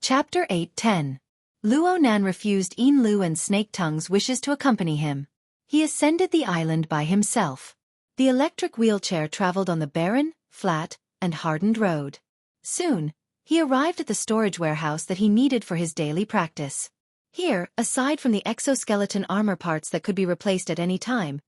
Chapter 8:10. Luo Nan refused Yin Lu and Snake Tongue's wishes to accompany him. He ascended the island by himself. The electric wheelchair traveled on the barren, flat, and hardened road. Soon, he arrived at the storage warehouse that he needed for his daily practice. Here, aside from the exoskeleton armor parts that could be replaced at any time,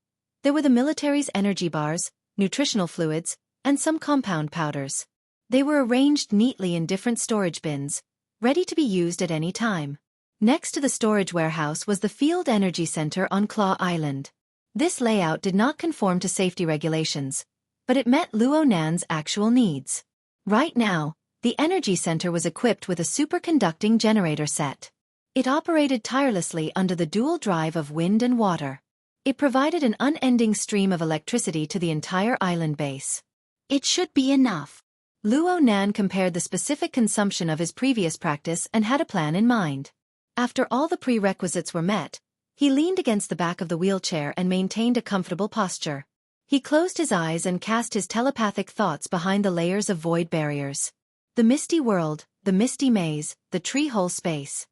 there were the military's energy bars, nutritional fluids, and some compound powders. They were arranged neatly in different storage bins, ready to be used at any time. Next to the storage warehouse was the Field Energy Center on Claw Island. This layout did not conform to safety regulations, but it met Luo Nan's actual needs. Right now, the energy center was equipped with a superconducting generator set. It operated tirelessly under the dual drive of wind and water. It provided an unending stream of electricity to the entire island base. It should be enough. Luo Nan compared the specific consumption of his previous practice and had a plan in mind. After all the prerequisites were met, he leaned against the back of the wheelchair and maintained a comfortable posture. He closed his eyes and cast his telepathic thoughts behind the layers of void barriers. The misty world, the misty maze, the tree-hole space.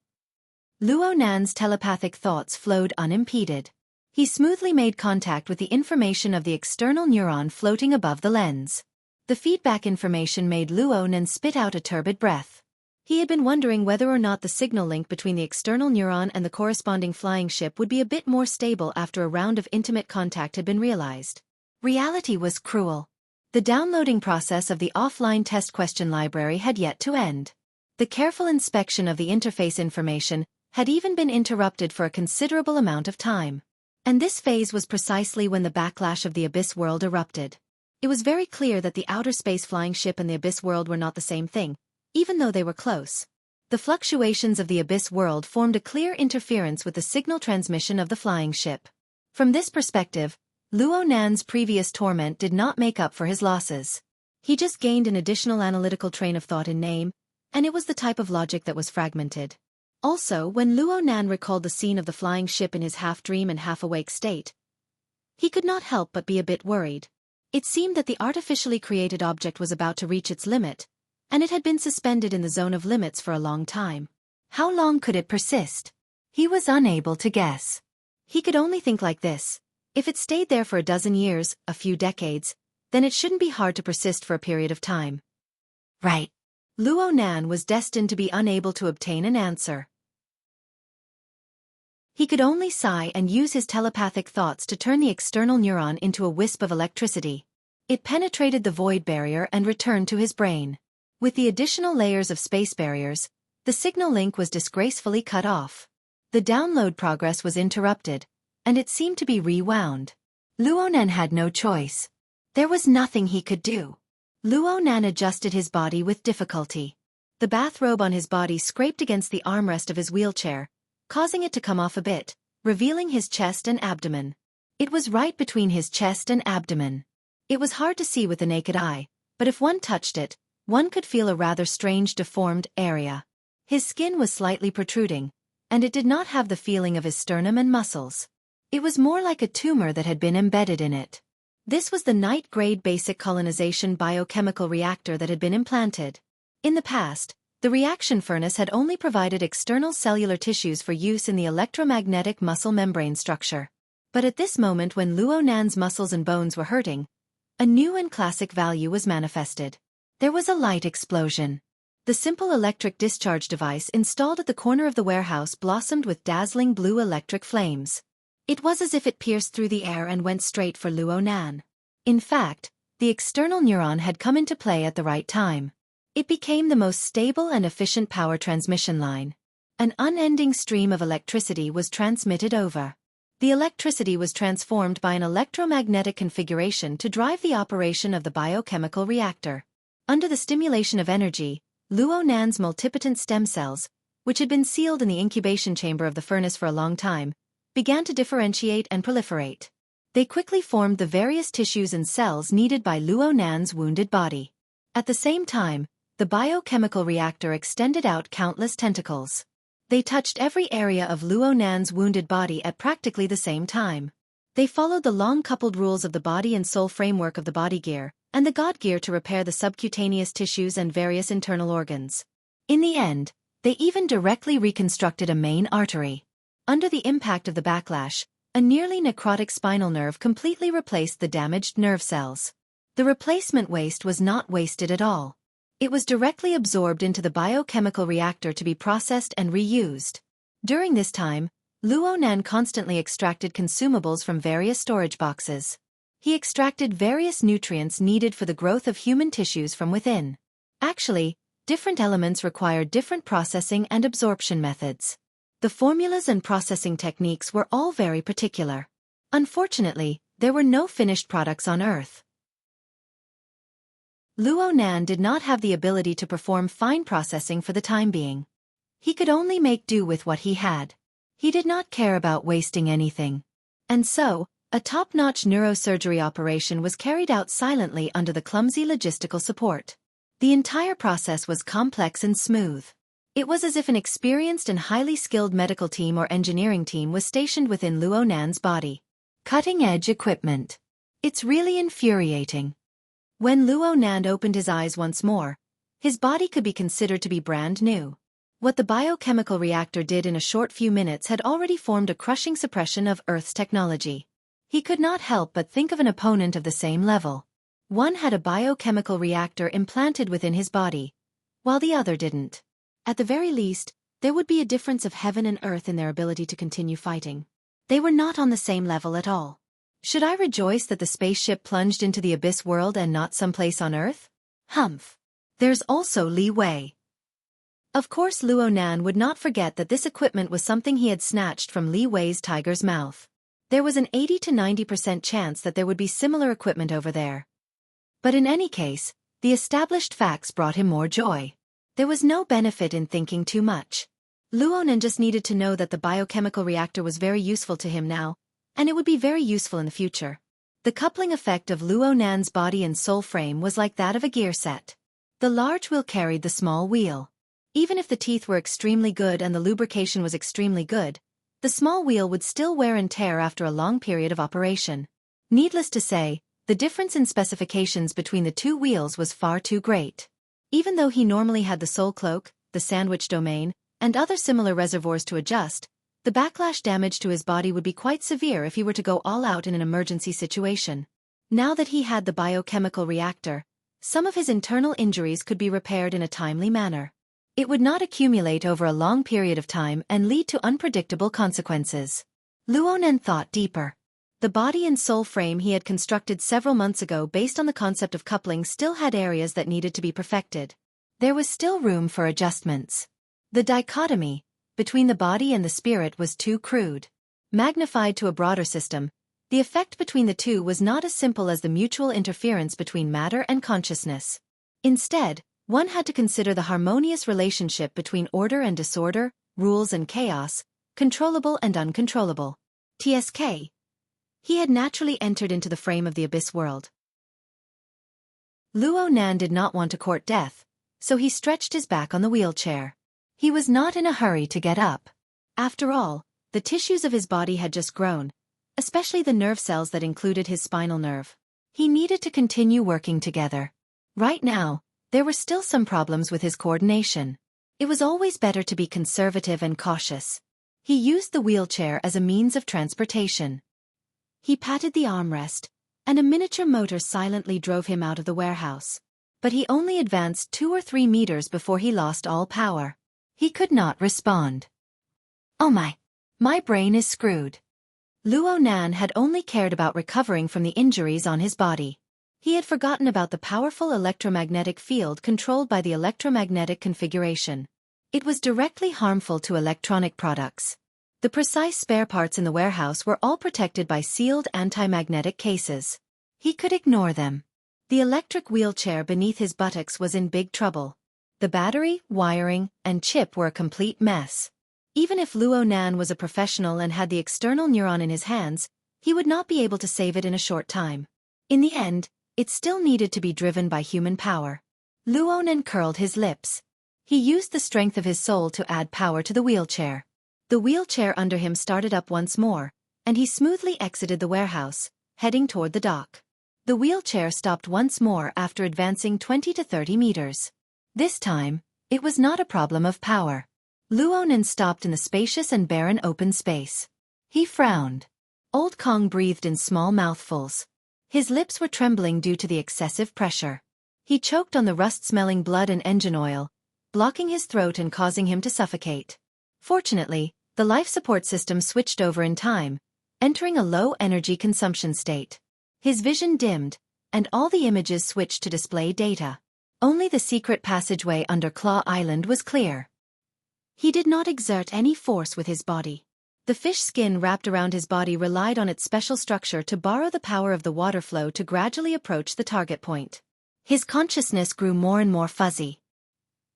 Luo Nan's telepathic thoughts flowed unimpeded. He smoothly made contact with the information of the external neuron floating above the lens. The feedback information made Luo Nan spit out a turbid breath. He had been wondering whether or not the signal link between the external neuron and the corresponding flying ship would be a bit more stable after a round of intimate contact had been realized. Reality was cruel. The downloading process of the offline test question library had yet to end. The careful inspection of the interface information had even been interrupted for a considerable amount of time. And this phase was precisely when the backlash of the Abyss world erupted. It was very clear that the outer space flying ship and the Abyss world were not the same thing, even though they were close. The fluctuations of the Abyss world formed a clear interference with the signal transmission of the flying ship. From this perspective, Luo Nan's previous torment did not make up for his losses. He just gained an additional analytical train of thought in name, and it was the type of logic that was fragmented. Also, when Luo Nan recalled the scene of the flying ship in his half-dream and half-awake state, he could not help but be a bit worried. It seemed that the artificially created object was about to reach its limit, and it had been suspended in the zone of limits for a long time. How long could it persist? He was unable to guess. He could only think like this: if it stayed there for a dozen years, a few decades, then it shouldn't be hard to persist for a period of time. Right. Luo Nan was destined to be unable to obtain an answer. He could only sigh and use his telepathic thoughts to turn the external neuron into a wisp of electricity. It penetrated the void barrier and returned to his brain. With the additional layers of space barriers, the signal link was disgracefully cut off. The download progress was interrupted, and it seemed to be rewound. Luo Nan had no choice. There was nothing he could do. Luo Nan adjusted his body with difficulty. The bathrobe on his body scraped against the armrest of his wheelchair, causing it to come off a bit, revealing his chest and abdomen. It was right between his chest and abdomen. It was hard to see with the naked eye, but if one touched it, one could feel a rather strange deformed area. His skin was slightly protruding, and it did not have the feeling of his sternum and muscles. It was more like a tumor that had been embedded in it. This was the night-grade basic colonization biochemical reactor that had been implanted. In the past, the reaction furnace had only provided external cellular tissues for use in the electromagnetic muscle membrane structure. But at this moment, when Luo Nan's muscles and bones were hurting, a new and classic value was manifested. There was a light explosion. The simple electric discharge device installed at the corner of the warehouse blossomed with dazzling blue electric flames. It was as if it pierced through the air and went straight for Luo Nan. In fact, the external neuron had come into play at the right time. It became the most stable and efficient power transmission line. An unending stream of electricity was transmitted over. The electricity was transformed by an electromagnetic configuration to drive the operation of the biochemical reactor. Under the stimulation of energy, Luo Nan's multipotent stem cells, which had been sealed in the incubation chamber of the furnace for a long time, began to differentiate and proliferate. They quickly formed the various tissues and cells needed by Luo Nan's wounded body. At the same time, the biochemical reactor extended out countless tentacles. They touched every area of Luo Nan's wounded body at practically the same time. They followed the long-coupled rules of the body and soul framework of the body gear, and the God gear to repair the subcutaneous tissues and various internal organs. In the end, They even directly reconstructed a main artery. Under the impact of the backlash, a nearly necrotic spinal nerve completely replaced the damaged nerve cells. The replacement waste was not wasted at all. It was directly absorbed into the biochemical reactor to be processed and reused. During this time, Luo Nan constantly extracted consumables from various storage boxes. He extracted various nutrients needed for the growth of human tissues from within. Actually, different elements required different processing and absorption methods. The formulas and processing techniques were all very particular. Unfortunately, there were no finished products on Earth. Luo Nan did not have the ability to perform fine processing for the time being. He could only make do with what he had. He did not care about wasting anything. And so, a top-notch neurosurgery operation was carried out silently under the clumsy logistical support. The entire process was complex and smooth. It was as if an experienced and highly skilled medical team or engineering team was stationed within Luo Nan's body. Cutting-edge equipment. It's really infuriating. When Luo Nan opened his eyes once more, his body could be considered to be brand new. What the biochemical reactor did in a short few minutes had already formed a crushing suppression of Earth's technology. He could not help but think of an opponent of the same level. One had a biochemical reactor implanted within his body, while the other didn't. At the very least, there would be a difference of heaven and earth in their ability to continue fighting. They were not on the same level at all. Should I rejoice that the spaceship plunged into the abyss world and not someplace on Earth? Humph. There's also Li Wei. Of course Luo Nan would not forget that this equipment was something he had snatched from Li Wei's tiger's mouth. There was an 80 to 90% chance that there would be similar equipment over there. But in any case, the established facts brought him more joy. There was no benefit in thinking too much. Luo Nan just needed to know that the biochemical reactor was very useful to him now, and it would be very useful in the future. The coupling effect of Luo Nan's body and soul frame was like that of a gear set. The large wheel carried the small wheel. Even if the teeth were extremely good and the lubrication was extremely good, the small wheel would still wear and tear after a long period of operation. Needless to say, the difference in specifications between the two wheels was far too great. Even though he normally had the soul cloak, the sandwich domain, and other similar reservoirs to adjust, the backlash damage to his body would be quite severe if he were to go all out in an emergency situation. Now that he had the biochemical reactor, some of his internal injuries could be repaired in a timely manner. It would not accumulate over a long period of time and lead to unpredictable consequences. Luo Nan thought deeper. The body and soul frame he had constructed several months ago based on the concept of coupling still had areas that needed to be perfected. There was still room for adjustments. The dichotomy between the body and the spirit was too crude. Magnified to a broader system, the effect between the two was not as simple as the mutual interference between matter and consciousness. Instead, one had to consider the harmonious relationship between order and disorder, rules and chaos, controllable and uncontrollable. TSK. He had naturally entered into the frame of the abyss world. Luo Nan did not want to court death, so he stretched his back on the wheelchair. He was not in a hurry to get up. After all, the tissues of his body had just grown, especially the nerve cells that included his spinal nerve. He needed to continue working together. Right now, there were still some problems with his coordination. It was always better to be conservative and cautious. He used the wheelchair as a means of transportation. He patted the armrest, and a miniature motor silently drove him out of the warehouse. But he only advanced 2 or 3 meters before he lost all power. He could not respond. Oh my brain is screwed. Luo Nan had only cared about recovering from the injuries on his body. He had forgotten about the powerful electromagnetic field controlled by the electromagnetic configuration. It was directly harmful to electronic products. The precise spare parts in the warehouse were all protected by sealed anti-magnetic cases. He could ignore them. The electric wheelchair beneath his buttocks was in big trouble. The battery, wiring, and chip were a complete mess. Even if Luo Nan was a professional and had the external neuron in his hands, he would not be able to save it in a short time. In the end, it still needed to be driven by human power. Luo Nan curled his lips. He used the strength of his soul to add power to the wheelchair. The wheelchair under him started up once more, and he smoothly exited the warehouse, heading toward the dock. The wheelchair stopped once more after advancing 20 to 30 meters. This time, It was not a problem of power. Luonan stopped in the spacious and barren open space. He frowned. Old Kong breathed in small mouthfuls. His lips were trembling due to the excessive pressure. He choked on the rust-smelling blood and engine oil, blocking his throat and causing him to suffocate. Fortunately, the life support system switched over in time, entering a low-energy consumption state. His vision dimmed, and all the images switched to display data. Only the secret passageway under Claw Island was clear. He did not exert any force with his body. The fish skin wrapped around his body relied on its special structure to borrow the power of the water flow to gradually approach the target point. His consciousness grew more and more fuzzy.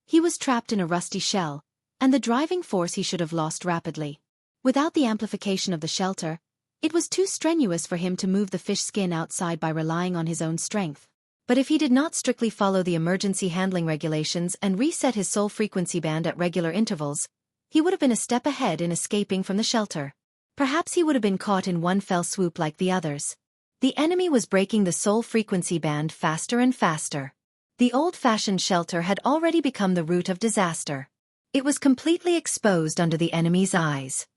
He was trapped in a rusty shell, and the driving force he should have lost rapidly. Without the amplification of the shelter, it was too strenuous for him to move the fish skin outside by relying on his own strength. But if he did not strictly follow the emergency handling regulations and reset his soul frequency band at regular intervals, he would have been a step ahead in escaping from the shelter. Perhaps he would have been caught in one fell swoop like the others. The enemy was breaking the soul frequency band faster and faster. The old-fashioned shelter had already become the root of disaster. It was completely exposed under the enemy's eyes.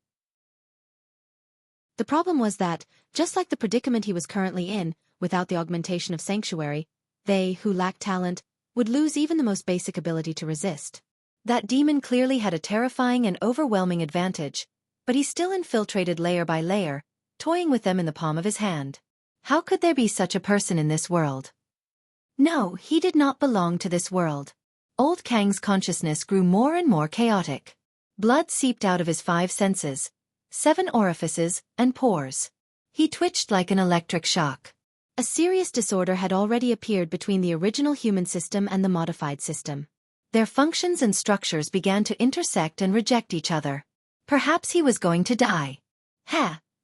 The problem was that, just like the predicament he was currently in, without the augmentation of sanctuary, they, who lacked talent, would lose even the most basic ability to resist. That demon clearly had a terrifying and overwhelming advantage, but he still infiltrated layer by layer, toying with them in the palm of his hand. How could there be such a person in this world? No, he did not belong to this world. Old Kang's consciousness grew more and more chaotic. Blood seeped out of his 5 senses, 7 orifices, and pores. He twitched like an electric shock. A serious disorder had already appeared between the original human system and the modified system. Their functions and structures began to intersect and reject each other. Perhaps he was going to die.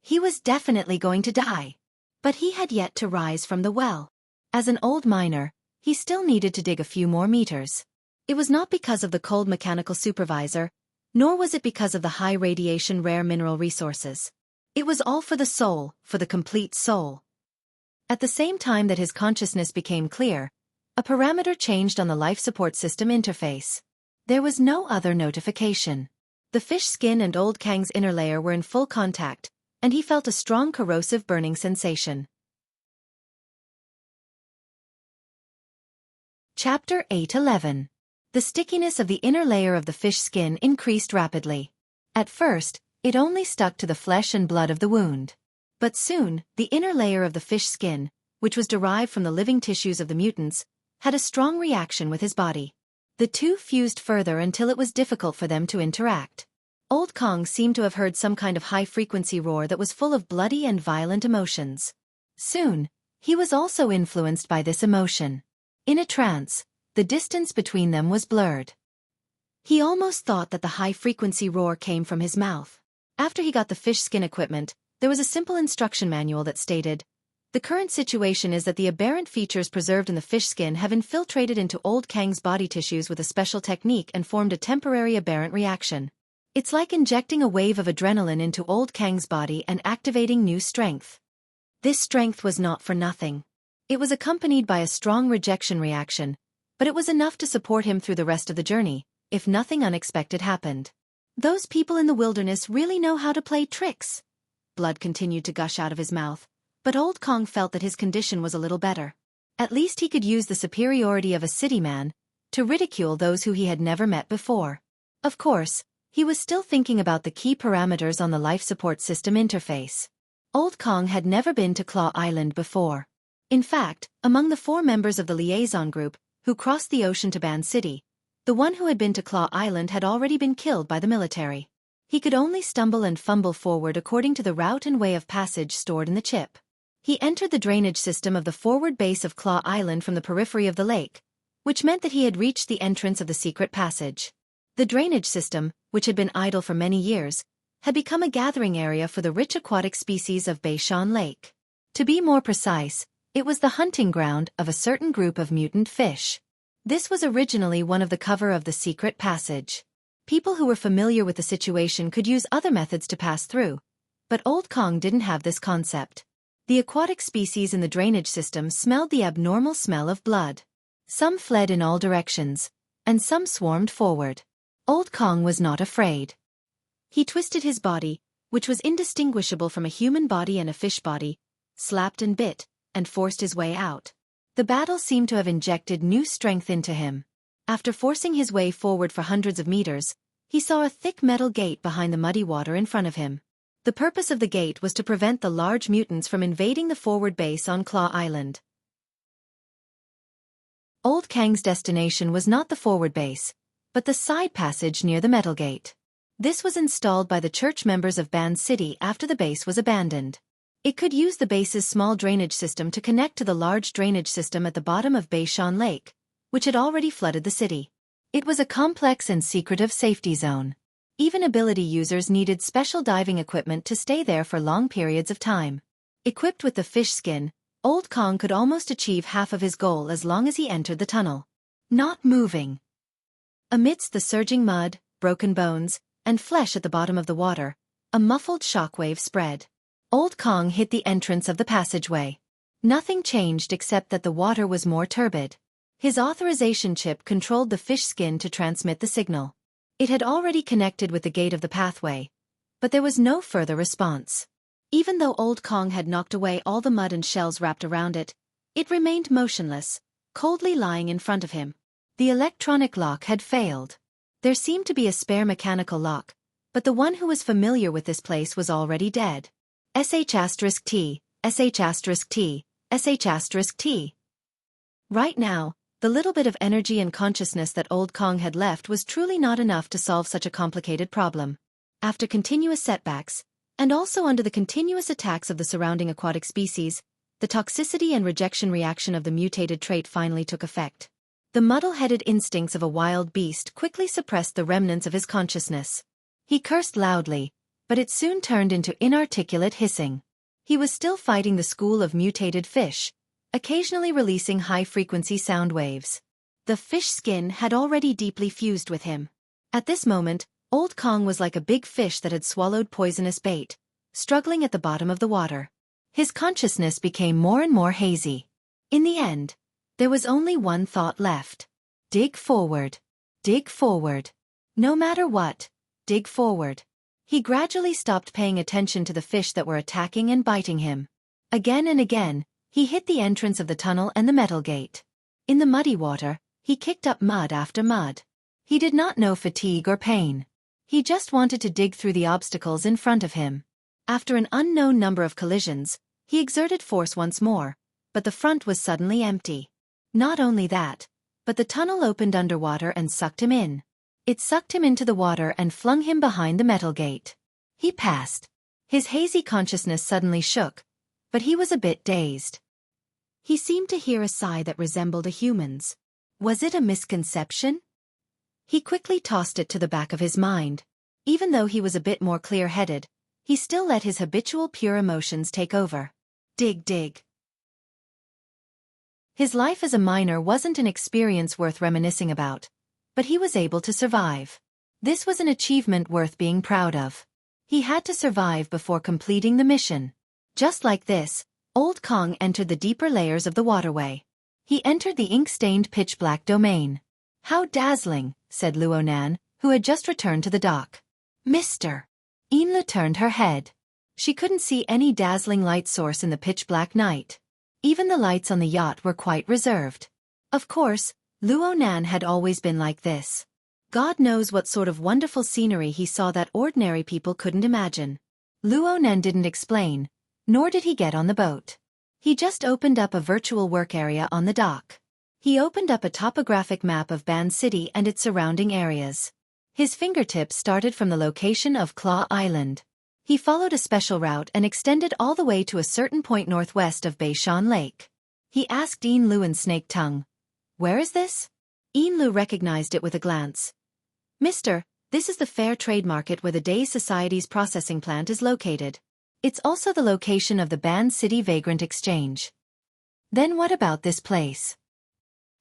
He was definitely going to die. But he had yet to rise from the well. As an old miner, he still needed to dig a few more meters. It was not because of the cold mechanical supervisor, nor was it because of the high radiation rare mineral resources. It was all for the soul, for the complete soul. At the same time that his consciousness became clear, a parameter changed on the life support system interface. There was no other notification. The fish skin and Old Kang's inner layer were in full contact, and he felt a strong corrosive burning sensation. Chapter 8:11. The stickiness of the inner layer of the fish skin increased rapidly. At first, it only stuck to the flesh and blood of the wound. But soon, the inner layer of the fish skin, which was derived from the living tissues of the mutants, had a strong reaction with his body. The two fused further until it was difficult for them to interact. Old Kong seemed to have heard some kind of high-frequency roar that was full of bloody and violent emotions. Soon, he was also influenced by this emotion. In a trance, the distance between them was blurred. He almost thought that the high-frequency roar came from his mouth. After he got the fish skin equipment, there was a simple instruction manual that stated, "The current situation is that the aberrant features preserved in the fish skin have infiltrated into Old Kang's body tissues with a special technique and formed a temporary aberrant reaction. It's like injecting a wave of adrenaline into Old Kang's body and activating new strength." This strength was not for nothing. It was accompanied by a strong rejection reaction, but it was enough to support him through the rest of the journey, if nothing unexpected happened. Those people in the wilderness really know how to play tricks. Blood continued to gush out of his mouth. But Old Kong felt that his condition was a little better. At least he could use the superiority of a city man to ridicule those who he had never met before. Of course, he was still thinking about the key parameters on the life support system interface. Old Kong had never been to Claw Island before. In fact, among the 4 members of the liaison group who crossed the ocean to Ban City, the one who had been to Claw Island had already been killed by the military. He could only stumble and fumble forward according to the route and way of passage stored in the chip. He entered the drainage system of the forward base of Claw Island from the periphery of the lake, which meant that he had reached the entrance of the secret passage. The drainage system, which had been idle for many years, had become a gathering area for the rich aquatic species of Beishan Lake. To be more precise, it was the hunting ground of a certain group of mutant fish. This was originally one of the cover of the secret passage. People who were familiar with the situation could use other methods to pass through, but Old Kong didn't have this concept. The aquatic species in the drainage system smelled the abnormal smell of blood. Some fled in all directions, and some swarmed forward. Old Kong was not afraid. He twisted his body, which was indistinguishable from a human body and a fish body, slapped and bit, and forced his way out. The battle seemed to have injected new strength into him. After forcing his way forward for hundreds of meters, he saw a thick metal gate behind the muddy water in front of him. The purpose of the gate was to prevent the large mutants from invading the forward base on Claw Island. Old Kang's destination was not the forward base, but the side passage near the metal gate. This was installed by the church members of Ban City after the base was abandoned. It could use the base's small drainage system to connect to the large drainage system at the bottom of Beishan Lake, which had already flooded the city. It was a complex and secretive safety zone. Even ability users needed special diving equipment to stay there for long periods of time. Equipped with the fish skin, Old Kong could almost achieve half of his goal as long as he entered the tunnel. Not moving. Amidst the surging mud, broken bones, and flesh at the bottom of the water, a muffled shockwave spread. Old Kong hit the entrance of the passageway. Nothing changed except that the water was more turbid. His authorization chip controlled the fish skin to transmit the signal. It had already connected with the gate of the pathway, but there was no further response. Even though Old Kong had knocked away all the mud and shells wrapped around it, it remained motionless, coldly lying in front of him. The electronic lock had failed. There seemed to be a spare mechanical lock, but the one who was familiar with this place was already dead. *T, *T, *T. Right now, the little bit of energy and consciousness that Old Kong had left was truly not enough to solve such a complicated problem. After continuous setbacks, and also under the continuous attacks of the surrounding aquatic species, the toxicity and rejection reaction of the mutated trait finally took effect. The muddle-headed instincts of a wild beast quickly suppressed the remnants of his consciousness. He cursed loudly, but it soon turned into inarticulate hissing. He was still fighting the school of mutated fish, occasionally releasing high-frequency sound waves. The fish skin had already deeply fused with him. At this moment, Old Kong was like a big fish that had swallowed poisonous bait, struggling at the bottom of the water. His consciousness became more and more hazy. In the end, there was only one thought left. Dig forward. Dig forward. No matter what, dig forward. He gradually stopped paying attention to the fish that were attacking and biting him. Again and again, he hit the entrance of the tunnel and the metal gate. In the muddy water, he kicked up mud after mud. He did not know fatigue or pain. He just wanted to dig through the obstacles in front of him. After an unknown number of collisions, he exerted force once more, but the front was suddenly empty. Not only that, but the tunnel opened underwater and sucked him in. It sucked him into the water and flung him behind the metal gate. He passed. His hazy consciousness suddenly shook, but he was a bit dazed. He seemed to hear a sigh that resembled a human's. Was it a misconception? He quickly tossed it to the back of his mind. Even though he was a bit more clear-headed, he still let his habitual pure emotions take over. Dig, dig. His life as a miner wasn't an experience worth reminiscing about, but he was able to survive. This was an achievement worth being proud of. He had to survive before completing the mission. Just like this, Old Kong entered the deeper layers of the waterway. He entered the ink-stained pitch-black domain. "How dazzling," said Luonan, who had just returned to the dock. "Mr." Yinlu turned her head. She couldn't see any dazzling light source in the pitch-black night. Even the lights on the yacht were quite reserved. Of course, Luonan had always been like this. God knows what sort of wonderful scenery he saw that ordinary people couldn't imagine. Luonan didn't explain, nor did he get on the boat. He just opened up a virtual work area on the dock. He opened up a topographic map of Ban City and its surrounding areas. His fingertips started from the location of Claw Island. He followed a special route and extended all the way to a certain point northwest of Beishan Lake. He asked Yinlu and Snake Tongue, "Where is this?" Yinlu recognized it with a glance. "Mister, this is the fair trade market where the Day Society's processing plant is located. It's also the location of the Ban City Vagrant Exchange." "Then what about this place?"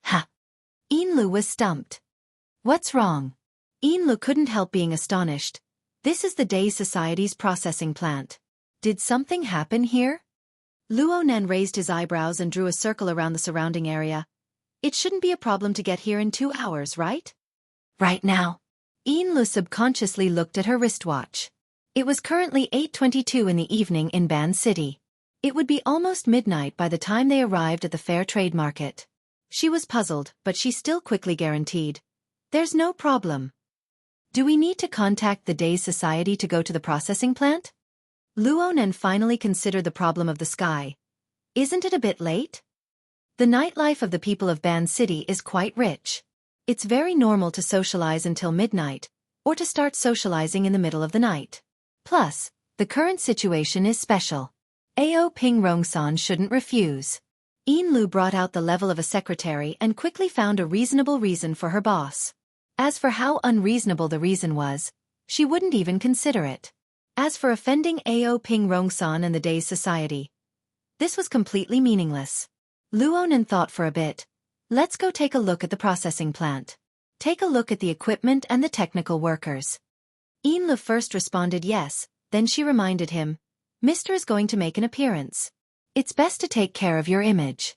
"Ha!" Yinlu was stumped. "What's wrong?" Yinlu couldn't help being astonished. "This is the Day Society's processing plant. Did something happen here?" Luonan raised his eyebrows and drew a circle around the surrounding area. "It shouldn't be a problem to get here in 2 hours, right?" Right now. Lu subconsciously looked at her wristwatch. It was currently 8:22 in the evening in Ban City. It would be almost midnight by the time they arrived at the fair trade market. She was puzzled, but she still quickly guaranteed, "There's no problem. Do we need to contact the day's society to go to the processing plant?" Luonan finally considered the problem of the sky. Isn't it a bit late? The nightlife of the people of Ban City is quite rich. It's very normal to socialize until midnight, or to start socializing in the middle of the night. Plus, the current situation is special. Ao Ping Rongsan shouldn't refuse. Lu brought out the level of a secretary and quickly found a reasonable reason for her boss. As for how unreasonable the reason was, she wouldn't even consider it. As for offending Ao Ping Rongsan and the day's society, this was completely meaningless. Luonan thought for a bit. Let's go take a look at the processing plant. Take a look at the equipment and the technical workers. Lu first responded yes, then she reminded him, Mr. is going to make an appearance. It's best to take care of your image.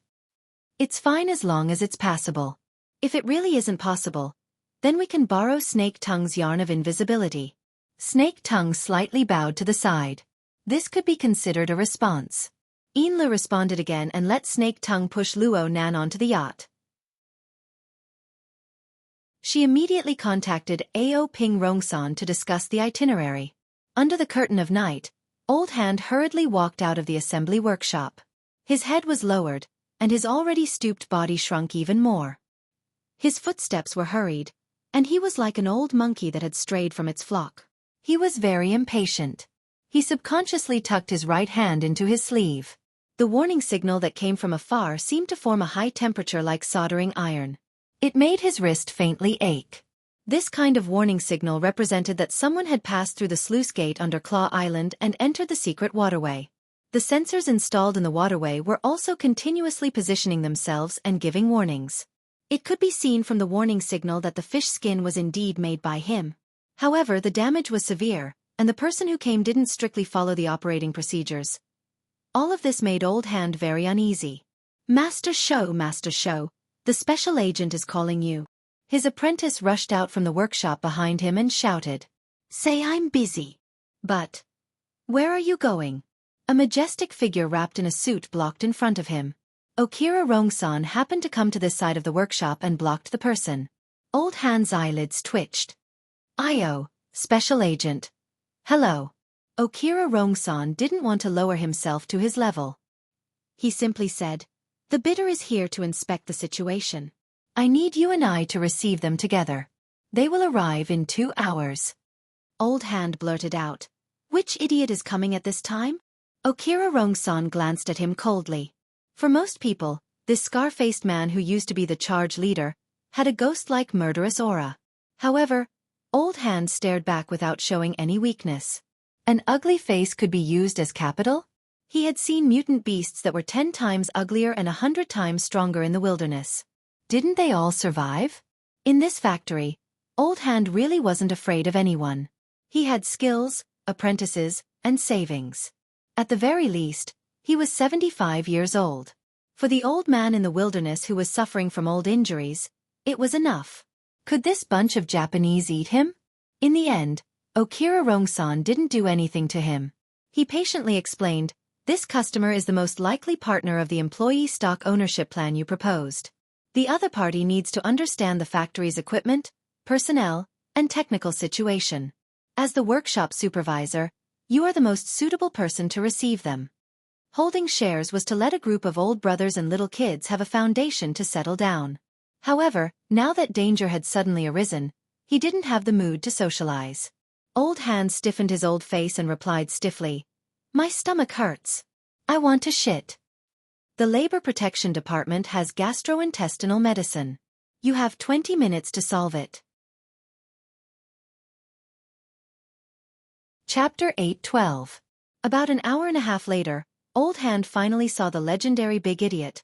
It's fine as long as it's passable. If it really isn't possible, then we can borrow Snake Tongue's yarn of invisibility. Snake Tongue slightly bowed to the side. This could be considered a response. Lu responded again and let Snake Tongue push Luonan onto the yacht. She immediately contacted Ao Ping Rongsan to discuss the itinerary. Under the curtain of night, Old Hand hurriedly walked out of the assembly workshop. His head was lowered, and his already stooped body shrunk even more. His footsteps were hurried, and he was like an old monkey that had strayed from its flock. He was very impatient. He subconsciously tucked his right hand into his sleeve. The warning signal that came from afar seemed to form a high temperature like soldering iron. It made his wrist faintly ache. This kind of warning signal represented that someone had passed through the sluice gate under Claw Island and entered the secret waterway. The sensors installed in the waterway were also continuously positioning themselves and giving warnings. It could be seen from the warning signal that the fish skin was indeed made by him. However, the damage was severe, and the person who came didn't strictly follow the operating procedures. All of this made Old Hand very uneasy. Master Show, the special agent is calling you." His apprentice rushed out from the workshop behind him and shouted, "Say I'm busy." "But where are you going?" A majestic figure wrapped in a suit blocked in front of him. Okira Rongsan happened to come to this side of the workshop and blocked the person. Old Hand's eyelids twitched. "Io, special agent. Hello." Okira Rongsan didn't want to lower himself to his level. He simply said, "The bidder is here to inspect the situation. I need you and I to receive them together. They will arrive in 2 hours." Old Hand blurted out, "Which idiot is coming at this time?" Okira Rongsan glanced at him coldly. For most people, this scar-faced man who used to be the charge leader had a ghost-like murderous aura. However, Old Hand stared back without showing any weakness. An ugly face could be used as capital? He had seen mutant beasts that were 10 times uglier and 100 times stronger in the wilderness. Didn't they all survive? In this factory, Old Hand really wasn't afraid of anyone. He had skills, apprentices, and savings. At the very least, he was 75 years old. For the old man in the wilderness who was suffering from old injuries, it was enough. Could this bunch of Japanese eat him? In the end, Okira Rongsan didn't do anything to him. He patiently explained, "This customer is the most likely partner of the employee stock ownership plan you proposed. The other party needs to understand the factory's equipment, personnel, and technical situation. As the workshop supervisor, you are the most suitable person to receive them." Holding shares was to let a group of old brothers and little kids have a foundation to settle down. However, now that danger had suddenly arisen, he didn't have the mood to socialize. Old Hand stiffened his old face and replied stiffly, "My stomach hurts. I want to shit." The Labor Protection Department has gastrointestinal medicine. You have 20 minutes to solve it. Chapter 8:12. About an hour and a half later, Old Hand finally saw the legendary Big Idiot.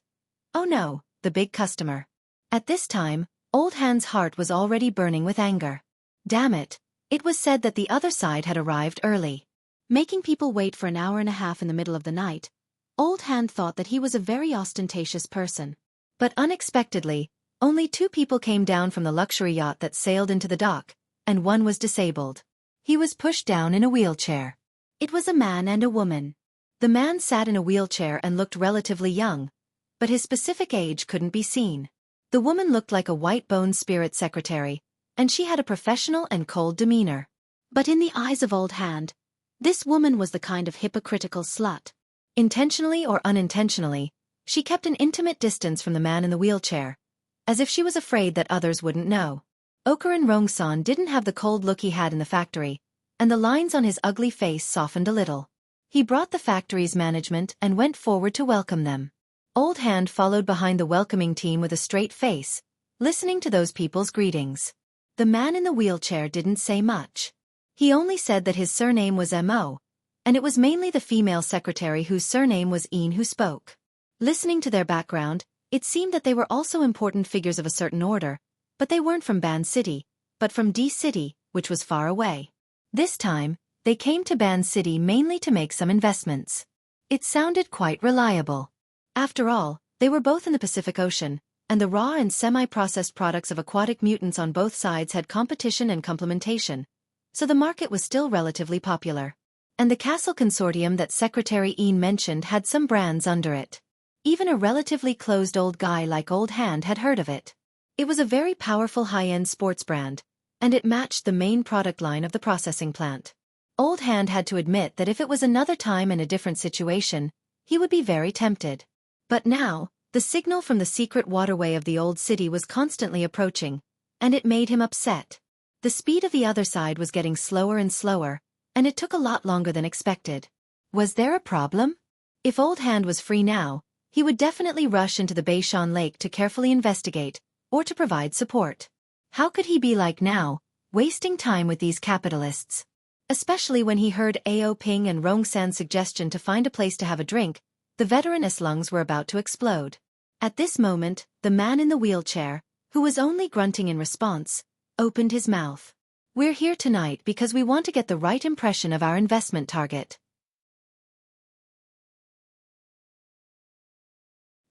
Oh no, the big customer. At this time, Old Hand's heart was already burning with anger. Damn it, it was said that the other side had arrived early. Making people wait for an hour and a half in the middle of the night, Old Hand thought that he was a very ostentatious person. But unexpectedly, Only 2 people came down from the luxury yacht that sailed into the dock, and one was disabled. He was pushed down in a wheelchair. It was a man and a woman. The man sat in a wheelchair and looked relatively young, but his specific age couldn't be seen. The woman looked like a white-boned spirit secretary, and she had a professional and cold demeanor. But in the eyes of Old Hand, this woman was the kind of hypocritical slut. Intentionally or unintentionally, she kept an intimate distance from the man in the wheelchair, as if she was afraid that others wouldn't know. Okaran Rongsan didn't have the cold look he had in the factory, and the lines on his ugly face softened a little. He brought the factory's management and went forward to welcome them. Old Hand followed behind the welcoming team with a straight face, listening to those people's greetings. The man in the wheelchair didn't say much. He only said that his surname was Mo, and it was mainly the female secretary whose surname was Een who spoke. Listening to their background, it seemed that they were also important figures of a certain order, but they weren't from Ban City, but from D City, which was far away. This time, they came to Ban City mainly to make some investments. It sounded quite reliable. After all, they were both in the Pacific Ocean, and the raw and semi-processed products of aquatic mutants on both sides had competition and complementation, so the market was still relatively popular. And the Castle Consortium that Secretary Een mentioned had some brands under it. Even a relatively closed old guy like Old Hand had heard of it. It was a very powerful high-end sports brand, and it matched the main product line of the processing plant. Old Hand had to admit that if it was another time and a different situation, he would be very tempted. But now, the signal from the secret waterway of the old city was constantly approaching, and it made him upset. The speed of the other side was getting slower and slower, and it took a lot longer than expected. Was there a problem? If Old Hand was free now, he would definitely rush into the Beishan Lake to carefully investigate, or to provide support. How could he be like now, wasting time with these capitalists? Especially when he heard Ao Ping and Rongsan's suggestion to find a place to have a drink, the veteran's lungs were about to explode. At this moment, the man in the wheelchair, who was only grunting in response, opened his mouth. We're here tonight because we want to get the right impression of our investment target.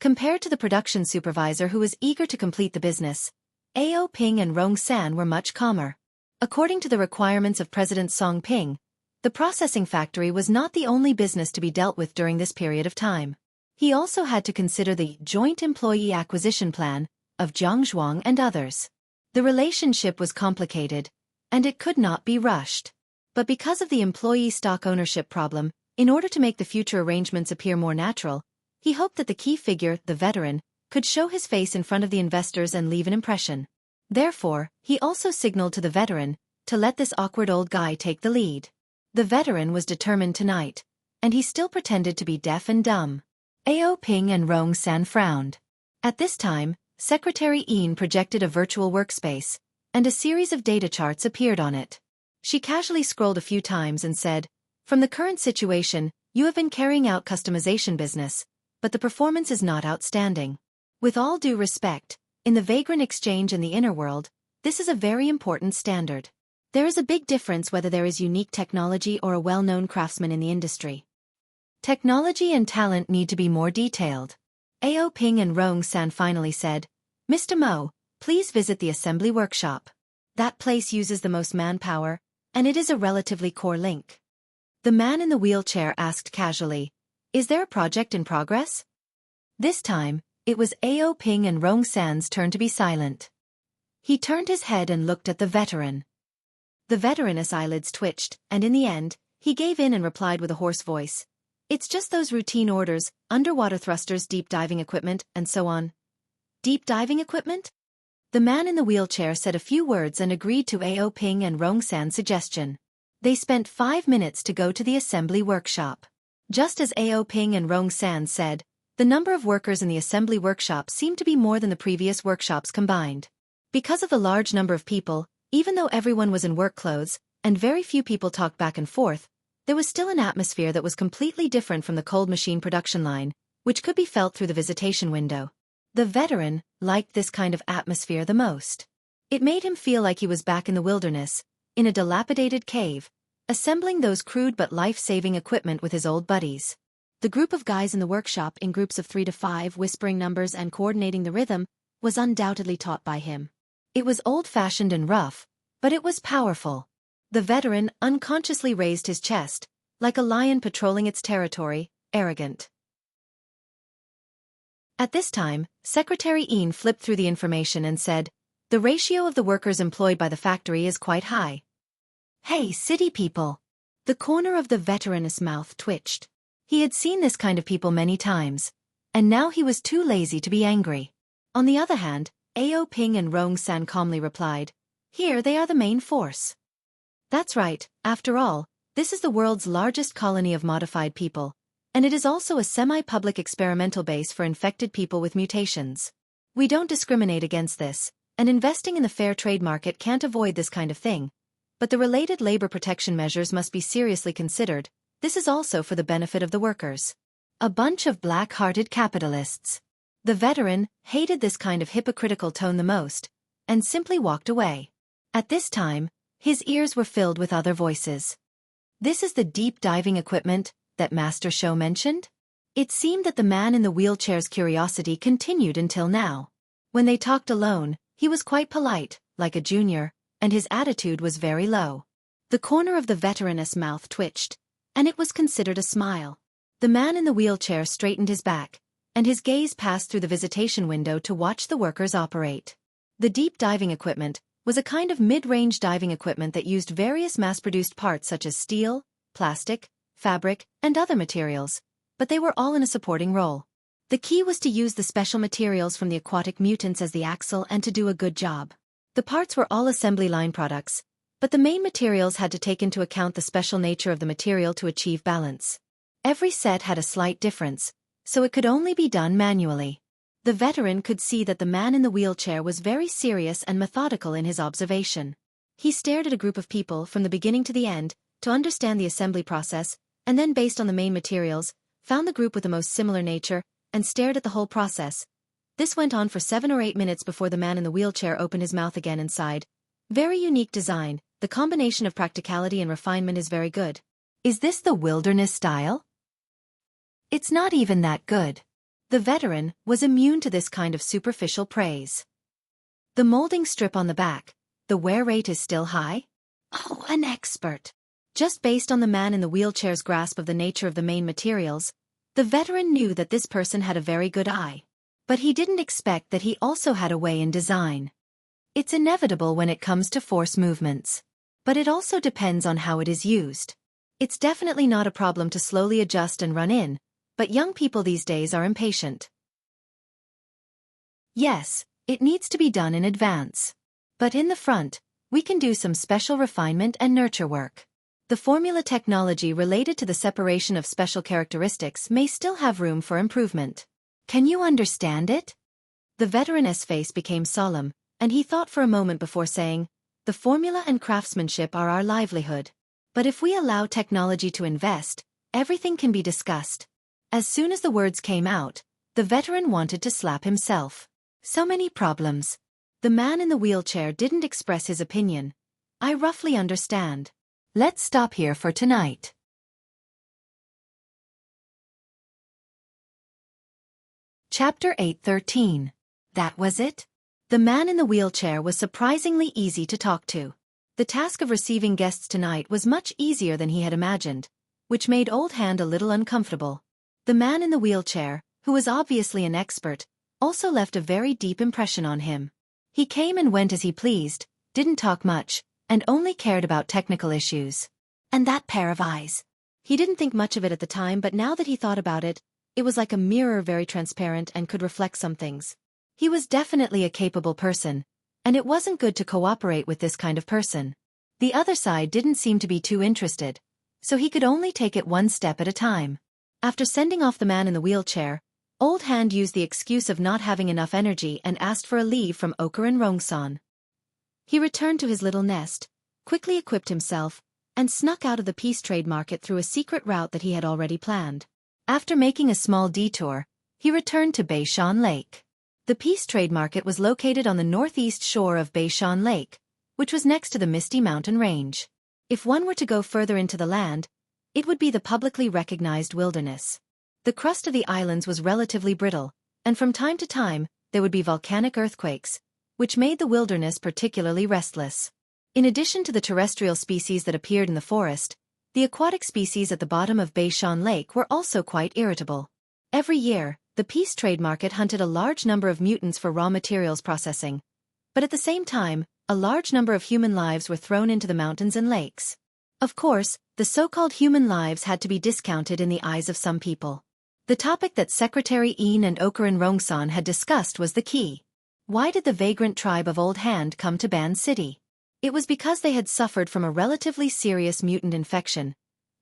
Compared to the production supervisor who was eager to complete the business, Ao Ping and Rongsan were much calmer. According to the requirements of President Song Ping, the processing factory was not the only business to be dealt with during this period of time. He also had to consider the joint employee acquisition plan of Jiang Zhuang and others. The relationship was complicated, and it could not be rushed. But because of the employee stock ownership problem, in order to make the future arrangements appear more natural, he hoped that the key figure, the veteran, could show his face in front of the investors and leave an impression. Therefore, he also signaled to the veteran to let this awkward old guy take the lead. The veteran was determined tonight, and he still pretended to be deaf and dumb. Ao Ping and Rongsan frowned. At this time, Secretary Een projected a virtual workspace, and a series of data charts appeared on it. She casually scrolled a few times and said, "From the current situation, you have been carrying out customization business, but the performance is not outstanding. With all due respect, in the vagrant exchange and the inner world, this is a very important standard. There is a big difference whether there is unique technology or a well-known craftsman in the industry. Technology and talent need to be more detailed." Ao Ping and Rongsan finally said, "Mr. Mo, please visit the assembly workshop. That place uses the most manpower, and it is a relatively core link." The man in the wheelchair asked casually, "Is there a project in progress?" This time, it was Ao Ping and Rongsan's turn to be silent. He turned his head and looked at the veteran. The veteran's eyelids twitched, and in the end, he gave in and replied with a hoarse voice, "It's just those routine orders, underwater thrusters, deep diving equipment, and so on." "Deep diving equipment?" The man in the wheelchair said a few words and agreed to Ao Ping and Rongsan's suggestion. They spent 5 minutes to go to the assembly workshop. Just as Ao Ping and Rongsan said, the number of workers in the assembly workshop seemed to be more than the previous workshops combined. Because of the large number of people, even though everyone was in work clothes, and very few people talked back and forth, there was still an atmosphere that was completely different from the cold machine production line, which could be felt through the visitation window. The veteran liked this kind of atmosphere the most. It made him feel like he was back in the wilderness, in a dilapidated cave, assembling those crude but life-saving equipment with his old buddies. The group of guys in the workshop in groups of 3 to 5 whispering numbers and coordinating the rhythm, was undoubtedly taught by him. It was old-fashioned and rough, but it was powerful. The veteran unconsciously raised his chest, like a lion patrolling its territory, arrogant. At this time, Secretary Ian flipped through the information and said, "The ratio of the workers employed by the factory is quite high." "Hey, city people!" The corner of the veteran's mouth twitched. He had seen this kind of people many times, and now he was too lazy to be angry. On the other hand, Ao Ping and Rong San calmly replied, "Here they are the main force." That's right, after all, this is the world's largest colony of modified people, and it is also a semi-public experimental base for infected people with mutations. We don't discriminate against this, and investing in the fair trade market can't avoid this kind of thing, but the related labor protection measures must be seriously considered. This is also for the benefit of the workers. A bunch of black-hearted capitalists. The veteran hated this kind of hypocritical tone the most, and simply walked away. At this time, his ears were filled with other voices. This is the deep diving equipment that Master Shou mentioned? It seemed that the man in the wheelchair's curiosity continued until now. When they talked alone, he was quite polite, like a junior, and his attitude was very low. The corner of the veteran's mouth twitched, and it was considered a smile. The man in the wheelchair straightened his back, and his gaze passed through the visitation window to watch the workers operate. The deep diving equipment was a kind of mid-range diving equipment that used various mass-produced parts such as steel, plastic, fabric, and other materials, but they were all in a supporting role. The key was to use the special materials from the aquatic mutants as the axle and to do a good job. The parts were all assembly line products, but the main materials had to take into account the special nature of the material to achieve balance. Every set had a slight difference, so it could only be done manually. The veteran could see that the man in the wheelchair was very serious and methodical in his observation. He stared at a group of people from the beginning to the end, to understand the assembly process, and then based on the main materials, found the group with the most similar nature, and stared at the whole process. This went on for 7 or 8 minutes before the man in the wheelchair opened his mouth again and sighed. "Very unique design, the combination of practicality and refinement is very good. Is this the wilderness style? It's not even that good." The veteran was immune to this kind of superficial praise. The molding strip on the back, the wear rate is still high? Oh, an expert. Just based on the man in the wheelchair's grasp of the nature of the main materials, the veteran knew that this person had a very good eye. But he didn't expect that he also had a way in design. It's inevitable when it comes to force movements. But it also depends on how it is used. It's definitely not a problem to slowly adjust and run in, but young people these days are impatient. Yes, it needs to be done in advance. But in the front, we can do some special refinement and nurture work. The formula technology related to the separation of special characteristics may still have room for improvement. Can you understand it? The veteran's face became solemn, and he thought for a moment before saying, "The formula and craftsmanship are our livelihood. But if we allow technology to invest, everything can be discussed." As soon as the words came out, the veteran wanted to slap himself. So many problems. The man in the wheelchair didn't express his opinion. "I roughly understand. Let's stop here for tonight." Chapter 8:13. That was it? The man in the wheelchair was surprisingly easy to talk to. The task of receiving guests tonight was much easier than he had imagined, which made Old Hand a little uncomfortable. The man in the wheelchair, who was obviously an expert, also left a very deep impression on him. He came and went as he pleased, didn't talk much, and only cared about technical issues. And that pair of eyes. He didn't think much of it at the time, but now that he thought about it, it was like a mirror, very transparent and could reflect some things. He was definitely a capable person, and it wasn't good to cooperate with this kind of person. The other side didn't seem to be too interested, so he could only take it one step at a time. After sending off the man in the wheelchair, Old Hand used the excuse of not having enough energy and asked for a leave from Okaran Rongsan. He returned to his little nest, quickly equipped himself, and snuck out of the peace trade market through a secret route that he had already planned. After making a small detour, he returned to Beishan Lake. The peace trade market was located on the northeast shore of Beishan Lake, which was next to the Misty Mountain Range. If one were to go further into the land, it would be the publicly recognized wilderness. The crust of the islands was relatively brittle, and from time to time, there would be volcanic earthquakes, which made the wilderness particularly restless. In addition to the terrestrial species that appeared in the forest, the aquatic species at the bottom of Beishan Lake were also quite irritable. Every year, the peace trade market hunted a large number of mutants for raw materials processing. But at the same time, a large number of human lives were thrown into the mountains and lakes. Of course, the so-called human lives had to be discounted in the eyes of some people. The topic that Secretary Yin and Okaran Rongsan had discussed was the key. Why did the vagrant tribe of Old Hand come to Ban City? It was because they had suffered from a relatively serious mutant infection,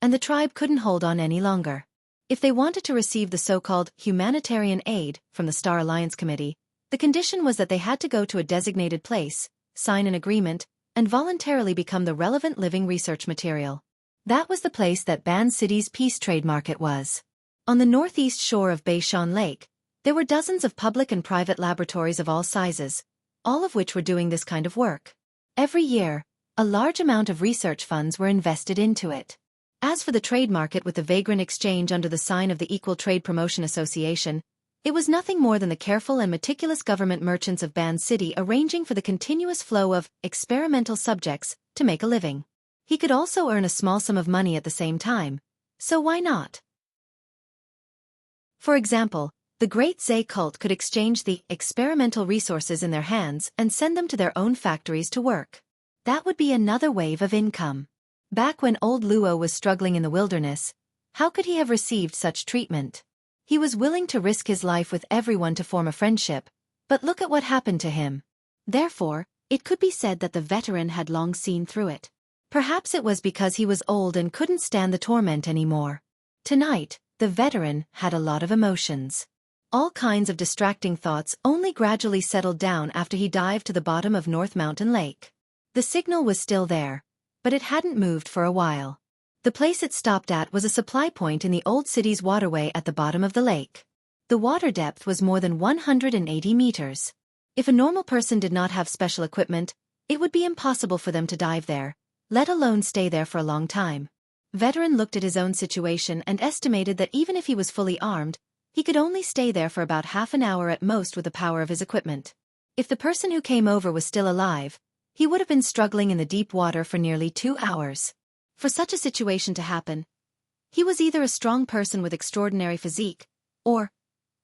and the tribe couldn't hold on any longer. If they wanted to receive the so-called humanitarian aid from the Star Alliance Committee, the condition was that they had to go to a designated place, sign an agreement, and voluntarily become the relevant living research material. That was the place that Ban City's peace trade market was. On the northeast shore of Beishan Lake, there were dozens of public and private laboratories of all sizes, all of which were doing this kind of work. Every year, a large amount of research funds were invested into it. As for the trade market with the vagrant exchange under the sign of the Equal Trade Promotion Association, it was nothing more than the careful and meticulous government merchants of Ban City arranging for the continuous flow of experimental subjects to make a living. He could also earn a small sum of money at the same time, so why not? For example, the Great Zay cult could exchange the experimental resources in their hands and send them to their own factories to work. That would be another wave of income. Back when old Luo was struggling in the wilderness, how could he have received such treatment? He was willing to risk his life with everyone to form a friendship, but look at what happened to him. Therefore, it could be said that the veteran had long seen through it. Perhaps it was because he was old and couldn't stand the torment anymore. Tonight, the veteran had a lot of emotions. All kinds of distracting thoughts only gradually settled down after he dived to the bottom of North Mountain Lake. The signal was still there, but it hadn't moved for a while. The place it stopped at was a supply point in the old city's waterway at the bottom of the lake. The water depth was more than 180 meters. If a normal person did not have special equipment, it would be impossible for them to dive there, let alone stay there for a long time. Veteran looked at his own situation and estimated that even if he was fully armed, he could only stay there for about half an hour at most with the power of his equipment. If the person who came over was still alive, he would have been struggling in the deep water for nearly 2 hours. For such a situation to happen, he was either a strong person with extraordinary physique, or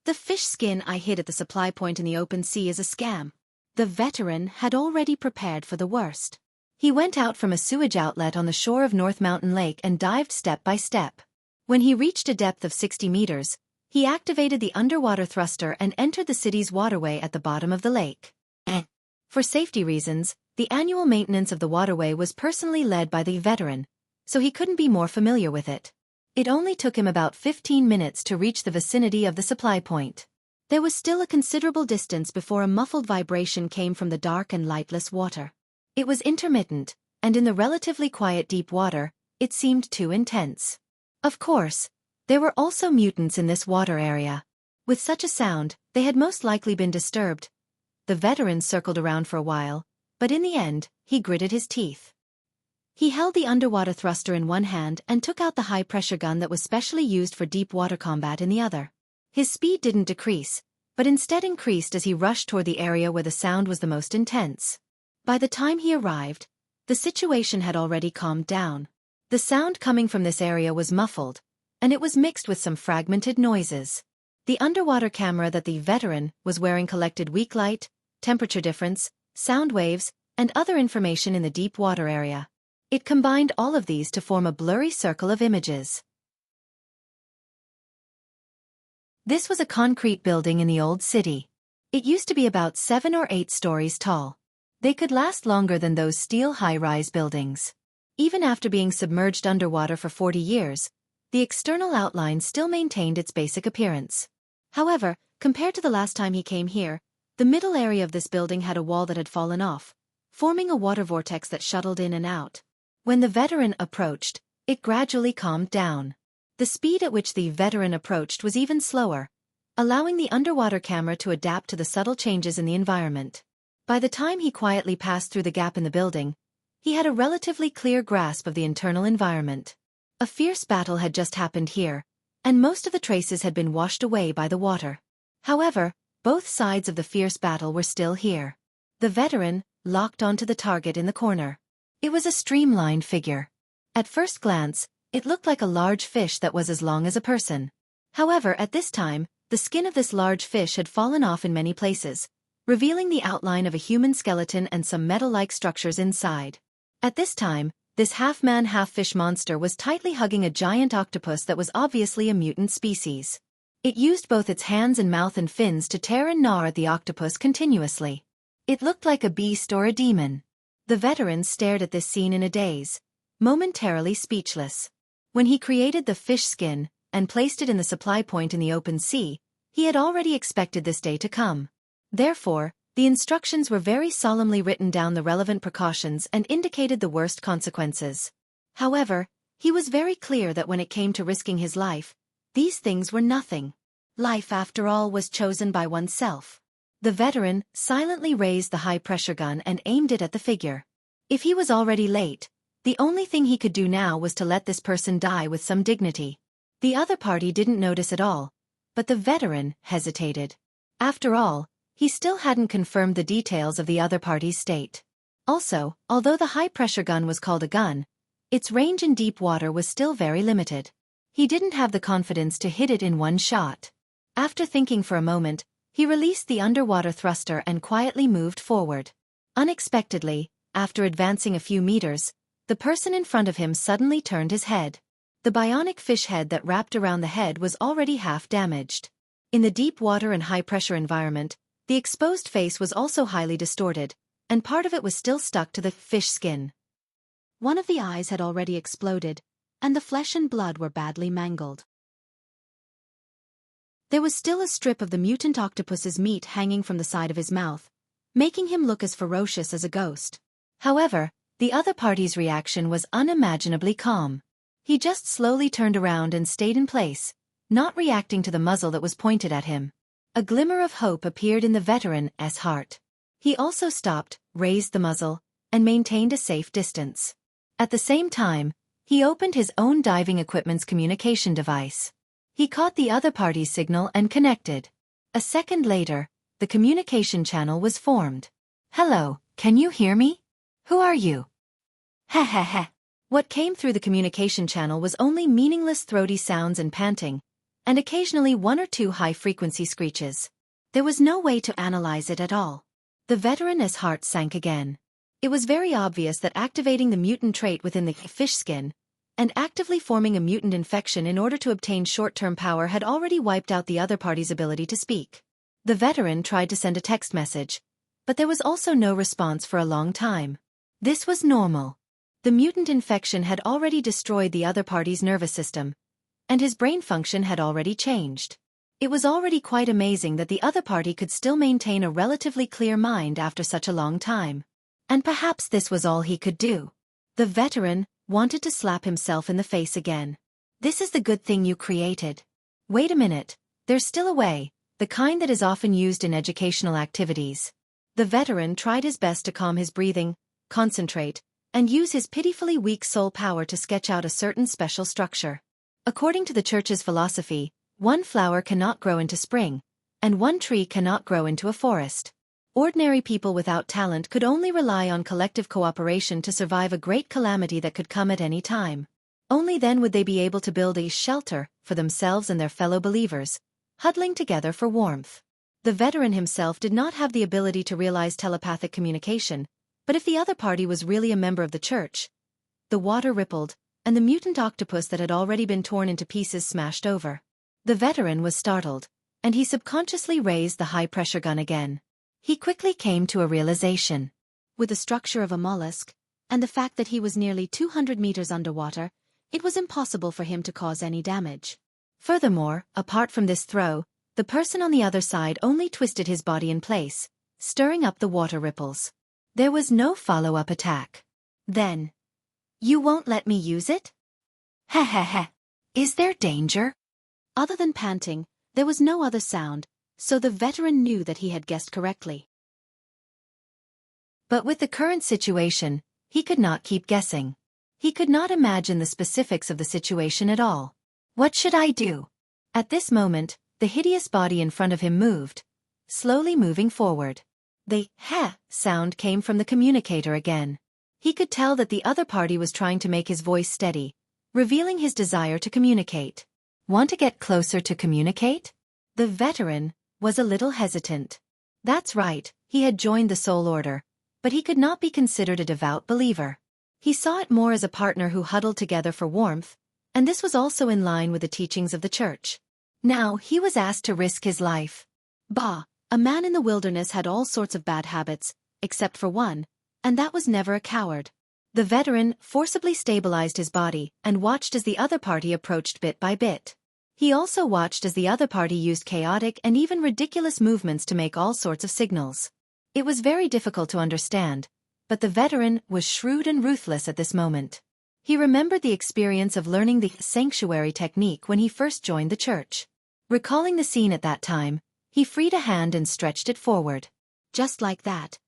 the fish skin I hid at the supply point in the open sea is a scam. The veteran had already prepared for the worst. He went out from a sewage outlet on the shore of North Mountain Lake and dived step by step. When he reached a depth of 60 meters, he activated the underwater thruster and entered the city's waterway at the bottom of the lake. For safety reasons, the annual maintenance of the waterway was personally led by the veteran, so he couldn't be more familiar with it. It only took him about 15 minutes to reach the vicinity of the supply point. There was still a considerable distance before a muffled vibration came from the dark and lightless water. It was intermittent, and in the relatively quiet deep water, it seemed too intense. Of course, there were also mutants in this water area. With such a sound, they had most likely been disturbed. The veteran circled around for a while, but in the end, he gritted his teeth. He held the underwater thruster in one hand and took out the high-pressure gun that was specially used for deep water combat in the other. His speed didn't decrease, but instead increased as he rushed toward the area where the sound was the most intense. By the time he arrived, the situation had already calmed down. The sound coming from this area was muffled, and it was mixed with some fragmented noises. The underwater camera that the veteran was wearing collected weak light, temperature difference, sound waves, and other information in the deep water area. It combined all of these to form a blurry circle of images. This was a concrete building in the old city. It used to be about 7 or 8 stories tall. They could last longer than those steel high-rise buildings. Even after being submerged underwater for 40 years, the external outline still maintained its basic appearance. However, compared to the last time he came here, the middle area of this building had a wall that had fallen off, forming a water vortex that shuttled in and out. When the veteran approached, it gradually calmed down. The speed at which the veteran approached was even slower, allowing the underwater camera to adapt to the subtle changes in the environment. By the time he quietly passed through the gap in the building, he had a relatively clear grasp of the internal environment. A fierce battle had just happened here, and most of the traces had been washed away by the water. However, Both sides of the fierce battle were still here. The veteran locked onto the target in the corner. It was a streamlined figure. At first glance, it looked like a large fish that was as long as a person. However, at this time, the skin of this large fish had fallen off in many places, revealing the outline of a human skeleton and some metal-like structures inside. At this time, this half-man half-fish monster was tightly hugging a giant octopus that was obviously a mutant species. It used both its hands and mouth and fins to tear and gnaw at the octopus continuously. It looked like a beast or a demon. The veteran stared at this scene in a daze, momentarily speechless. When he created the fish skin and placed it in the supply point in the open sea, he had already expected this day to come. Therefore, the instructions were very solemnly written down, the relevant precautions, and indicated the worst consequences. However, he was very clear that when it came to risking his life, these things were nothing. Life, after all, was chosen by oneself. The veteran silently raised the high-pressure gun and aimed it at the figure. If he was already late, the only thing he could do now was to let this person die with some dignity. The other party didn't notice at all, but the veteran hesitated. After all, he still hadn't confirmed the details of the other party's state. Also, although the high-pressure gun was called a gun, its range in deep water was still very limited. He didn't have the confidence to hit it in one shot. After thinking for a moment, he released the underwater thruster and quietly moved forward. Unexpectedly, after advancing a few meters, the person in front of him suddenly turned his head. The bionic fish head that wrapped around the head was already half damaged. In the deep water and high-pressure environment, the exposed face was also highly distorted, and part of it was still stuck to the fish skin. One of the eyes had already exploded, and the flesh and blood were badly mangled. There was still a strip of the mutant octopus's meat hanging from the side of his mouth, making him look as ferocious as a ghost. However, the other party's reaction was unimaginably calm. He just slowly turned around and stayed in place, not reacting to the muzzle that was pointed at him. A glimmer of hope appeared in the veteran's heart. He also stopped, raised the muzzle, and maintained a safe distance. At the same time, he opened his own diving equipment's communication device. He caught the other party's signal and connected. A second later, the communication channel was formed. "Hello, can you hear me? Who are you?" "Heh heh heh." What came through the communication channel was only meaningless throaty sounds and panting, and occasionally one or two high-frequency screeches. There was no way to analyze it at all. The veteran's heart sank again. It was very obvious that activating the mutant trait within the fish skin and actively forming a mutant infection in order to obtain short-term power had already wiped out the other party's ability to speak. The veteran tried to send a text message, but there was also no response for a long time. This was normal. The mutant infection had already destroyed the other party's nervous system, and his brain function had already changed. It was already quite amazing that the other party could still maintain a relatively clear mind after such a long time. And perhaps this was all he could do. The veteran wanted to slap himself in the face again. This is the good thing you created. Wait a minute, there's still a way, the kind that is often used in educational activities. The veteran tried his best to calm his breathing, concentrate, and use his pitifully weak soul power to sketch out a certain special structure. According to the church's philosophy, one flower cannot grow into spring, and one tree cannot grow into a forest. Ordinary people without talent could only rely on collective cooperation to survive a great calamity that could come at any time. Only then would they be able to build a shelter for themselves and their fellow believers, huddling together for warmth. The veteran himself did not have the ability to realize telepathic communication, but if the other party was really a member of the church, the water rippled, and the mutant octopus that had already been torn into pieces smashed over. The veteran was startled, and he subconsciously raised the high-pressure gun again. He quickly came to a realization. With the structure of a mollusk, and the fact that he was nearly 200 meters underwater, it was impossible for him to cause any damage. Furthermore, apart from this throw, the person on the other side only twisted his body in place, stirring up the water ripples. There was no follow-up attack. Then, "You won't let me use it?" "Heh heh heh. Is there danger?" Other than panting, there was no other sound, so the veteran knew that he had guessed correctly. But with the current situation, he could not keep guessing. He could not imagine the specifics of the situation at all. What should I do? At this moment, the hideous body in front of him moved, slowly moving forward. The heh sound came from the communicator again. He could tell that the other party was trying to make his voice steady, revealing his desire to communicate. Want to get closer to communicate? The veteran was a little hesitant. That's right, he had joined the Soul Order, but he could not be considered a devout believer. He saw it more as a partner who huddled together for warmth, and this was also in line with the teachings of the church. Now he was asked to risk his life. Bah, a man in the wilderness had all sorts of bad habits, except for one, and that was never a coward. The veteran forcibly stabilized his body and watched as the other party approached bit by bit. He also watched as the other party used chaotic and even ridiculous movements to make all sorts of signals. It was very difficult to understand, but the veteran was shrewd and ruthless at this moment. He remembered the experience of learning the sanctuary technique when he first joined the church. Recalling the scene at that time, he freed a hand and stretched it forward. Just like that.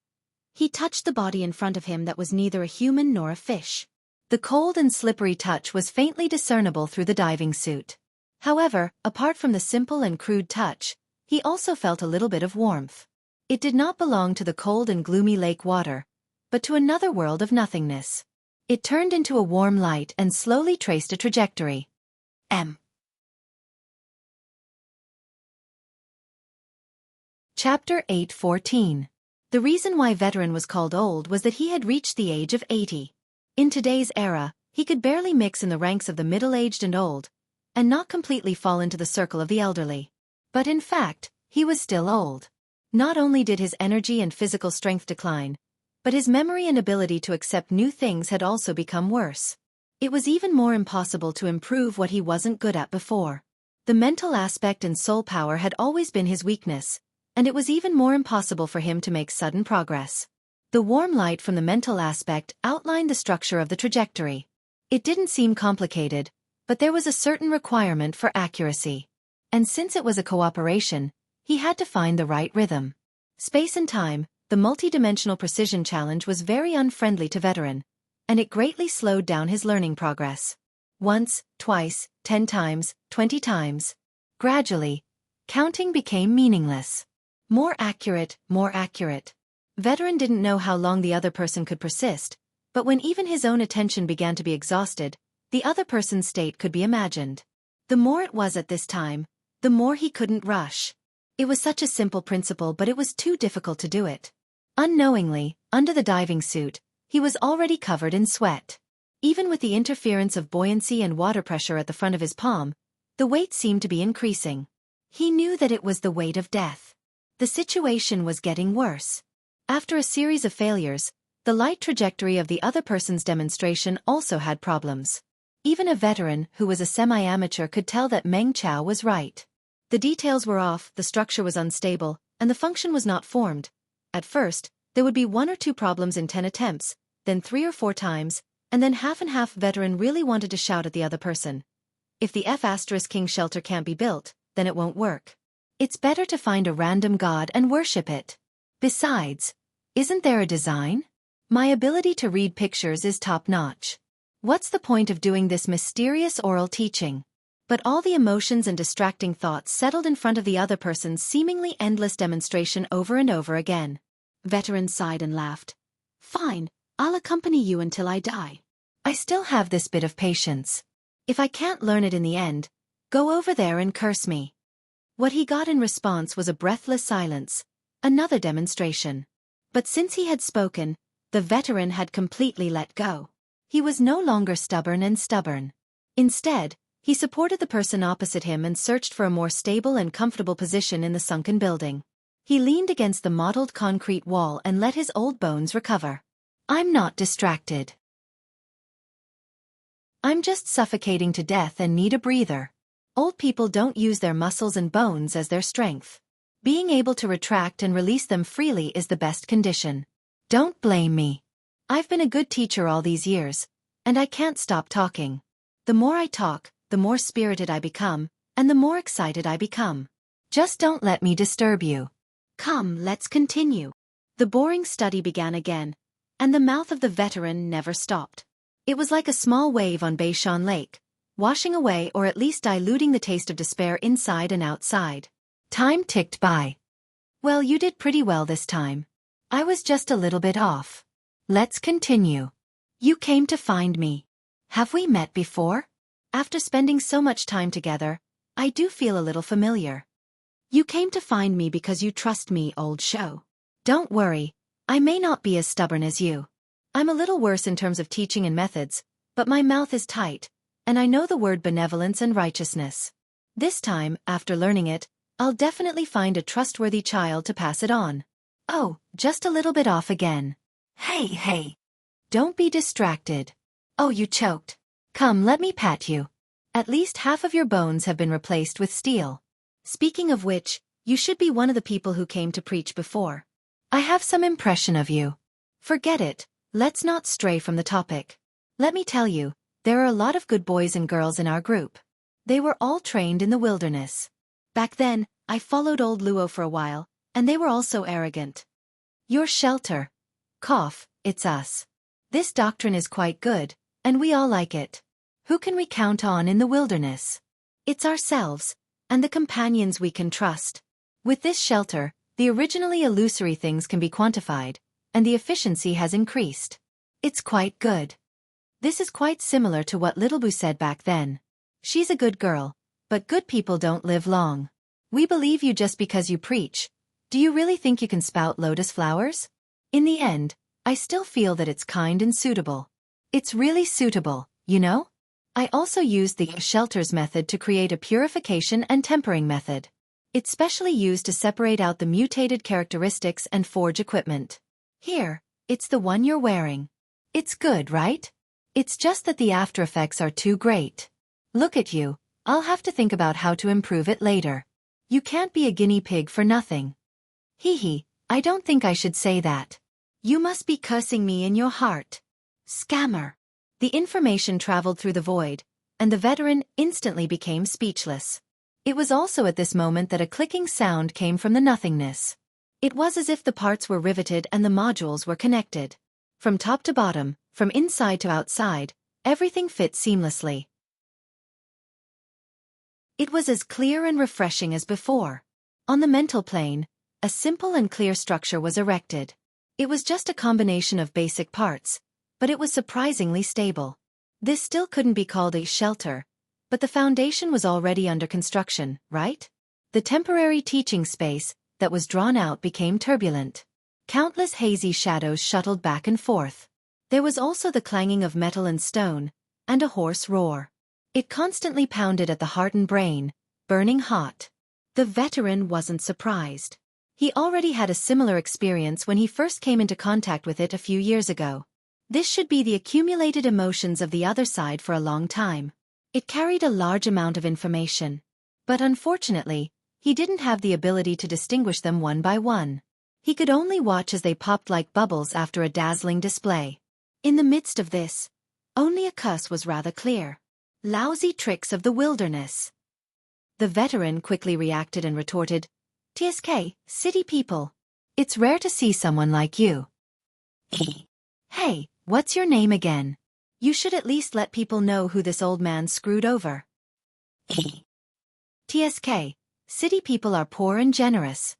He touched the body in front of him that was neither a human nor a fish. The cold and slippery touch was faintly discernible through the diving suit. However, apart from the simple and crude touch, he also felt a little bit of warmth. It did not belong to the cold and gloomy lake water, but to another world of nothingness. It turned into a warm light and slowly traced a trajectory. Chapter 8:14. The reason why Veteran was called old was that he had reached the age of 80. In today's era, he could barely mix in the ranks of the middle-aged and old, and not completely fall into the circle of the elderly. But in fact, he was still old. Not only did his energy and physical strength decline, but his memory and ability to accept new things had also become worse. It was even more impossible to improve what he wasn't good at before. The mental aspect and soul power had always been his weakness, and it was even more impossible for him to make sudden progress. The warm light from the mental aspect outlined the structure of the trajectory. It didn't seem complicated, but there was a certain requirement for accuracy. And since it was a cooperation, he had to find the right rhythm. Space and time, the multi-dimensional precision challenge was very unfriendly to Veteran, and it greatly slowed down his learning progress. Once, twice, 10 times, 20 times. Gradually, counting became meaningless. More accurate, more accurate. Veteran didn't know how long the other person could persist, but when even his own attention began to be exhausted, the other person's state could be imagined. The more it was at this time, the more he couldn't rush. It was such a simple principle, but it was too difficult to do it. Unknowingly, under the diving suit, he was already covered in sweat. Even with the interference of buoyancy and water pressure at the front of his palm, the weight seemed to be increasing. He knew that it was the weight of death. The situation was getting worse. After a series of failures, the light trajectory of the other person's demonstration also had problems. Even a veteran who was a semi-amateur could tell that Meng Chao was right. The details were off, the structure was unstable, and the function was not formed. At first, there would be 1 or 2 problems in 10 attempts, then 3 or 4 times, and then half and half. Veteran really wanted to shout at the other person. If the F*King shelter can't be built, then it won't work. It's better to find a random god and worship it. Besides, isn't there a design? My ability to read pictures is top-notch. What's the point of doing this mysterious oral teaching? But all the emotions and distracting thoughts settled in front of the other person's seemingly endless demonstration over and over again. Veteran sighed and laughed. Fine, I'll accompany you until I die. I still have this bit of patience. If I can't learn it in the end, go over there and curse me. What he got in response was a breathless silence, another demonstration. But since he had spoken, the veteran had completely let go. He was no longer stubborn. Instead, he supported the person opposite him and searched for a more stable and comfortable position in the sunken building. He leaned against the mottled concrete wall and let his old bones recover. I'm not distracted. I'm just suffocating to death and need a breather. Old people don't use their muscles and bones as their strength. Being able to retract and release them freely is the best condition. Don't blame me. I've been a good teacher all these years, and I can't stop talking. The more I talk, the more spirited I become, and the more excited I become. Just don't let me disturb you. Come, let's continue. The boring study began again, and the mouth of the veteran never stopped. It was like a small wave on Beishan Lake, washing away or at least diluting the taste of despair inside and outside. Time ticked by. Well, you did pretty well this time. I was just a little bit off. Let's continue. You came to find me. Have we met before? After spending so much time together, I do feel a little familiar. You came to find me because you trust me, old show. Don't worry, I may not be as stubborn as you. I'm a little worse in terms of teaching and methods, but my mouth is tight, and I know the word benevolence and righteousness. This time, after learning it, I'll definitely find a trustworthy child to pass it on. Oh, just a little bit off again. Hey. Don't be distracted. Oh, you choked. Come, let me pat you. At least half of your bones have been replaced with steel. Speaking of which, you should be one of the people who came to preach before. I have some impression of you. Forget it, let's not stray from the topic. Let me tell you, there are a lot of good boys and girls in our group. They were all trained in the wilderness. Back then, I followed old Luo for a while, and they were all so arrogant. Your shelter. Cough, it's us. This doctrine is quite good, and we all like it. Who can we count on in the wilderness? It's ourselves, and the companions we can trust. With this shelter, the originally illusory things can be quantified, and the efficiency has increased. It's quite good. This is quite similar to what Little Boo said back then. She's a good girl, but good people don't live long. We believe you just because you preach. Do you really think you can spout lotus flowers? In the end, I still feel that it's kind and suitable. It's really suitable, you know? I also used the shelters method to create a purification and tempering method. It's specially used to separate out the mutated characteristics and forge equipment. Here, it's the one you're wearing. It's good, right? It's just that the after effects are too great. Look at you, I'll have to think about how to improve it later. You can't be a guinea pig for nothing. Hee, I don't think I should say that. You must be cursing me in your heart. Scammer. The information traveled through the void, and the veteran instantly became speechless. It was also at this moment that a clicking sound came from the nothingness. It was as if the parts were riveted and the modules were connected. From top to bottom, from inside to outside, everything fit seamlessly. It was as clear and refreshing as before. On the mental plane, a simple and clear structure was erected. It was just a combination of basic parts, but it was surprisingly stable. This still couldn't be called a shelter, but the foundation was already under construction, right? The temporary teaching space that was drawn out became turbulent. Countless hazy shadows shuttled back and forth. There was also the clanging of metal and stone, and a hoarse roar. It constantly pounded at the heart and brain, burning hot. The veteran wasn't surprised. He already had a similar experience when he first came into contact with it a few years ago. This should be the accumulated emotions of the other side for a long time. It carried a large amount of information. But unfortunately, he didn't have the ability to distinguish them one by one. He could only watch as they popped like bubbles after a dazzling display. In the midst of this, only a cuss was rather clear. Lousy tricks of the wilderness. The veteran quickly reacted and retorted, "TSK, city people. It's rare to see someone like you." Hey, what's your name again? You should at least let people know who this old man screwed over. TSK, city people are poor and generous.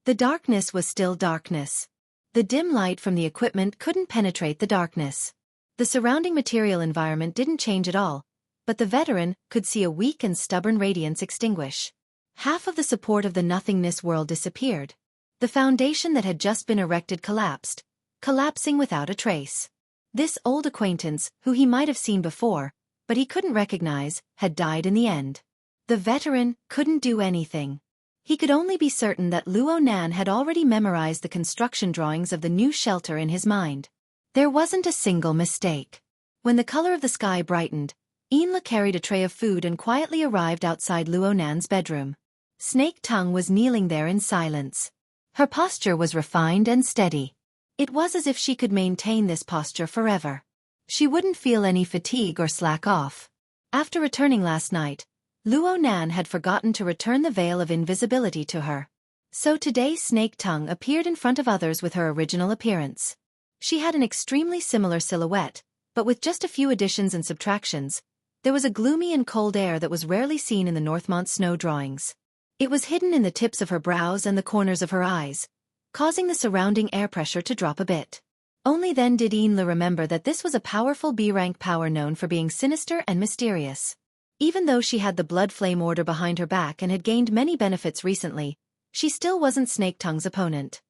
The darkness was still darkness. The dim light from the equipment couldn't penetrate the darkness. The surrounding material environment didn't change at all, but the veteran could see a weak and stubborn radiance extinguish. Half of the support of the nothingness world disappeared. The foundation that had just been erected collapsed, collapsing without a trace. This old acquaintance, who he might have seen before, but he couldn't recognize, had died in the end. The veteran couldn't do anything. He could only be certain that Luo Nan had already memorized the construction drawings of the new shelter in his mind. There wasn't a single mistake. When the color of the sky brightened, Inla carried a tray of food and quietly arrived outside Luo Nan's bedroom. Snake Tongue was kneeling there in silence. Her posture was refined and steady. It was as if she could maintain this posture forever. She wouldn't feel any fatigue or slack off. After returning last night, Luo Nan had forgotten to return the veil of invisibility to her. So today Snake Tongue appeared in front of others with her original appearance. She had an extremely similar silhouette, but with just a few additions and subtractions. There was a gloomy and cold air that was rarely seen in the Northmont snow drawings. It was hidden in the tips of her brows and the corners of her eyes, causing the surrounding air pressure to drop a bit. Only then did Inlu remember that this was a powerful B-rank power known for being sinister and mysterious. Even though she had the Blood Flame Order behind her back and had gained many benefits recently, she still wasn't Snake Tongue's opponent.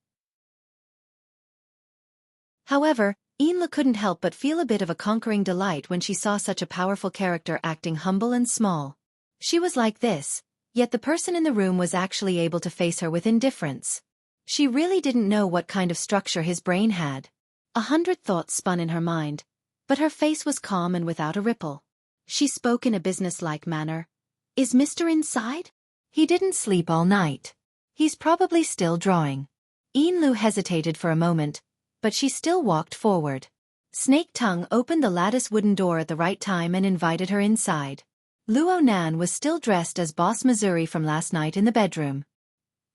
However, Inlu couldn't help but feel a bit of a conquering delight when she saw such a powerful character acting humble and small. She was like this, yet the person in the room was actually able to face her with indifference. She really didn't know what kind of structure his brain had. 100 thoughts spun in her mind, but her face was calm and without a ripple. She spoke in a businesslike manner. "Is Mr. inside?" "He didn't sleep all night. He's probably still drawing." Inlu hesitated for a moment, but she still walked forward. Snake Tongue opened the lattice wooden door at the right time and invited her inside. Luo Nan was still dressed as Boss Missouri from last night in the bedroom.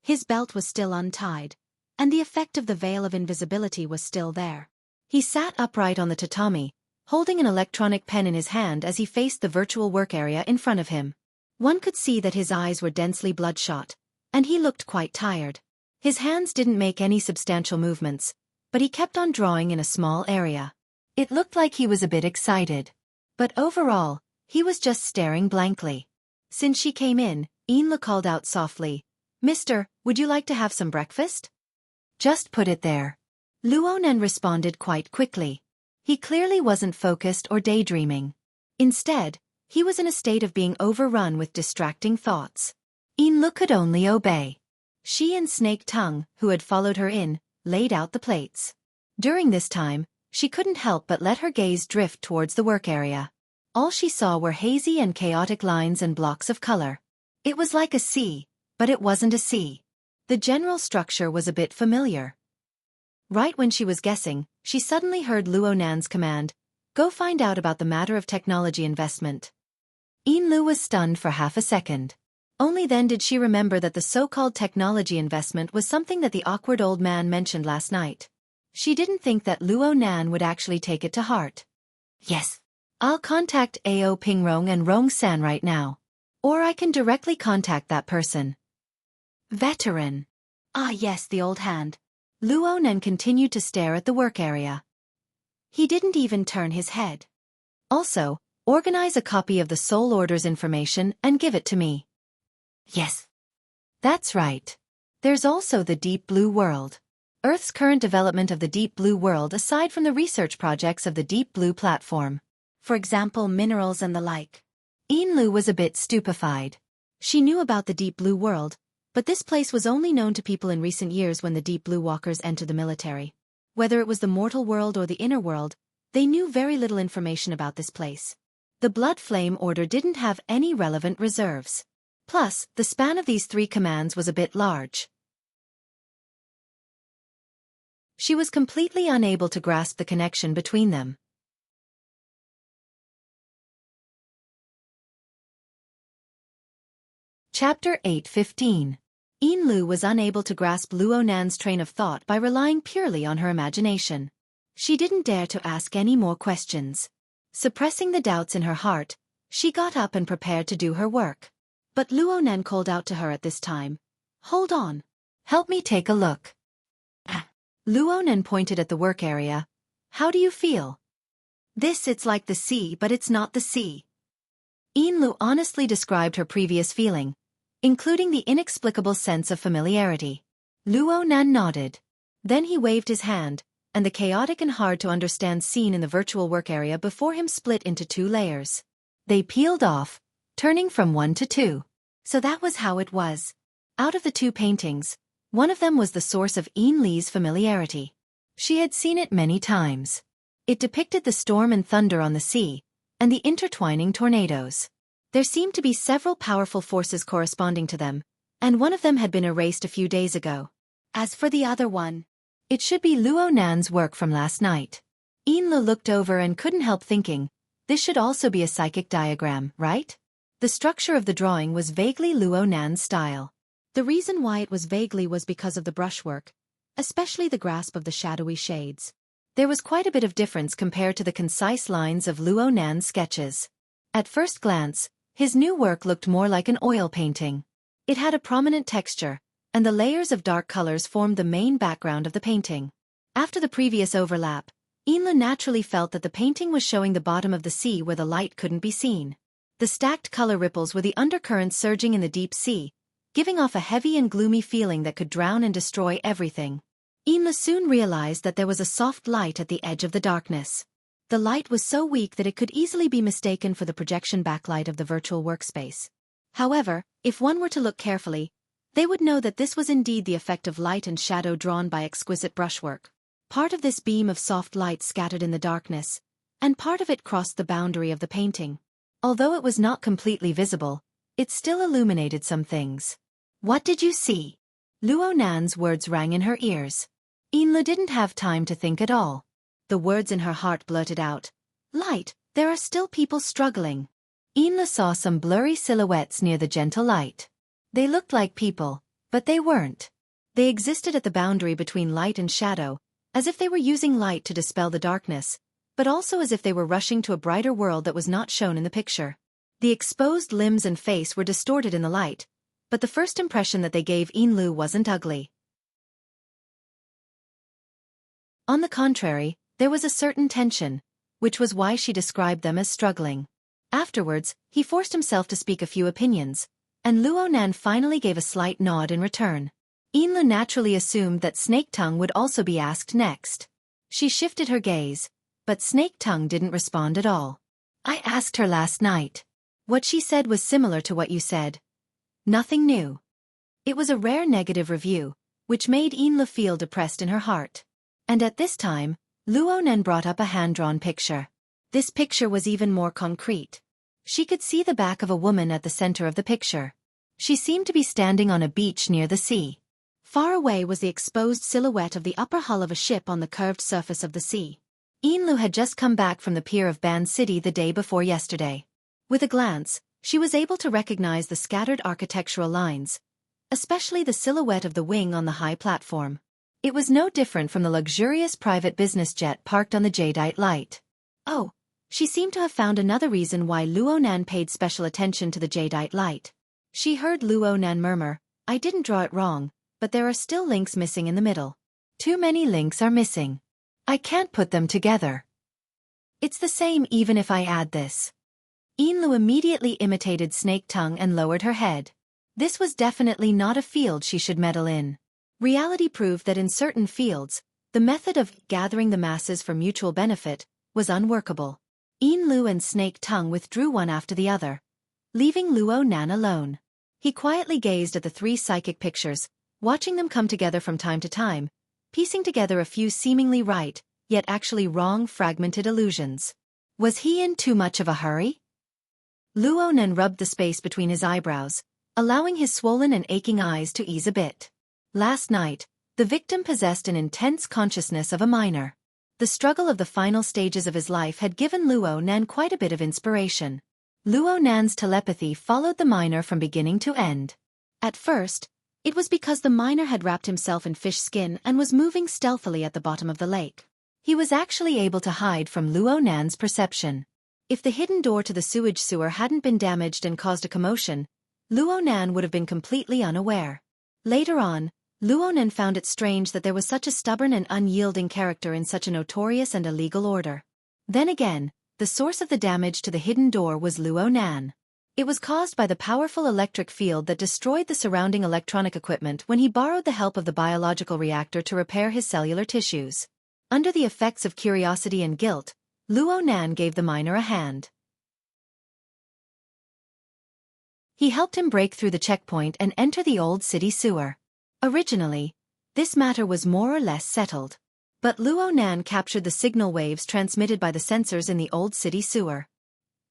His belt was still untied, and the effect of the veil of invisibility was still there. He sat upright on the tatami, holding an electronic pen in his hand as he faced the virtual work area in front of him. One could see that his eyes were densely bloodshot, and he looked quite tired. His hands didn't make any substantial movements, but he kept on drawing in a small area. It looked like he was a bit excited. But overall, he was just staring blankly. Since she came in, Inlu called out softly, "Mister, would you like to have some breakfast?" "Just put it there." Luonan responded quite quickly. He clearly wasn't focused or daydreaming. Instead, he was in a state of being overrun with distracting thoughts. Inlu could only obey. She and Snake Tongue, who had followed her in, laid out the plates. During this time, she couldn't help but let her gaze drift towards the work area. All she saw were hazy and chaotic lines and blocks of color. It was like a sea, but it wasn't a sea. The general structure was a bit familiar. Right when she was guessing, she suddenly heard Luo Nan's command, "Go find out about the matter of technology investment." Inlu was stunned for half a second. Only then did she remember that the so-called technology investment was something that the awkward old man mentioned last night. She didn't think that Luo Nan would actually take it to heart. "Yes. I'll contact Ao Pingrong and Rong San right now. Or I can directly contact that person." Veteran. Ah yes, the old hand. Luo Nan continued to stare at the work area. He didn't even turn his head. "Also, organize a copy of the Soul Order's information and give it to me." "Yes." "That's right. There's also the Deep Blue World. Earth's current development of the Deep Blue World aside from the research projects of the Deep Blue platform. For example, minerals and the like." Inlu was a bit stupefied. She knew about the Deep Blue World, but this place was only known to people in recent years when the Deep Blue Walkers entered the military. Whether it was the mortal world or the inner world, they knew very little information about this place. The Blood Flame Order didn't have any relevant reserves. Plus, the span of these three commands was a bit large. She was completely unable to grasp the connection between them. Chapter 8:15. Inlu was unable to grasp Luo Nan's train of thought by relying purely on her imagination. She didn't dare to ask any more questions. Suppressing the doubts in her heart, she got up and prepared to do her work. But Luo Nan called out to her at this time, "Hold on. Help me take a look." Luo Nan pointed at the work area. "How do you feel?" It's like the sea, but it's not the sea." Inlu honestly described her previous feeling, including the inexplicable sense of familiarity. Luo Nan nodded. Then he waved his hand, and the chaotic and hard-to-understand scene in the virtual work area before him split into two layers. They peeled off, turning from 1 to 2. So that was how it was. Out of the two paintings, one of them was the source of Li's familiarity. She had seen it many times. It depicted the storm and thunder on the sea, and the intertwining tornadoes. There seemed to be several powerful forces corresponding to them, and one of them had been erased a few days ago. As for the other one, it should be Luo Nan's work from last night. Inlu looked over and couldn't help thinking, this should also be a psychic diagram, right? The structure of the drawing was vaguely Luo Nan's style. The reason why it was vaguely was because of the brushwork, especially the grasp of the shadowy shades. There was quite a bit of difference compared to the concise lines of Luo Nan's sketches. At first glance, his new work looked more like an oil painting. It had a prominent texture, and the layers of dark colors formed the main background of the painting. After the previous overlap, Inla naturally felt that the painting was showing the bottom of the sea where the light couldn't be seen. The stacked color ripples were the undercurrents surging in the deep sea, giving off a heavy and gloomy feeling that could drown and destroy everything. Inla soon realized that there was a soft light at the edge of the darkness. The light was so weak that it could easily be mistaken for the projection backlight of the virtual workspace. However, if one were to look carefully, they would know that this was indeed the effect of light and shadow drawn by exquisite brushwork. Part of this beam of soft light scattered in the darkness, and part of it crossed the boundary of the painting. Although it was not completely visible, it still illuminated some things. "What did you see?" Luo Nan's words rang in her ears. Inla didn't have time to think at all. The words in her heart blurted out, "Light, there are still people struggling." Inla saw some blurry silhouettes near the gentle light. They looked like people, but they weren't. They existed at the boundary between light and shadow, as if they were using light to dispel the darkness, but also as if they were rushing to a brighter world that was not shown in the picture. The exposed limbs and face were distorted in the light, but the first impression that they gave Inlu wasn't ugly. On the contrary, there was a certain tension, which was why she described them as struggling. Afterwards, he forced himself to speak a few opinions, and Luo Nan finally gave a slight nod in return. Inlu naturally assumed that Snake Tongue would also be asked next. She shifted her gaze, but Snake Tongue didn't respond at all. "I asked her last night. What she said was similar to what you said. Nothing new." It was a rare negative review, which made Inla feel depressed in her heart. And at this time, Luo Nan brought up a hand-drawn picture. This picture was even more concrete. She could see the back of a woman at the center of the picture. She seemed to be standing on a beach near the sea. Far away was the exposed silhouette of the upper hull of a ship on the curved surface of the sea. Inlu had just come back from the pier of Ban City the day before yesterday. With a glance, she was able to recognize the scattered architectural lines, especially the silhouette of the wing on the high platform. It was no different from the luxurious private business jet parked on the jadeite light. Oh, she seemed to have found another reason why Luo Nan paid special attention to the jadeite light. She heard Luo Nan murmur, "I didn't draw it wrong, but there are still links missing in the middle. Too many links are missing. I can't put them together. It's the same even if I add this." Inlu immediately imitated Snake Tongue and lowered her head. This was definitely not a field she should meddle in. Reality proved that in certain fields, the method of gathering the masses for mutual benefit was unworkable. Inlu and Snake Tongue withdrew one after the other, leaving Luo Nan alone. He quietly gazed at the three psychic pictures, watching them come together from time to time, piecing together a few seemingly right, yet actually wrong fragmented illusions. Was he in too much of a hurry? Luo Nan rubbed the space between his eyebrows, allowing his swollen and aching eyes to ease a bit. Last night, the victim possessed an intense consciousness of a minor. The struggle of the final stages of his life had given Luo Nan quite a bit of inspiration. Luo Nan's telepathy followed the minor from beginning to end. At first, it was because the minor had wrapped himself in fish skin and was moving stealthily at the bottom of the lake. He was actually able to hide from Luo Nan's perception. If the hidden door to the sewage sewer hadn't been damaged and caused a commotion, Luo Nan would have been completely unaware. Later on, Luo Nan found it strange that there was such a stubborn and unyielding character in such a notorious and illegal order. Then again, the source of the damage to the hidden door was Luo Nan. It was caused by the powerful electric field that destroyed the surrounding electronic equipment when he borrowed the help of the biological reactor to repair his cellular tissues. Under the effects of curiosity and guilt, Luo Nan gave the minor a hand. He helped him break through the checkpoint and enter the old city sewer. Originally, this matter was more or less settled. But Luo Nan captured the signal waves transmitted by the sensors in the old city sewer.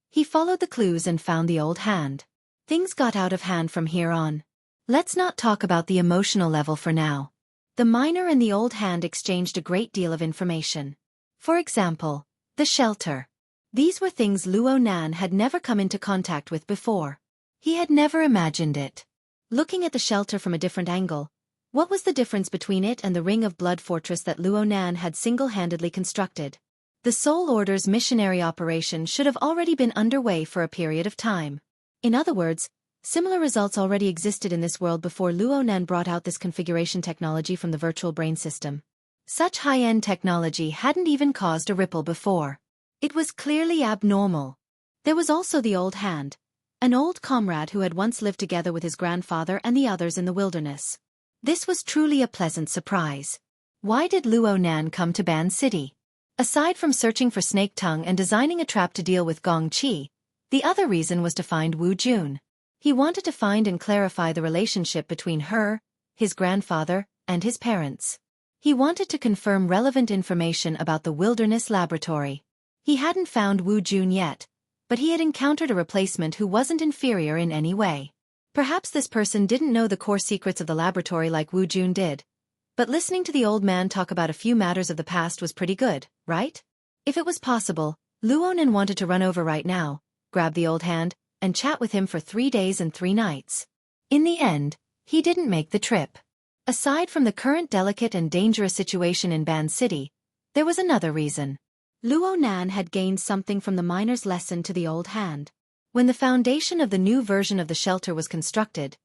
He followed the clues and found the old hand. Things got out of hand from here on. Let's not talk about the emotional level for now. The minor and the old hand exchanged a great deal of information. For example, the shelter. These were things Luo Nan had never come into contact with before. He had never imagined it. Looking at the shelter from a different angle, what was the difference between it and the Ring of Blood fortress that Luo Nan had single-handedly constructed? The Soul Order's missionary operation should have already been underway for a period of time. In other words, Similar results already existed in this world before Luo Nan brought out this configuration technology from the virtual brain system. Such high-end technology hadn't even caused a ripple before. It was clearly abnormal. There was also the old hand, an old comrade who had once lived together with his grandfather and the others in the wilderness. This was truly a pleasant surprise. Why did Luo Nan come to Ban City? Aside from searching for Snake Tongue and designing a trap to deal with Gong Qi, the other reason was to find Wu Jun. He wanted to find and clarify the relationship between her, his grandfather, and his parents. He wanted to confirm relevant information about the wilderness laboratory. He hadn't found Wu Jun yet, but he had encountered a replacement who wasn't inferior in any way. Perhaps this person didn't know the core secrets of the laboratory like Wu Jun did. But listening to the old man talk about a few matters of the past was pretty good, right? If it was possible, Luo Nan wanted to run over right now, grab the old hand, and chat with him for 3 days and 3 nights. In the end, he didn't make the trip. Aside from the current delicate and dangerous situation in Ban City, there was another reason. Luo Nan had gained something from the miner's lesson to the old hand. When the foundation of the new version of the shelter was constructed,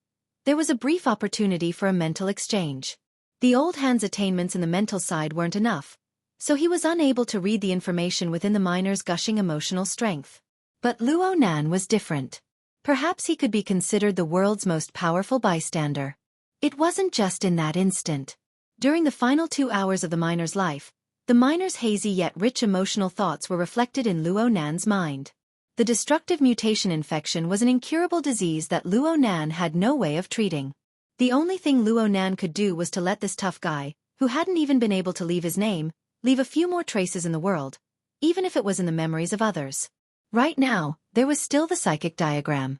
there was a brief opportunity for a mental exchange. The old hand's attainments in the mental side weren't enough, so he was unable to read the information within the miner's gushing emotional strength. But Luo Nan was different. Perhaps he could be considered the world's most powerful bystander. It wasn't just in that instant. During the final 2 hours of the miner's life, the miner's hazy yet rich emotional thoughts were reflected in Luo Nan's mind. The destructive mutation infection was an incurable disease that Luo Nan had no way of treating. The only thing Luo Nan could do was to let this tough guy, who hadn't even been able to leave his name, leave a few more traces in the world, even if it was in the memories of others. Right now, there was still the psychic diagram.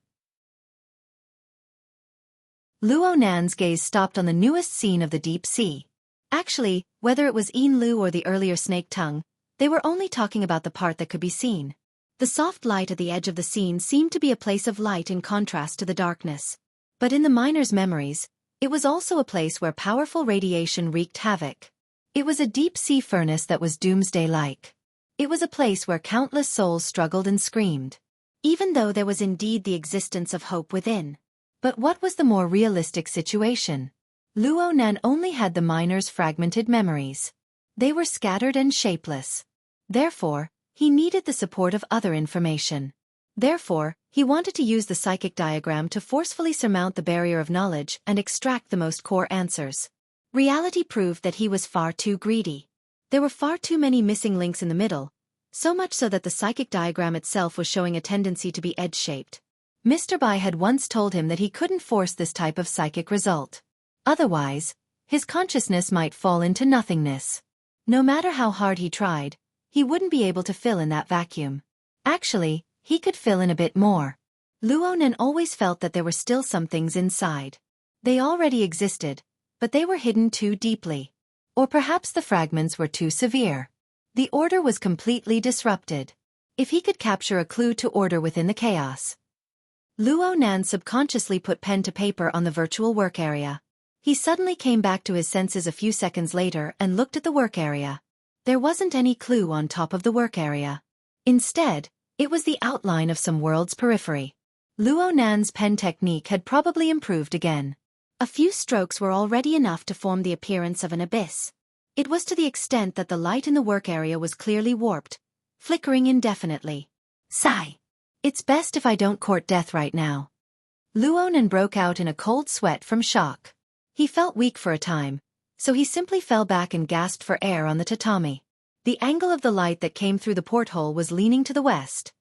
Luo Nan's gaze stopped on the newest scene of the deep sea. Actually, whether it was Yin Lu or the earlier Snake Tongue, they were only talking about the part that could be seen. The soft light at the edge of the scene seemed to be a place of light in contrast to the darkness. But in the miner's memories, it was also a place where powerful radiation wreaked havoc. It was a deep-sea furnace that was doomsday-like. It was a place where countless souls struggled and screamed, even though there was indeed the existence of hope within. But what was the more realistic situation? Luo Nan only had the miner's fragmented memories. They were scattered and shapeless. Therefore, he needed the support of other information. Therefore, he wanted to use the psychic diagram to forcefully surmount the barrier of knowledge and extract the most core answers. Reality proved that he was far too greedy. There were far too many missing links in the middle, so much so that the psychic diagram itself was showing a tendency to be edge-shaped. Mr. Bai had once told him that he couldn't force this type of psychic result. Otherwise, his consciousness might fall into nothingness. No matter how hard he tried, he wouldn't be able to fill in that vacuum. Actually, he could fill in a bit more. Luo Nan always felt that there were still some things inside. They already existed, but they were hidden too deeply. Or perhaps the fragments were too severe. The order was completely disrupted. If he could capture a clue to order within the chaos. Luo Nan subconsciously put pen to paper on the virtual work area. He suddenly came back to his senses a few seconds later and looked at the work area. There wasn't any clue on top of the work area. Instead, it was the outline of some world's periphery. Luo Nan's pen technique had probably improved again. A few strokes were already enough to form the appearance of an abyss. It was to the extent that the light in the work area was clearly warped, flickering indefinitely. Sigh. It's best if I don't court death right now. Luo Nan broke out in a cold sweat from shock. He felt weak for a time, so he simply fell back and gasped for air on the tatami. The angle of the light that came through the porthole was leaning to the west.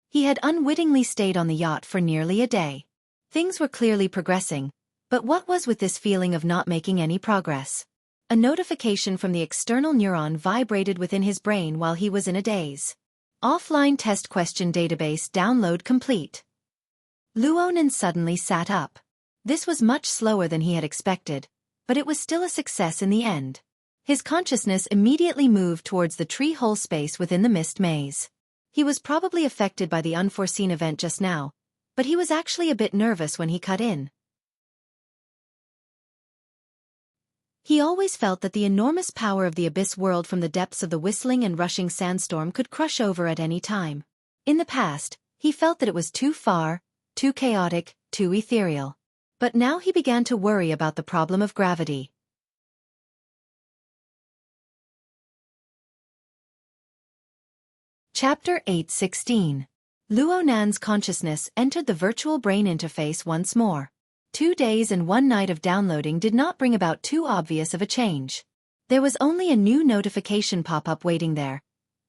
He had unwittingly stayed on the yacht for nearly a day. Things were clearly progressing, but what was with this feeling of not making any progress? A notification from the external neuron vibrated within his brain while he was in a daze. Offline test question database download complete. Luo Nan suddenly sat up. This was much slower than he had expected, but it was still a success in the end. His consciousness immediately moved towards the tree hole space within the mist maze. He was probably affected by the unforeseen event just now, but he was actually a bit nervous when he cut in. He always felt that the enormous power of the abyss world from the depths of the whistling and rushing sandstorm could crush over at any time. In the past, he felt that it was too far, too chaotic, too ethereal. But now he began to worry about the problem of gravity. Chapter 8:16. Luonan's consciousness entered the virtual brain interface once more. 2 days and 1 night of downloading did not bring about too obvious of a change. There was only a new notification pop-up waiting there,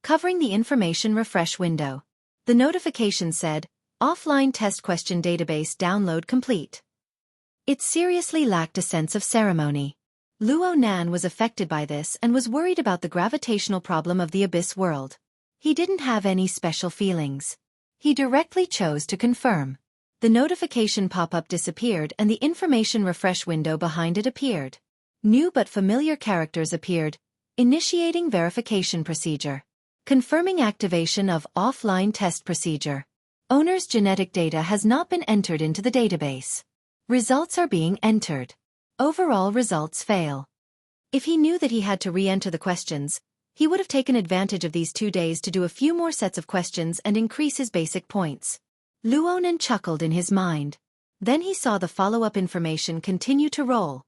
covering the information refresh window. The notification said, "Offline test question database download complete." It seriously lacked a sense of ceremony. Luonan was affected by this and was worried about the gravitational problem of the abyss world. He didn't have any special feelings. He directly chose to confirm. The notification pop-up disappeared and the information refresh window behind it appeared. New but familiar characters appeared, initiating verification procedure. Confirming activation of offline test procedure. Owner's genetic data has not been entered into the database. Results are being entered. Overall results fail. If he knew that he had to re-enter the questions, he would have taken advantage of these 2 days to do a few more sets of questions and increase his basic points. Luonan chuckled in his mind. Then he saw the follow-up information continue to roll.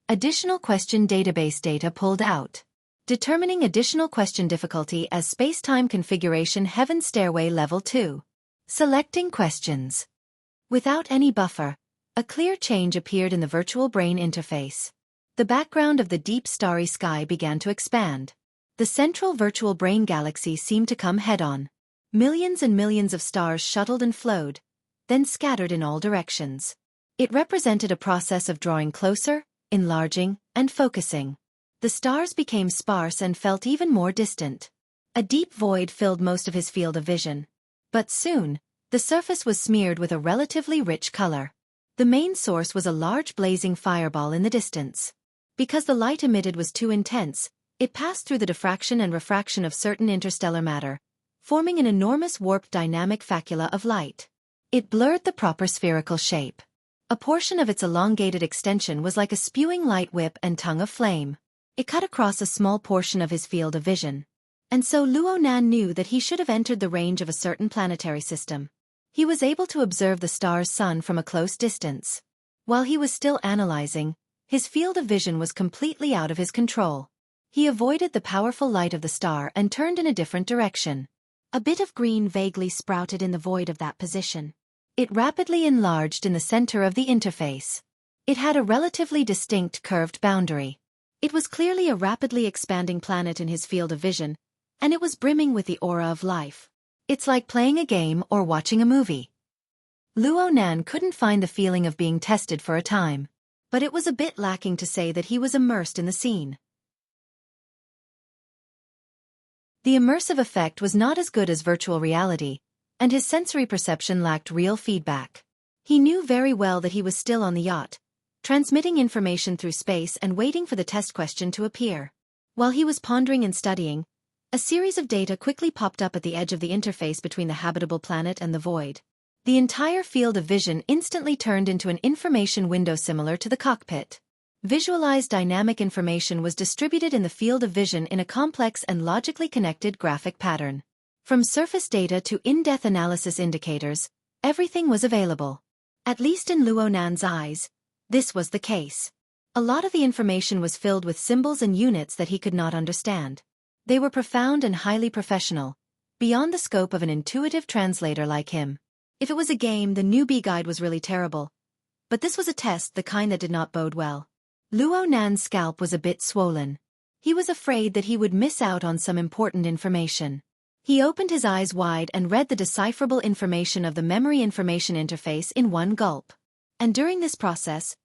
Additional question database data pulled out. Determining additional question difficulty as space-time configuration Heaven Stairway Level 2. Selecting questions. Without any buffer, a clear change appeared in the virtual brain interface. The background of the deep starry sky began to expand. The central virtual brain galaxy seemed to come head-on. Millions and millions of stars shuttled and flowed, then scattered in all directions. It represented a process of drawing closer, enlarging, and focusing. The stars became sparse and felt even more distant. A deep void filled most of his field of vision. But soon, the surface was smeared with a relatively rich color. The main source was a large blazing fireball in the distance. Because the light emitted was too intense, it passed through the diffraction and refraction of certain interstellar matter, forming an enormous warped dynamic facula of light. It blurred the proper spherical shape. A portion of its elongated extension was like a spewing light whip and tongue of flame. It cut across a small portion of his field of vision. And so Luonan knew that he should have entered the range of a certain planetary system. He was able to observe the star's sun from a close distance. While he was still analyzing, his field of vision was completely out of his control. He avoided the powerful light of the star and turned in a different direction. A bit of green vaguely sprouted in the void of that position. It rapidly enlarged in the center of the interface. It had a relatively distinct curved boundary. It was clearly a rapidly expanding planet in his field of vision, and it was brimming with the aura of life. It's like playing a game or watching a movie. Luonan couldn't find the feeling of being tested for a time, but it was a bit lacking to say that he was immersed in the scene. The immersive effect was not as good as virtual reality, and his sensory perception lacked real feedback. He knew very well that he was still on the yacht, transmitting information through space and waiting for the test question to appear. While he was pondering and studying, a series of data quickly popped up at the edge of the interface between the habitable planet and the void. The entire field of vision instantly turned into an information window similar to the cockpit. Visualized dynamic information was distributed in the field of vision in a complex and logically connected graphic pattern. From surface data to in-depth analysis indicators, everything was available. At least in Luonan's eyes, this was the case. A lot of the information was filled with symbols and units that he could not understand. They were profound and highly professional, beyond the scope of an intuitive translator like him. If it was a game, the newbie guide was really terrible. But this was a test, the kind that did not bode well. Luonan's scalp was a bit swollen. He was afraid that he would miss out on some important information. He opened his eyes wide and read the decipherable information of the memory information interface in one gulp. And during this process,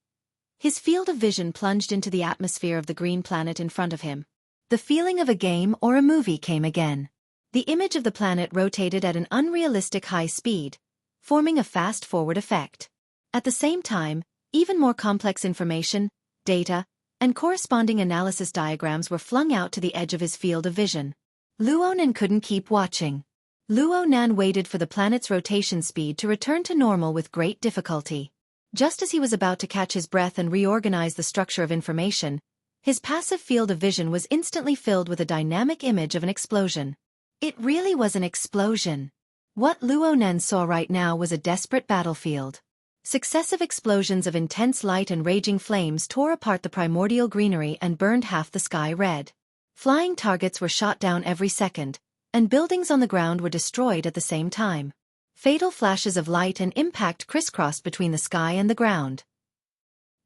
his field of vision plunged into the atmosphere of the green planet in front of him. The feeling of a game or a movie came again. The image of the planet rotated at an unrealistic high speed, forming a fast-forward effect. At the same time, even more complex information, data, and corresponding analysis diagrams were flung out to the edge of his field of vision. Luonan couldn't keep watching. Luonan waited for the planet's rotation speed to return to normal with great difficulty. Just as he was about to catch his breath and reorganize the structure of information, his passive field of vision was instantly filled with a dynamic image of an explosion. It really was an explosion. What Luo Nan saw right now was a desperate battlefield. Successive explosions of intense light and raging flames tore apart the primordial greenery and burned half the sky red. Flying targets were shot down every second, and buildings on the ground were destroyed at the same time. Fatal flashes of light and impact crisscrossed between the sky and the ground.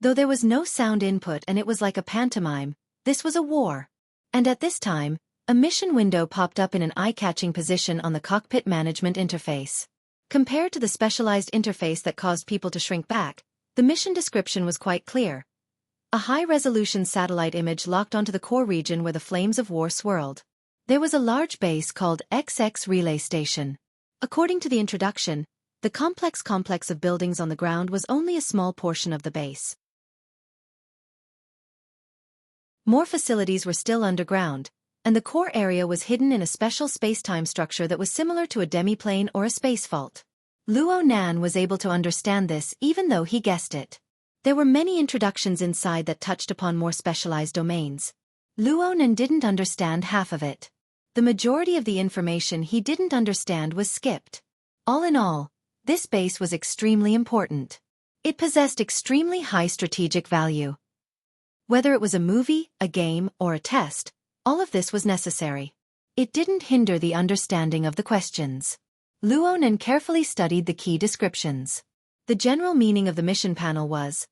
Though there was no sound input and it was like a pantomime, this was a war. And at this time, a mission window popped up in an eye-catching position on the cockpit management interface. Compared to the specialized interface that caused people to shrink back, the mission description was quite clear. A high-resolution satellite image locked onto the core region where the flames of war swirled. There was a large base called XX Relay Station. According to the introduction, the complex of buildings on the ground was only a small portion of the base. More facilities were still underground, and the core area was hidden in a special space-time structure that was similar to a demiplane or a space vault. Luo Nan was able to understand this even though he guessed it. There were many introductions inside that touched upon more specialized domains. Luo Nan didn't understand half of it. The majority of the information he didn't understand was skipped. All in all, this base was extremely important. It possessed extremely high strategic value. Whether it was a movie, a game, or a test, all of this was necessary. It didn't hinder the understanding of the questions. Luo Nan carefully studied the key descriptions. The general meaning of the mission panel was,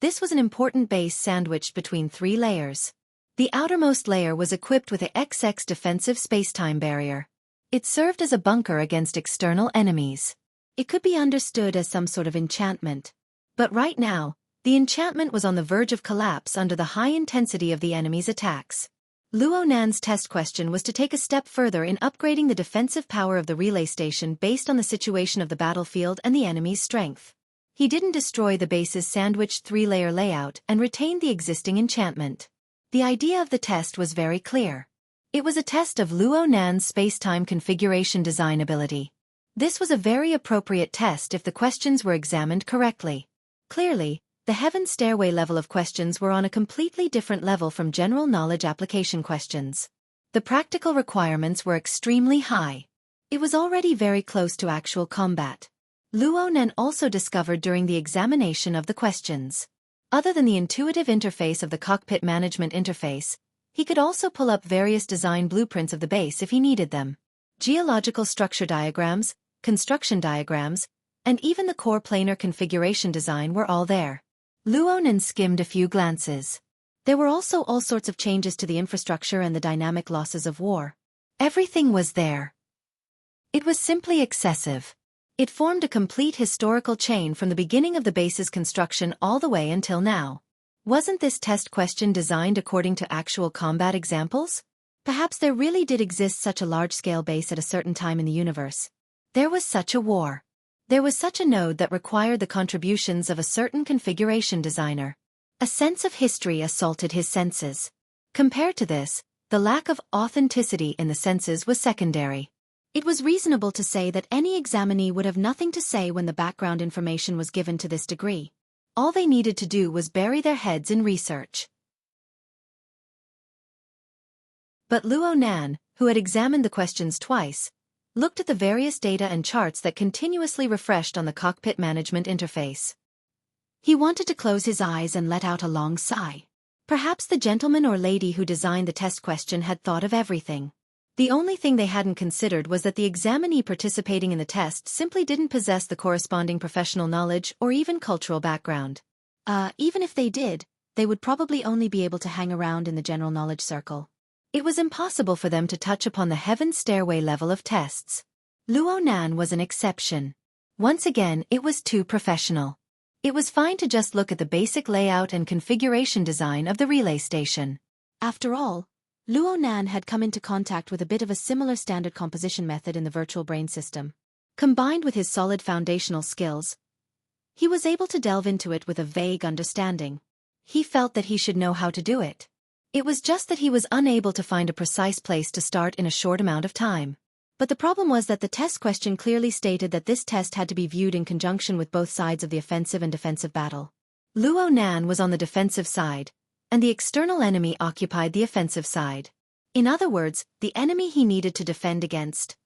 this was an important base sandwiched between 3 layers. The outermost layer was equipped with a XX defensive space-time barrier. It served as a bunker against external enemies. It could be understood as some sort of enchantment. But right now, the enchantment was on the verge of collapse under the high intensity of the enemy's attacks. Luo Nan's test question was to take a step further in upgrading the defensive power of the relay station based on the situation of the battlefield and the enemy's strength. He didn't destroy the base's sandwiched 3-layer layout and retained the existing enchantment. The idea of the test was very clear. It was a test of Luo Nan's space-time configuration design ability. This was a very appropriate test if the questions were examined correctly. Clearly, the Heaven Stairway level of questions were on a completely different level from general knowledge application questions. The practical requirements were extremely high. It was already very close to actual combat. Luo Nan also discovered during the examination of the questions. Other than the intuitive interface of the cockpit management interface, he could also pull up various design blueprints of the base if he needed them. Geological structure diagrams, construction diagrams, and even the core planar configuration design were all there. Luo Nan skimmed a few glances. There were also all sorts of changes to the infrastructure and the dynamic losses of war. Everything was there. It was simply excessive. It formed a complete historical chain from the beginning of the base's construction all the way until now. Wasn't this test question designed according to actual combat examples? Perhaps there really did exist such a large-scale base at a certain time in the universe. There was such a war. There was such a node that required the contributions of a certain configuration designer. A sense of history assaulted his senses. Compared to this, the lack of authenticity in the senses was secondary. It was reasonable to say that any examinee would have nothing to say when the background information was given to this degree. All they needed to do was bury their heads in research. But Luo Nan, who had examined the questions twice, looked at the various data and charts that continuously refreshed on the cockpit management interface. He wanted to close his eyes and let out a long sigh. Perhaps the gentleman or lady who designed the test question had thought of everything. The only thing they hadn't considered was that the examinee participating in the test simply didn't possess the corresponding professional knowledge or even cultural background. Even if they did, they would probably only be able to hang around in the general knowledge circle. It was impossible for them to touch upon the Heaven Stairway level of tests. Luo Nan was an exception. Once again, it was too professional. It was fine to just look at the basic layout and configuration design of the relay station. After all, Luo Nan had come into contact with a bit of a similar standard composition method in the virtual brain system. Combined with his solid foundational skills, he was able to delve into it with a vague understanding. He felt that he should know how to do it. It was just that he was unable to find a precise place to start in a short amount of time. But the problem was that the test question clearly stated that this test had to be viewed in conjunction with both sides of the offensive and defensive battle. Luo Nan was on the defensive side, and the external enemy occupied the offensive side. In other words, the enemy he needed to defend against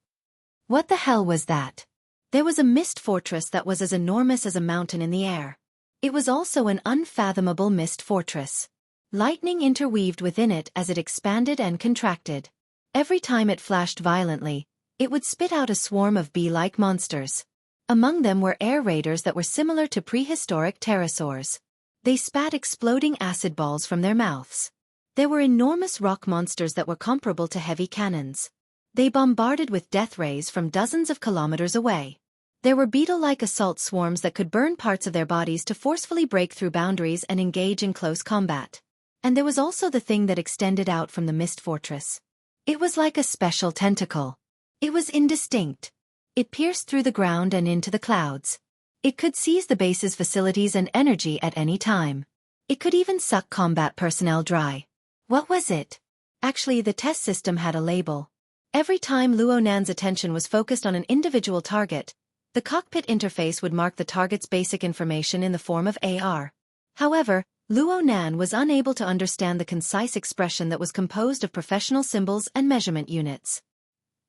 What the hell was that? There was a mist fortress that was as enormous as a mountain in the air. It was also an unfathomable mist fortress. Lightning interweaved within it as it expanded and contracted. Every time it flashed violently, it would spit out a swarm of bee-like monsters. Among them were air raiders that were similar to prehistoric pterosaurs. They spat exploding acid balls from their mouths. There were enormous rock monsters that were comparable to heavy cannons. They bombarded with death rays from dozens of kilometers away. There were beetle-like assault swarms that could burn parts of their bodies to forcefully break through boundaries and engage in close combat. And there was also the thing that extended out from the mist fortress. It was like a special tentacle. It was indistinct. It pierced through the ground and into the clouds. It could seize the base's facilities and energy at any time. It could even suck combat personnel dry. What was it? Actually, the test system had a label. Every time Luo Nan's attention was focused on an individual target, the cockpit interface would mark the target's basic information in the form of AR. However, Luo Nan was unable to understand the concise expression that was composed of professional symbols and measurement units.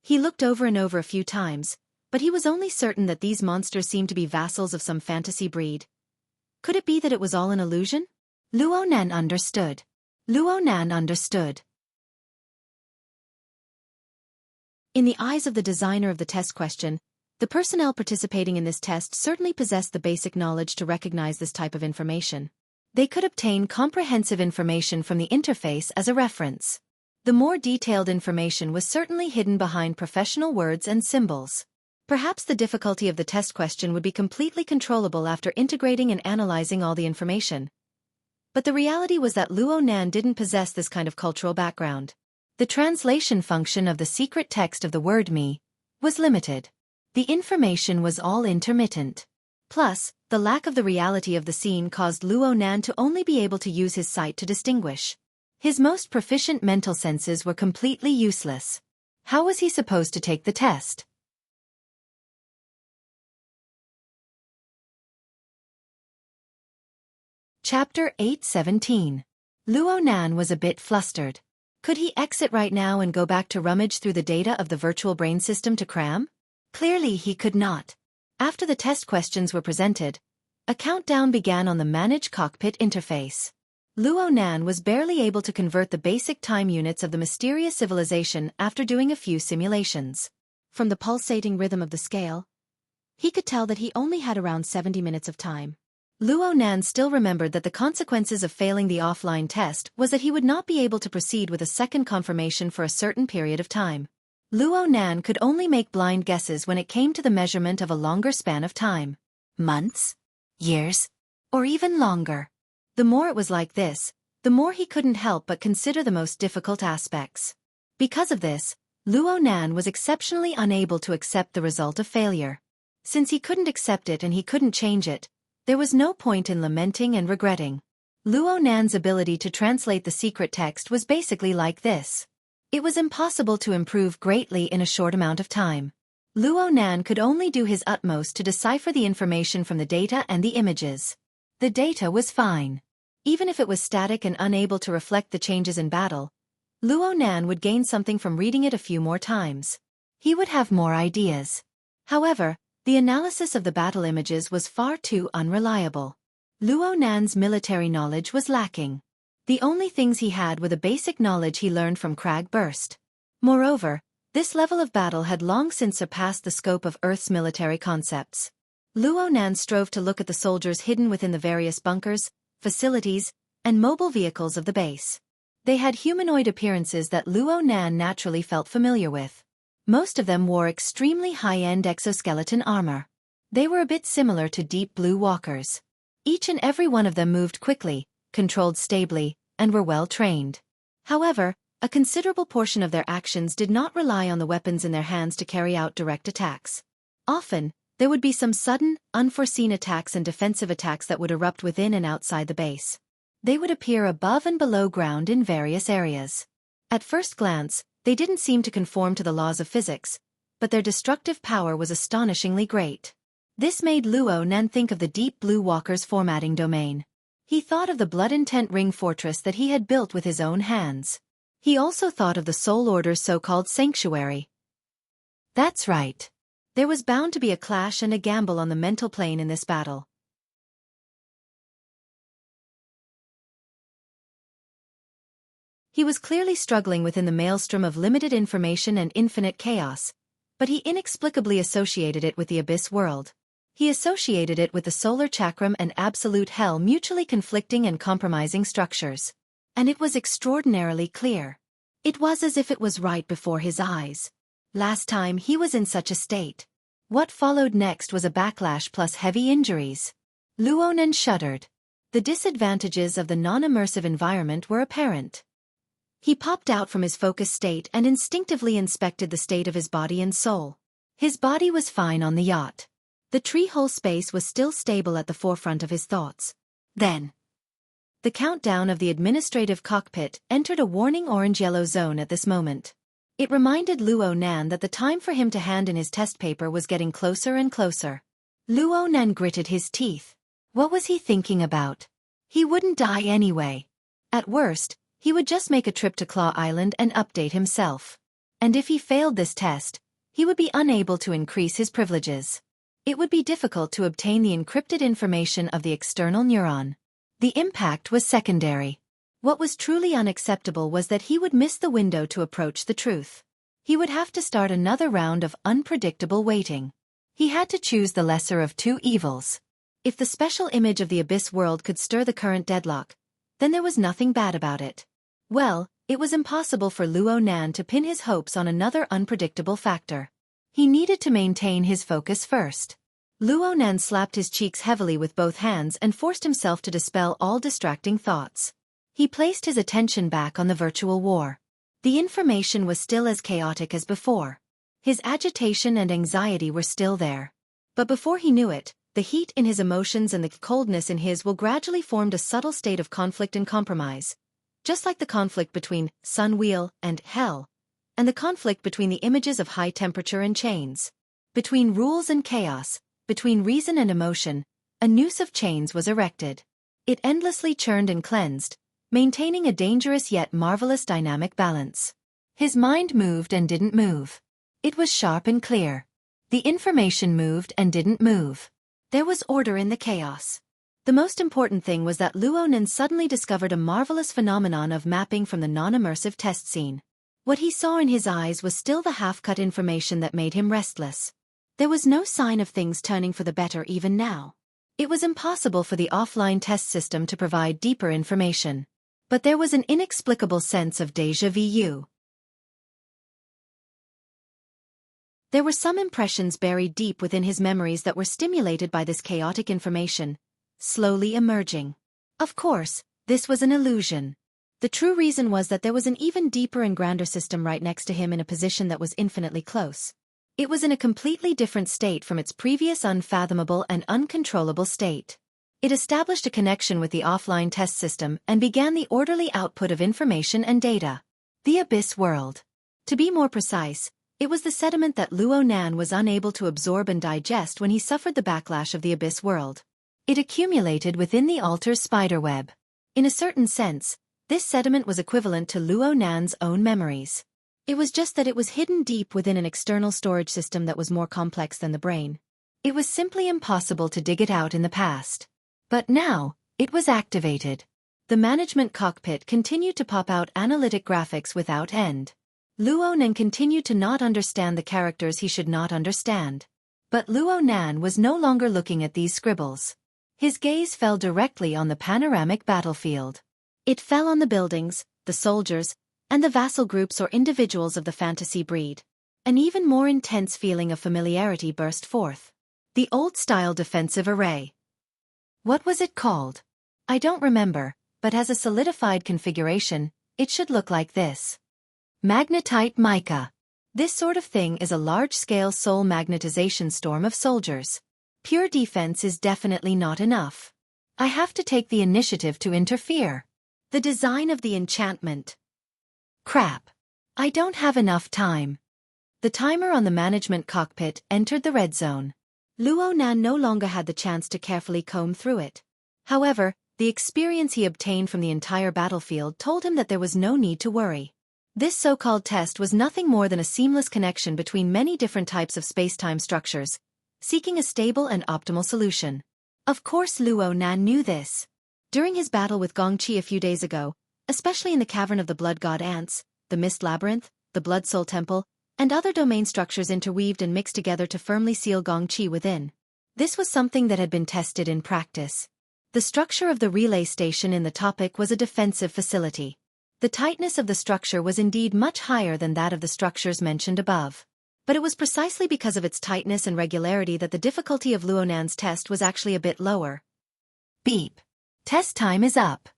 He looked over and over a few times, but he was only certain that these monsters seemed to be vassals of some fantasy breed. Could it be that it was all an illusion? Luo Nan understood. Luo Nan understood. In the eyes of the designer of the test question, the personnel participating in this test certainly possessed the basic knowledge to recognize this type of information. They could obtain comprehensive information from the interface as a reference. The more detailed information was certainly hidden behind professional words and symbols. Perhaps the difficulty of the test question would be completely controllable after integrating and analyzing all the information. But the reality was that Luo Nan didn't possess this kind of cultural background. The translation function of the secret text of the word me was limited. The information was all intermittent. Plus, the lack of the reality of the scene caused Luo Nan to only be able to use his sight to distinguish. His most proficient mental senses were completely useless. How was he supposed to take the test? Chapter 8:17. Luo Nan was a bit flustered. Could he exit right now and go back to rummage through the data of the virtual brain system to cram? Clearly he could not. After the test questions were presented, a countdown began on the Manage Cockpit interface. Luo Nan was barely able to convert the basic time units of the mysterious civilization after doing a few simulations. From the pulsating rhythm of the scale, he could tell that he only had around 70 minutes of time. Luo Nan still remembered that the consequences of failing the offline test was that he would not be able to proceed with a second confirmation for a certain period of time. Luo Nan could only make blind guesses when it came to the measurement of a longer span of time. Months? Years? Or even longer? The more it was like this, the more he couldn't help but consider the most difficult aspects. Because of this, Luo Nan was exceptionally unable to accept the result of failure. Since he couldn't accept it and he couldn't change it, there was no point in lamenting and regretting. Luo Nan's ability to translate the secret text was basically like this. It was impossible to improve greatly in a short amount of time. Luo Nan could only do his utmost to decipher the information from the data and the images. The data was fine. Even if it was static and unable to reflect the changes in battle, Luo Nan would gain something from reading it a few more times. He would have more ideas. However, the analysis of the battle images was far too unreliable. Luo Nan's military knowledge was lacking. The only things he had were the basic knowledge he learned from Crag Burst. Moreover, this level of battle had long since surpassed the scope of Earth's military concepts. Luo Nan strove to look at the soldiers hidden within the various bunkers, facilities, and mobile vehicles of the base. They had humanoid appearances that Luo Nan naturally felt familiar with. Most of them wore extremely high-end exoskeleton armor. They were a bit similar to deep blue walkers. Each and every one of them moved quickly, controlled stably, and were well trained. However, a considerable portion of their actions did not rely on the weapons in their hands to carry out direct attacks. Often, there would be some sudden, unforeseen attacks and defensive attacks that would erupt within and outside the base. They would appear above and below ground in various areas. At first glance, they didn't seem to conform to the laws of physics, but their destructive power was astonishingly great. This made Luo Nan think of the Deep Blue Walker's formatting domain. He thought of the blood-intent ring fortress that he had built with his own hands. He also thought of the Soul Order's so-called sanctuary. That's right. There was bound to be a clash and a gamble on the mental plane in this battle. He was clearly struggling within the maelstrom of limited information and infinite chaos, but he inexplicably associated it with the abyss world. He associated it with the solar chakram and absolute hell, mutually conflicting and compromising structures. And it was extraordinarily clear. It was as if it was right before his eyes. Last time he was in such a state. What followed next was a backlash plus heavy injuries. Luonan shuddered. The disadvantages of the non-immersive environment were apparent. He popped out from his focus state and instinctively inspected the state of his body and soul. His body was fine on the yacht. The tree-hole space was still stable at the forefront of his thoughts. Then, the countdown of the administrative cockpit entered a warning orange-yellow zone at this moment. It reminded Luonan that the time for him to hand in his test paper was getting closer and closer. Luonan gritted his teeth. What was he thinking about? He wouldn't die anyway. At worst, he would just make a trip to Claw Island and update himself. And if he failed this test, he would be unable to increase his privileges. It would be difficult to obtain the encrypted information of the external neuron. The impact was secondary. What was truly unacceptable was that he would miss the window to approach the truth. He would have to start another round of unpredictable waiting. He had to choose the lesser of two evils. If the special image of the abyss world could stir the current deadlock, then there was nothing bad about it. Well, it was impossible for Luonan to pin his hopes on another unpredictable factor. He needed to maintain his focus first. Luonan slapped his cheeks heavily with both hands and forced himself to dispel all distracting thoughts. He placed his attention back on the virtual war. The information was still as chaotic as before. His agitation and anxiety were still there. But before he knew it, the heat in his emotions and the coldness in his will gradually formed a subtle state of conflict and compromise. Just like the conflict between sun wheel and hell, and the conflict between the images of high temperature and chains. Between rules and chaos, between reason and emotion, a noose of chains was erected. It endlessly churned and cleansed, maintaining a dangerous yet marvelous dynamic balance. His mind moved and didn't move. It was sharp and clear. The information moved and didn't move. There was order in the chaos. The most important thing was that Luonan suddenly discovered a marvelous phenomenon of mapping from the non-immersive test scene. What he saw in his eyes was still the half-cut information that made him restless. There was no sign of things turning for the better even now. It was impossible for the offline test system to provide deeper information. But there was an inexplicable sense of déjà vu. There were some impressions buried deep within his memories that were stimulated by this chaotic information, slowly emerging. Of course, this was an illusion. The true reason was that there was an even deeper and grander system right next to him in a position that was infinitely close. It was in a completely different state from its previous unfathomable and uncontrollable state. It established a connection with the offline test system and began the orderly output of information and data. The abyss world. To be more precise, it was the sediment that Luonan was unable to absorb and digest when he suffered the backlash of the abyss world. It accumulated within the altar's spiderweb. In a certain sense, this sediment was equivalent to Luonan's own memories. It was just that it was hidden deep within an external storage system that was more complex than the brain. It was simply impossible to dig it out in the past. But now, it was activated. The management cockpit continued to pop out analytic graphics without end. Luonan continued to not understand the characters he should not understand. But Luonan was no longer looking at these scribbles. His gaze fell directly on the panoramic battlefield. It fell on the buildings, the soldiers, and the vassal groups or individuals of the fantasy breed. An even more intense feeling of familiarity burst forth. The old-style defensive array. What was it called? I don't remember, but as a solidified configuration, it should look like this. Magnetite mica. This sort of thing is a large-scale soul magnetization storm of soldiers. Pure defense is definitely not enough. I have to take the initiative to interfere. The design of the enchantment. Crap. I don't have enough time. The timer on the management cockpit entered the red zone. Luonan no longer had the chance to carefully comb through it. However, the experience he obtained from the entire battlefield told him that there was no need to worry. This so-called test was nothing more than a seamless connection between many different types of space-time structures, seeking a stable and optimal solution. Of course Luo Nan knew this. During his battle with Gongqi a few days ago, especially in the Cavern of the Blood God Ants, the Mist Labyrinth, the Blood Soul Temple, and other domain structures interweaved and mixed together to firmly seal Gongqi within. This was something that had been tested in practice. The structure of the relay station in the topic was a defensive facility. The tightness of the structure was indeed much higher than that of the structures mentioned above. But it was precisely because of its tightness and regularity that the difficulty of Luo Nan's test was actually a bit lower. Beep. Test time is up.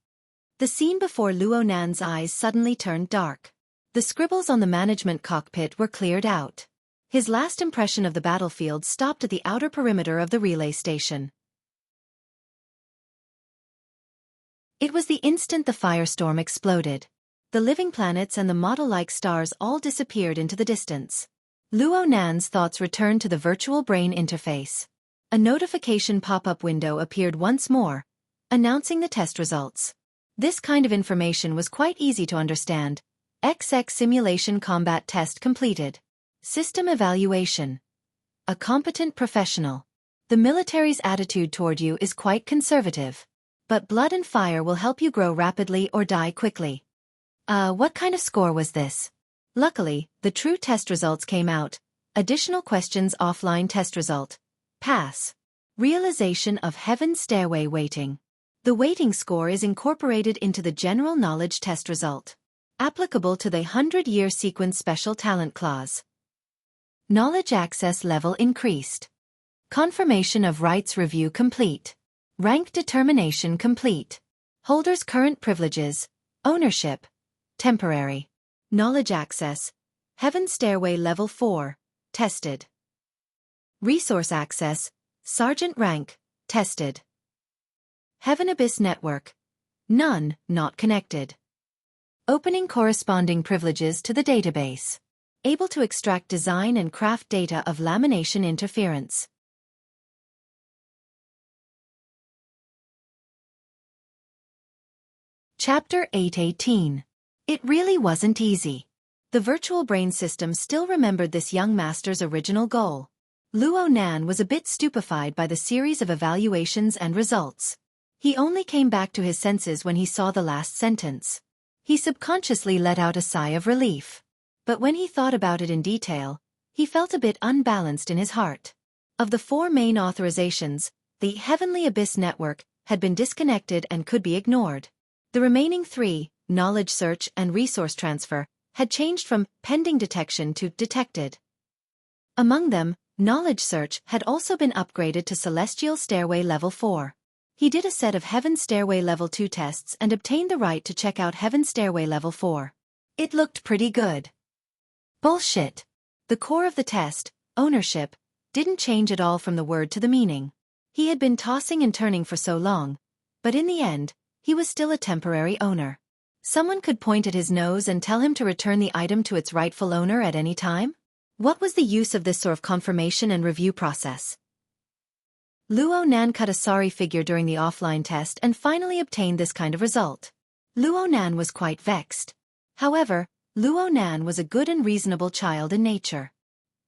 The scene before Luo Nan's eyes suddenly turned dark. The scribbles on the management cockpit were cleared out. His last impression of the battlefield stopped at the outer perimeter of the relay station. It was the instant the firestorm exploded. The living planets and the model-like stars all disappeared into the distance. Luo Nan's thoughts returned to the virtual brain interface. A notification pop-up window appeared once more, announcing the test results. This kind of information was quite easy to understand. XX simulation combat test completed. System evaluation. A competent professional. The military's attitude toward you is quite conservative. But blood and fire will help you grow rapidly or die quickly. What kind of score was this? Luckily, the true test results came out. Additional questions offline test result. Pass. Realization of Heaven's Stairway waiting. The waiting score is incorporated into the general knowledge test result. Applicable to the 100-year sequence special talent clause. Knowledge access level increased. Confirmation of rights review complete. Rank determination complete. Holders' current privileges. Ownership. Temporary. Knowledge access. Heaven Stairway Level 4. Tested. Resource access. Sergeant rank. Tested. Heaven Abyss Network. None, not connected. Opening corresponding privileges to the database. Able to extract design and craft data of lamination interference. Chapter 8:18. It really wasn't easy. The virtual brain system still remembered this young master's original goal. Luo Nan was a bit stupefied by the series of evaluations and results. He only came back to his senses when he saw the last sentence. He subconsciously let out a sigh of relief. But when he thought about it in detail, he felt a bit unbalanced in his heart. Of the 4 main authorizations, the Heavenly Abyss Network had been disconnected and could be ignored. The remaining 3, knowledge search and resource transfer, had changed from pending detection to detected. Among them, knowledge search had also been upgraded to Celestial Stairway Level 4. He did a set of Heaven Stairway Level 2 tests and obtained the right to check out Heaven Stairway Level 4. It looked pretty good. Bullshit. The core of the test, ownership, didn't change at all from the word to the meaning. He had been tossing and turning for so long, but in the end, he was still a temporary owner. Someone could point at his nose and tell him to return the item to its rightful owner at any time? What was the use of this sort of confirmation and review process? Luo Nan cut a sorry figure during the offline test and finally obtained this kind of result. Luo Nan was quite vexed. However, Luo Nan was a good and reasonable child in nature.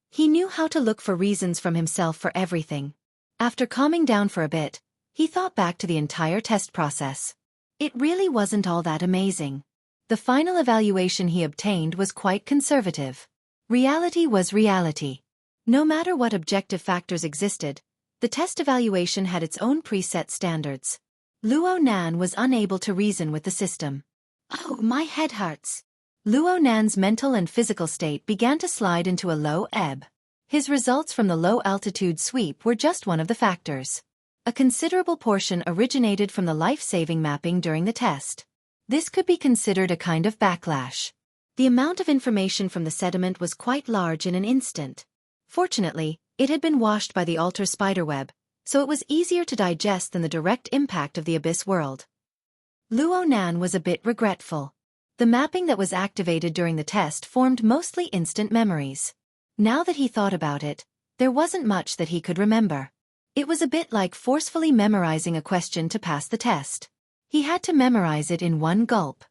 He knew how to look for reasons from himself for everything. After calming down for a bit, he thought back to the entire test process. It really wasn't all that amazing. The final evaluation he obtained was quite conservative. Reality was reality. No matter what objective factors existed, the test evaluation had its own preset standards. Luo Nan was unable to reason with the system. Oh, my head hurts. Luo Nan's mental and physical state began to slide into a low ebb. His results from the low-altitude sweep were just one of the factors. A considerable portion originated from the life-saving mapping during the test. This could be considered a kind of backlash. The amount of information from the sediment was quite large in an instant. Fortunately, it had been washed by the altar spiderweb, so it was easier to digest than the direct impact of the abyss world. Luo Nan was a bit regretful. The mapping that was activated during the test formed mostly instant memories. Now that he thought about it, there wasn't much that he could remember. It was a bit like forcefully memorizing a question to pass the test. He had to memorize it in one gulp.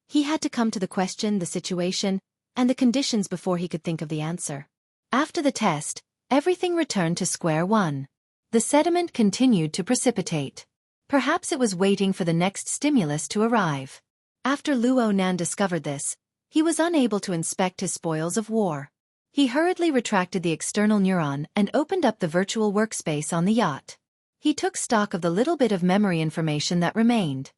He had to come to the question, the situation, and the conditions before he could think of the answer. After the test, everything returned to square one. The sediment continued to precipitate. Perhaps it was waiting for the next stimulus to arrive. After Luo Nan discovered this, he was unable to inspect his spoils of war. He hurriedly retracted the external neuron and opened up the virtual workspace on the yacht. He took stock of the little bit of memory information that remained.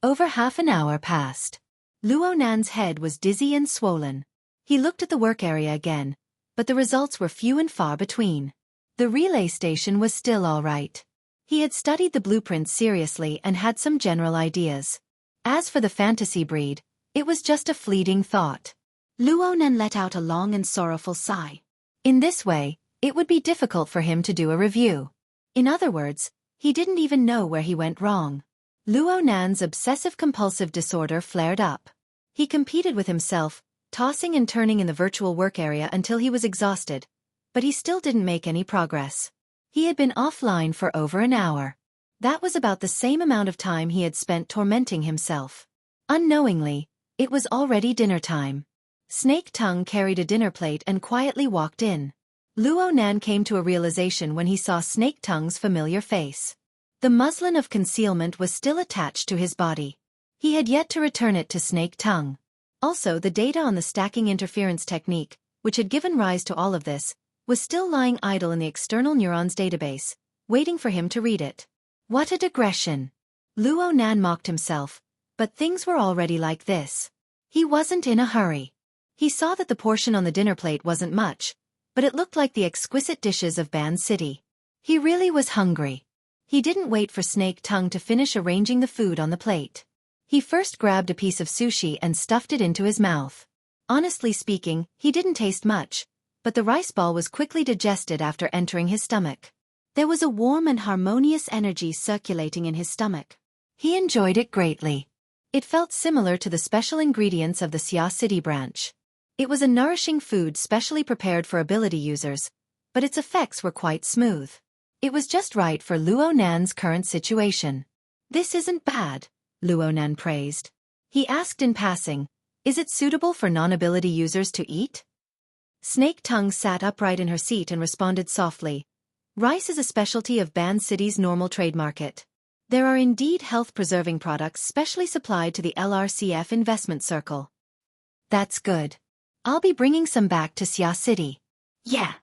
Over half an hour passed. Luo Nan's head was dizzy and swollen. He looked at the work area again, but the results were few and far between. The relay station was still all right. He had studied the blueprints seriously and had some general ideas. As for the fantasy breed, it was just a fleeting thought. Luo Nan let out a long and sorrowful sigh. In this way, it would be difficult for him to do a review. In other words, he didn't even know where he went wrong. Luo Nan's obsessive-compulsive disorder flared up. He competed with himself, tossing and turning in the virtual work area until he was exhausted, but he still didn't make any progress. He had been offline for over an hour. That was about the same amount of time he had spent tormenting himself. Unknowingly, it was already dinner time. Snake Tongue carried a dinner plate and quietly walked in. Luo Nan came to a realization when he saw Snake Tongue's familiar face. The muslin of concealment was still attached to his body. He had yet to return it to Snake Tongue. Also, the data on the stacking interference technique, which had given rise to all of this, was still lying idle in the external neurons database, waiting for him to read it. What a digression! Luo Nan mocked himself, but things were already like this. He wasn't in a hurry. He saw that the portion on the dinner plate wasn't much, but it looked like the exquisite dishes of Ban City. He really was hungry. He didn't wait for Snake Tongue to finish arranging the food on the plate. He first grabbed a piece of sushi and stuffed it into his mouth. Honestly speaking, he didn't taste much, but the rice ball was quickly digested after entering his stomach. There was a warm and harmonious energy circulating in his stomach. He enjoyed it greatly. It felt similar to the special ingredients of the Xia City branch. It was a nourishing food specially prepared for ability users, but its effects were quite smooth. It was just right for Luo Nan's current situation. This isn't bad, Luo Nan praised. He asked in passing, is it suitable for non-ability users to eat? Snake Tongue sat upright in her seat and responded softly. Rice is a specialty of Ban City's normal trade market. There are indeed health-preserving products specially supplied to the LRCF investment circle. That's good. I'll be bringing some back to Xia City. Yeah.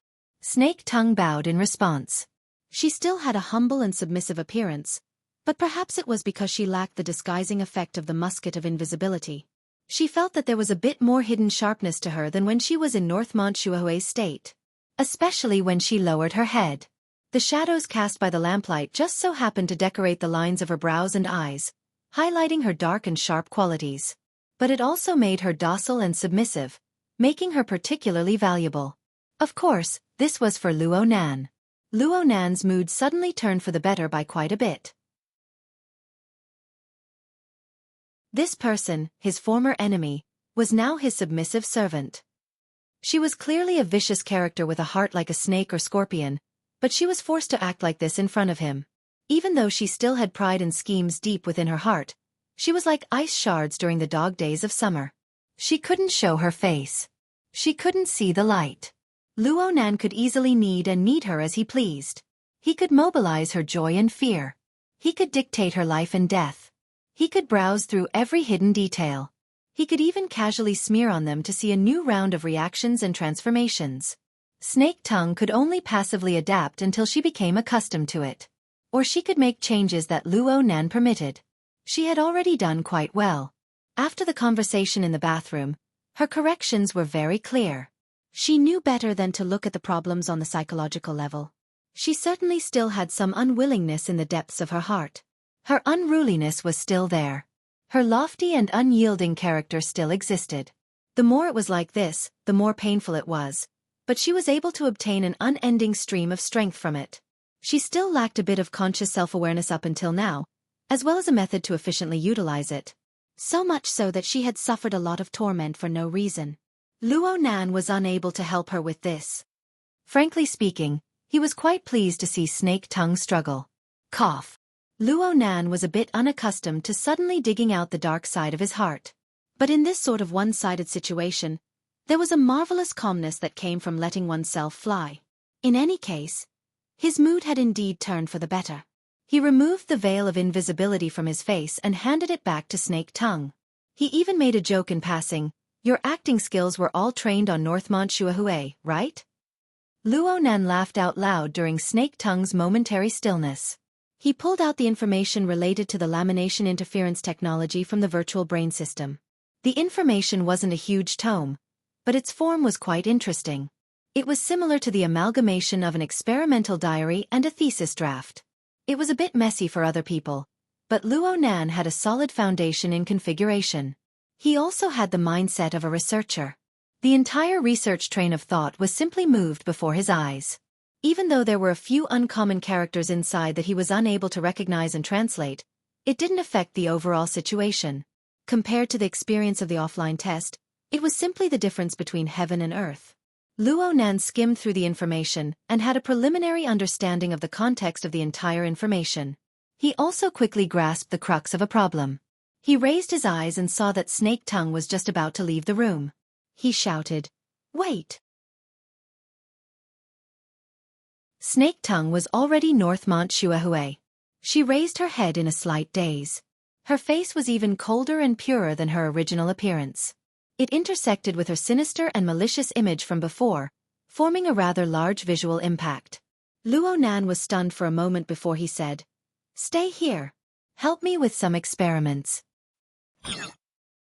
Snake Tongue bowed in response. She still had a humble and submissive appearance, but perhaps it was because she lacked the disguising effect of the musket of invisibility. She felt that there was a bit more hidden sharpness to her than when she was in Northmont Shuahui's state. Especially when she lowered her head. The shadows cast by the lamplight just so happened to decorate the lines of her brows and eyes, highlighting her dark and sharp qualities. But it also made her docile and submissive, making her particularly valuable. Of course, this was for Luo Nan. Luo Nan's mood suddenly turned for the better by quite a bit. This person, his former enemy, was now his submissive servant. She was clearly a vicious character with a heart like a snake or scorpion, but she was forced to act like this in front of him. Even though she still had pride and schemes deep within her heart, she was like ice shards during the dog days of summer. She couldn't show her face. She couldn't see the light. Luo Nan could easily knead and knead her as he pleased. He could mobilize her joy and fear. He could dictate her life and death. He could browse through every hidden detail. He could even casually smear on them to see a new round of reactions and transformations. Snake Tongue could only passively adapt until she became accustomed to it. Or she could make changes that Luo Nan permitted. She had already done quite well. After the conversation in the bathroom, her corrections were very clear. She knew better than to look at the problems on the psychological level. She certainly still had some unwillingness in the depths of her heart. Her unruliness was still there. Her lofty and unyielding character still existed. The more it was like this, the more painful it was. But she was able to obtain an unending stream of strength from it. She still lacked a bit of conscious self-awareness up until now, as well as a method to efficiently utilize it. So much so that she had suffered a lot of torment for no reason. Luo Nan was unable to help her with this. Frankly speaking, he was quite pleased to see Snake Tongue struggle. Cough. Luo Nan was a bit unaccustomed to suddenly digging out the dark side of his heart. But in this sort of one-sided situation, there was a marvelous calmness that came from letting oneself fly. In any case, his mood had indeed turned for the better. He removed the veil of invisibility from his face and handed it back to Snake Tongue. He even made a joke in passing, "Your acting skills were all trained on Northmont Shuahui, right?" Luo Nan laughed out loud during Snake Tongue's momentary stillness. He pulled out the information related to the lamination interference technology from the virtual brain system. The information wasn't a huge tome, but its form was quite interesting. It was similar to the amalgamation of an experimental diary and a thesis draft. It was a bit messy for other people, but Luo Nan had a solid foundation in configuration. He also had the mindset of a researcher. The entire research train of thought was simply moved before his eyes. Even though there were a few uncommon characters inside that he was unable to recognize and translate, it didn't affect the overall situation. Compared to the experience of the offline test, it was simply the difference between heaven and earth. Luo Nan skimmed through the information and had a preliminary understanding of the context of the entire information. He also quickly grasped the crux of a problem. He raised his eyes and saw that Snake Tongue was just about to leave the room. He shouted, "Wait!" Snake Tongue was already Northmont Shuahui. She raised her head in a slight daze. Her face was even colder and purer than her original appearance. It intersected with her sinister and malicious image from before, forming a rather large visual impact. Luo Nan was stunned for a moment before he said, "Stay here. Help me with some experiments."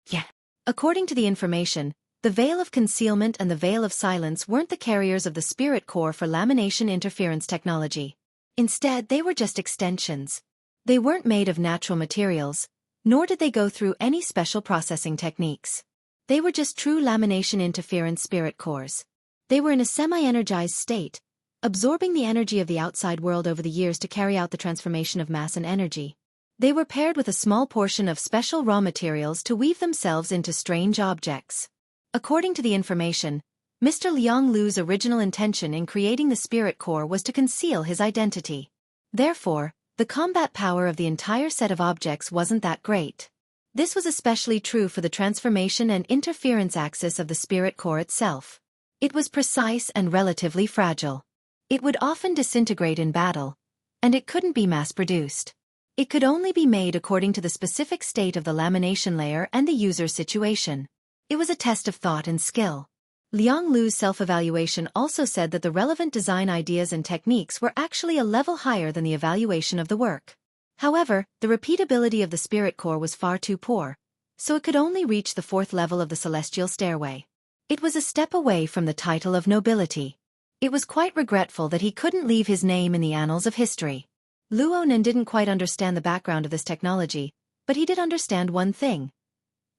Yeah. According to the information, the veil of concealment and the veil of silence weren't the carriers of the spirit core for lamination interference technology. Instead, they were just extensions. They weren't made of natural materials, nor did they go through any special processing techniques. They were just true lamination interference spirit cores. They were in a semi-energized state, absorbing the energy of the outside world over the years to carry out the transformation of mass and energy. They were paired with a small portion of special raw materials to weave themselves into strange objects. According to the information, Mr. Liang Lu's original intention in creating the spirit core was to conceal his identity. Therefore, the combat power of the entire set of objects wasn't that great. This was especially true for the transformation and interference axis of the spirit core itself. It was precise and relatively fragile. It would often disintegrate in battle, and it couldn't be mass-produced. It could only be made according to the specific state of the lamination layer and the user's situation. It was a test of thought and skill. Liang Lu's self-evaluation also said that the relevant design ideas and techniques were actually a level higher than the evaluation of the work. However, the repeatability of the spirit core was far too poor, so it could only reach the 4th level of the celestial stairway. It was a step away from the title of nobility. It was quite regretful that he couldn't leave his name in the annals of history. Luo Nan didn't quite understand the background of this technology, but he did understand one thing.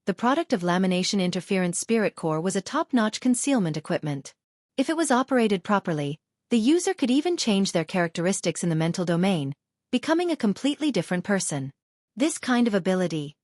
The product of lamination interference spirit core was a top-notch concealment equipment. If it was operated properly, the user could even change their characteristics in the mental domain, becoming a completely different person. This kind of ability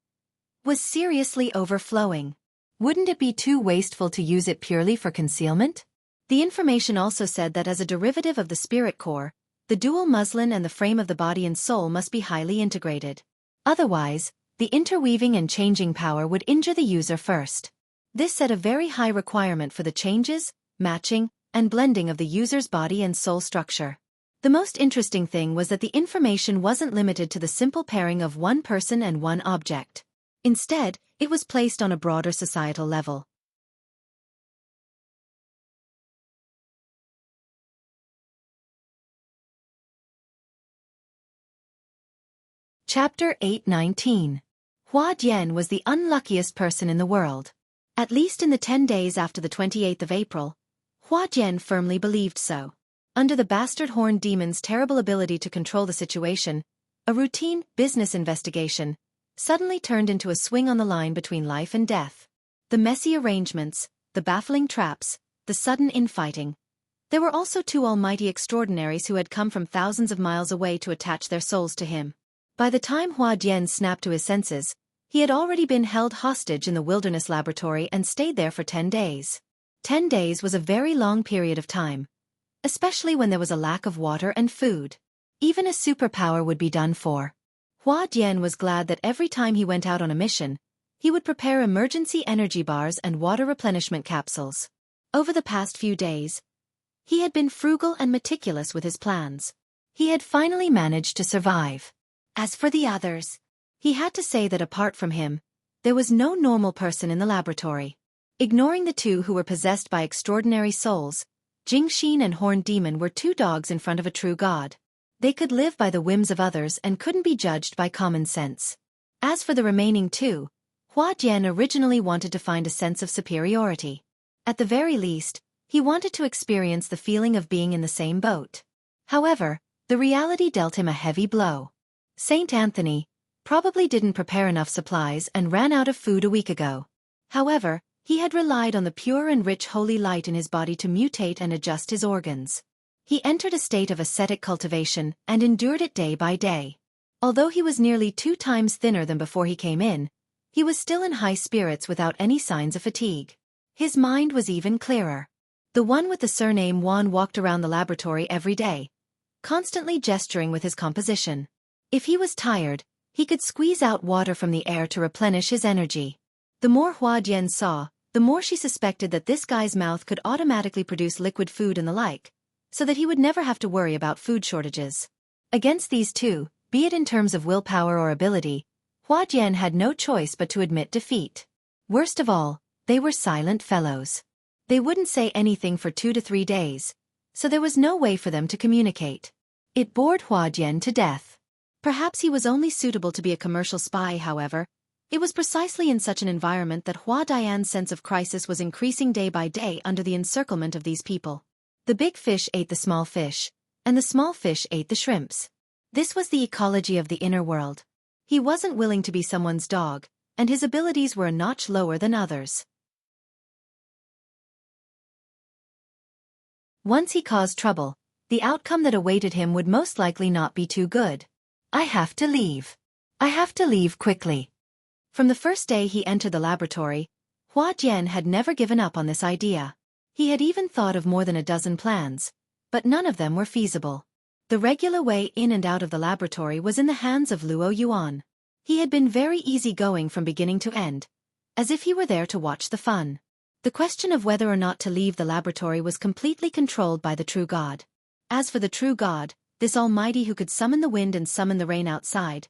was seriously overflowing. Wouldn't it be too wasteful to use it purely for concealment? The information also said that as a derivative of the spirit core, the dual muslin and the frame of the body and soul must be highly integrated. Otherwise, the interweaving and changing power would injure the user first. This set a very high requirement for the changes, matching, and blending of the user's body and soul structure. The most interesting thing was that the information wasn't limited to the simple pairing of one person and one object. Instead, it was placed on a broader societal level. Chapter 8:19. Hua Dian was the unluckiest person in the world. At least in the 10 days after the 28th of April, Hua Dian firmly believed so. Under the bastard horned demon's terrible ability to control the situation, a routine business investigation suddenly turned into a swing on the line between life and death. The messy arrangements, the baffling traps, the sudden infighting. There were also 2 almighty extraordinaries who had come from thousands of miles away to attach their souls to him. By the time Hua Dian snapped to his senses, he had already been held hostage in the wilderness laboratory and stayed there for 10 days. 10 days was a very long period of time, especially when there was a lack of water and food. Even a superpower would be done for. Hua Dian was glad that every time he went out on a mission, he would prepare emergency energy bars and water replenishment capsules. Over the past few days, he had been frugal and meticulous with his plans. He had finally managed to survive. As for the others, he had to say that apart from him, there was no normal person in the laboratory. Ignoring the two who were possessed by extraordinary souls, Jingxin and Horned Demon were two dogs in front of a true god. They could live by the whims of others and couldn't be judged by common sense. As for the remaining two, Hua Dian originally wanted to find a sense of superiority. At the very least, he wanted to experience the feeling of being in the same boat. However, the reality dealt him a heavy blow. Saint Anthony probably didn't prepare enough supplies and ran out of food a week ago. However, he had relied on the pure and rich holy light in his body to mutate and adjust his organs. He entered a state of ascetic cultivation and endured it day by day. Although he was nearly 2 times thinner than before he came in, he was still in high spirits without any signs of fatigue. His mind was even clearer. The one with the surname Wan walked around the laboratory every day, constantly gesturing with his composition. If he was tired, he could squeeze out water from the air to replenish his energy. The more Hua Dian saw, the more she suspected that this guy's mouth could automatically produce liquid food and the like, so that he would never have to worry about food shortages. Against these two, be it in terms of willpower or ability, Hua Dian had no choice but to admit defeat. Worst of all, they were silent fellows. They wouldn't say anything for 2 to 3 days, so there was no way for them to communicate. It bored Hua Dian to death. Perhaps he was only suitable to be a commercial spy, however. It was precisely in such an environment that Hua Dian's sense of crisis was increasing day by day under the encirclement of these people. The big fish ate the small fish, and the small fish ate the shrimps. This was the ecology of the inner world. He wasn't willing to be someone's dog, and his abilities were a notch lower than others. Once he caused trouble, the outcome that awaited him would most likely not be too good. I have to leave. I have to leave quickly. From the first day he entered the laboratory, Hua Dian had never given up on this idea. He had even thought of more than a dozen plans, but none of them were feasible. The regular way in and out of the laboratory was in the hands of Luo Yuan. He had been very easygoing from beginning to end, as if he were there to watch the fun. The question of whether or not to leave the laboratory was completely controlled by the true god. As for the true god, this almighty who could summon the wind and summon the rain outside,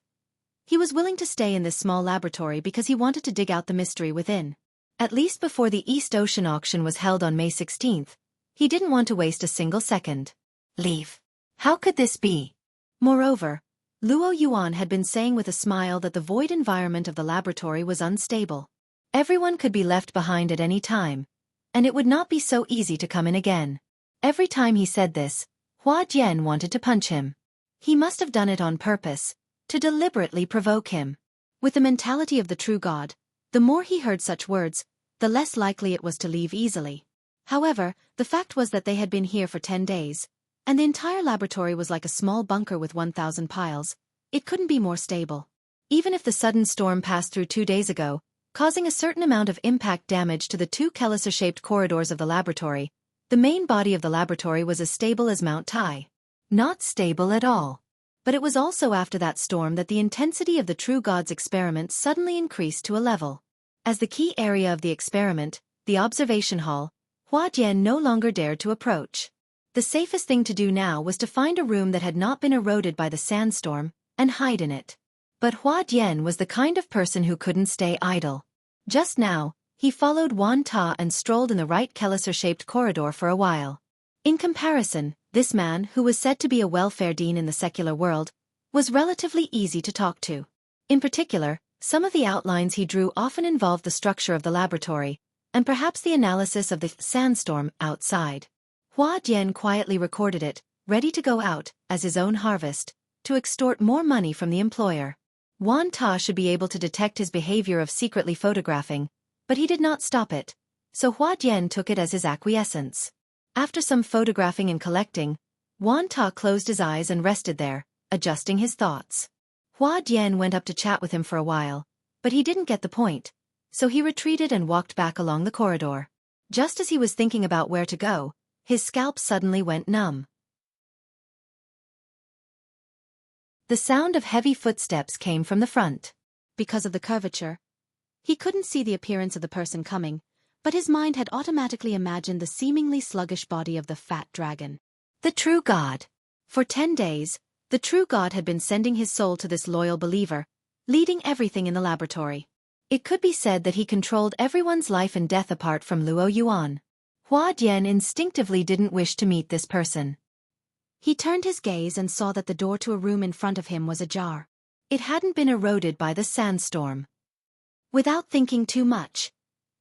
he was willing to stay in this small laboratory because he wanted to dig out the mystery within. At least before the East Ocean auction was held on May 16th, he didn't want to waste a single second. Leave. How could this be? Moreover, Luo Yuan had been saying with a smile that the void environment of the laboratory was unstable. Everyone could be left behind at any time, and it would not be so easy to come in again. Every time he said this, Hua Dian wanted to punch him. He must have done it on purpose, to deliberately provoke him. With the mentality of the true god, the more he heard such words, the less likely it was to leave easily. However, the fact was that they had been here for 10 days, and the entire laboratory was like a small bunker with 1,000 piles. It couldn't be more stable. Even if the sudden storm passed through 2 days ago, causing a certain amount of impact damage to the 2 Kelliser-shaped corridors of the laboratory, the main body of the laboratory was as stable as Mount Tai. Not stable at all. But it was also after that storm that the intensity of the true god's experiment suddenly increased to a level. As the key area of the experiment, the observation hall, Hua Dian no longer dared to approach. The safest thing to do now was to find a room that had not been eroded by the sandstorm, and hide in it. But Hua Dian was the kind of person who couldn't stay idle. Just now, he followed Wan Ta and strolled in the right Kelliser-shaped corridor for a while. In comparison, this man, who was said to be a welfare dean in the secular world, was relatively easy to talk to. In particular, some of the outlines he drew often involved the structure of the laboratory, and perhaps the analysis of the sandstorm outside. Hua Dian quietly recorded it, ready to go out, as his own harvest, to extort more money from the employer. Wan Ta should be able to detect his behavior of secretly photographing, but he did not stop it, so Hua Dian took it as his acquiescence. After some photographing and collecting, Wan Ta closed his eyes and rested there, adjusting his thoughts. Hua Dian went up to chat with him for a while, but he didn't get the point, so he retreated and walked back along the corridor. Just as he was thinking about where to go, his scalp suddenly went numb. The sound of heavy footsteps came from the front. Because of the curvature, he couldn't see the appearance of the person coming, but his mind had automatically imagined the seemingly sluggish body of the fat dragon. The true God. For 10 days, the true God had been sending his soul to this loyal believer, leading everything in the laboratory. It could be said that he controlled everyone's life and death apart from Luo Yuan. Hua Dian instinctively didn't wish to meet this person. He turned his gaze and saw that the door to a room in front of him was ajar. It hadn't been eroded by the sandstorm. Without thinking too much,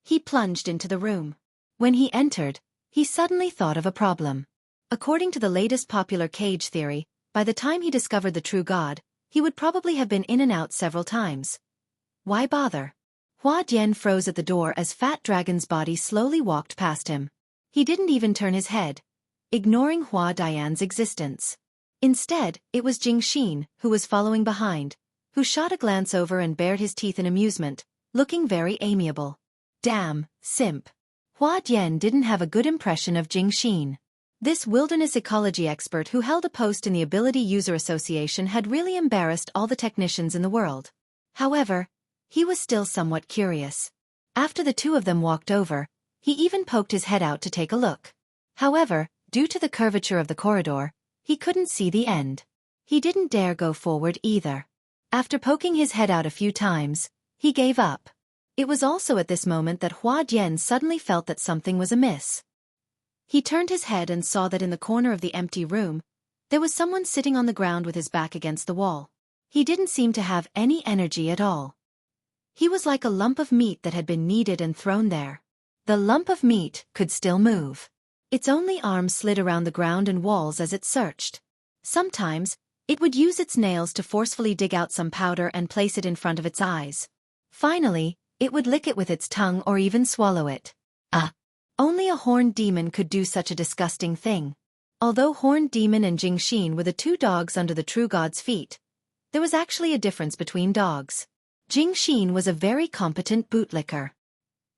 he plunged into the room. When he entered, he suddenly thought of a problem. According to the latest popular cage theory, by the time he discovered the true God, he would probably have been in and out several times. Why bother? Hua Dian froze at the door as Fat Dragon's body slowly walked past him. He didn't even turn his head, ignoring Hua Dian's existence. Instead, it was Jingxin, who was following behind, who shot a glance over and bared his teeth in amusement, looking very amiable. Damn, simp. Hua Dian didn't have a good impression of Jingxin. This wilderness ecology expert who held a post in the Ability User Association had really embarrassed all the technicians in the world. However, he was still somewhat curious. After the two of them walked over, he even poked his head out to take a look. However, due to the curvature of the corridor, he couldn't see the end. He didn't dare go forward either. After poking his head out a few times, he gave up. It was also at this moment that Hua Dian suddenly felt that something was amiss. He turned his head and saw that in the corner of the empty room, there was someone sitting on the ground with his back against the wall. He didn't seem to have any energy at all. He was like a lump of meat that had been kneaded and thrown there. The lump of meat could still move. Its only arms slid around the ground and walls as it searched. Sometimes, it would use its nails to forcefully dig out some powder and place it in front of its eyes. Finally, it would lick it with its tongue or even swallow it. Only a horned demon could do such a disgusting thing. Although Horned Demon and Jingxin were the two dogs under the true God's feet, there was actually a difference between dogs. Jingxin was a very competent bootlicker.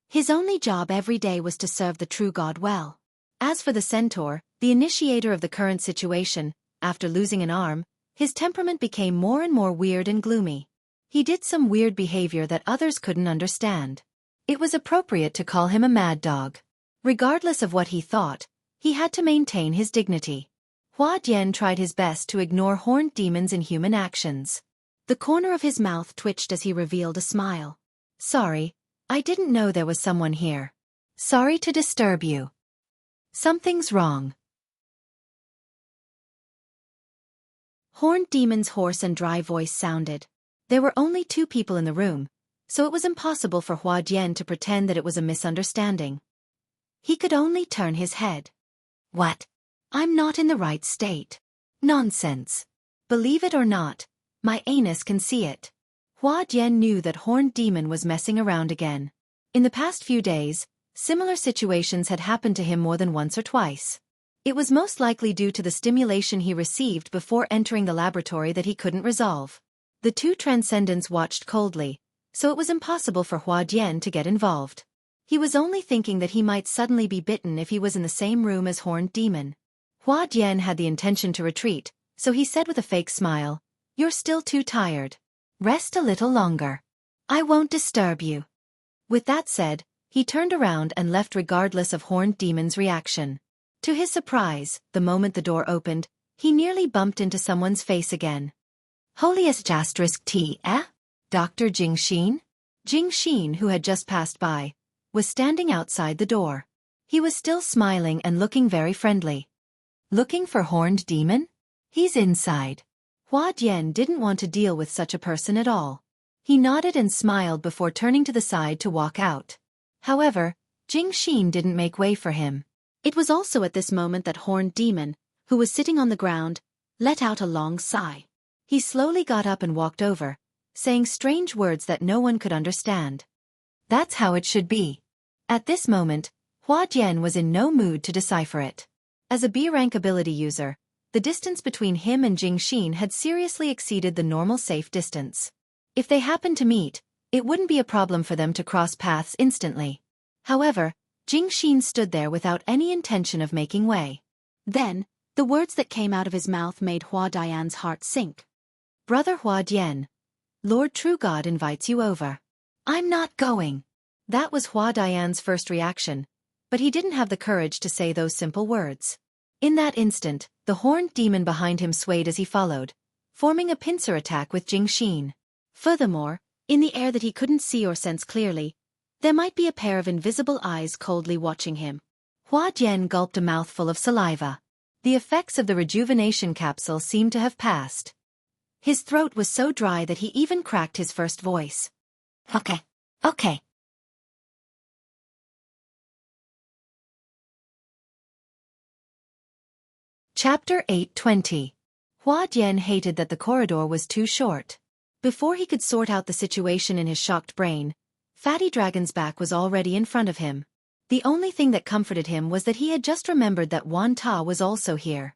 His only job every day was to serve the true God well. As for the centaur, the initiator of the current situation, after losing an arm, his temperament became more and more weird and gloomy. He did some weird behavior that others couldn't understand. It was appropriate to call him a mad dog. Regardless of what he thought, he had to maintain his dignity. Hua Dian tried his best to ignore horned demons in human actions. The corner of his mouth twitched as he revealed a smile. Sorry, I didn't know there was someone here. Sorry to disturb you. Something's wrong. Horned Demon's hoarse and dry voice sounded. There were only two people in the room, so it was impossible for Hua Dian to pretend that it was a misunderstanding. He could only turn his head. What? I'm not in the right state. Nonsense. Believe it or not, my anus can see it. Hua Dian knew that Horned Demon was messing around again. In the past few days, similar situations had happened to him more than once or twice. It was most likely due to the stimulation he received before entering the laboratory that he couldn't resolve. The two transcendents watched coldly, so it was impossible for Hua Dian to get involved. He was only thinking that he might suddenly be bitten if he was in the same room as Horned Demon. Hua Dian had the intention to retreat, so he said with a fake smile, "You're still too tired. Rest a little longer. I won't disturb you." With that said, he turned around and left regardless of Horned Demon's reaction. To his surprise, the moment the door opened, he nearly bumped into someone's face again. Holiest asterisk T, eh? Dr. Jingxin? Jingxin, who had just passed by, was standing outside the door. He was still smiling and looking very friendly. Looking for Horned Demon? He's inside. Hua Dian didn't want to deal with such a person at all. He nodded and smiled before turning to the side to walk out. However, Jingxin didn't make way for him. It was also at this moment that Horned Demon, who was sitting on the ground, let out a long sigh. He slowly got up and walked over, saying strange words that no one could understand. That's how it should be. At this moment, Hua Dian was in no mood to decipher it. As a B-rank ability user, the distance between him and Jingxin had seriously exceeded the normal safe distance. If they happened to meet, it wouldn't be a problem for them to cross paths instantly. However, Jingxin stood there without any intention of making way. Then, the words that came out of his mouth made Hua Dian's heart sink. Brother Hua Dian, Lord True God invites you over. I'm not going. That was Hua Dian's first reaction, but he didn't have the courage to say those simple words. In that instant, the horned demon behind him swayed as he followed, forming a pincer attack with Jing Xin. Furthermore, in the air that he couldn't see or sense clearly, there might be a pair of invisible eyes coldly watching him. Hua Dian gulped a mouthful of saliva. The effects of the rejuvenation capsule seemed to have passed. His throat was so dry that he even cracked his first voice. Okay. Chapter 8:20. Hua Dian hated that the corridor was too short. Before he could sort out the situation in his shocked brain, Fatty Dragon's back was already in front of him. The only thing that comforted him was that he had just remembered that Wan Ta was also here.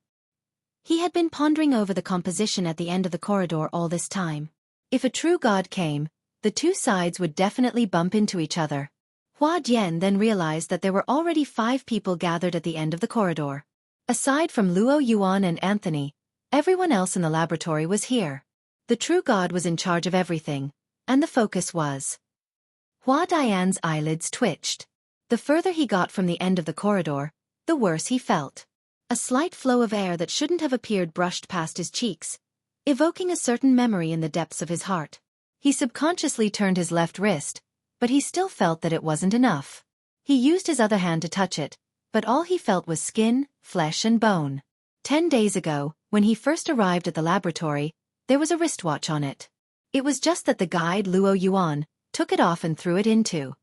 He had been pondering over the composition at the end of the corridor all this time. If a true god came, the two sides would definitely bump into each other. Hua Dian then realized that there were already 5 people gathered at the end of the corridor. Aside from Luo Yuan and Anthony, everyone else in the laboratory was here. The true god was in charge of everything, and the focus was. Hua Dian's eyelids twitched. The further he got from the end of the corridor, the worse he felt. A slight flow of air that shouldn't have appeared brushed past his cheeks, evoking a certain memory in the depths of his heart. He subconsciously turned his left wrist, but he still felt that it wasn't enough. He used his other hand to touch it, but all he felt was skin, flesh and bone. 10 days ago, when he first arrived at the laboratory, there was a wristwatch on it. It was just that the guide Luo Yuan took it off and threw it into.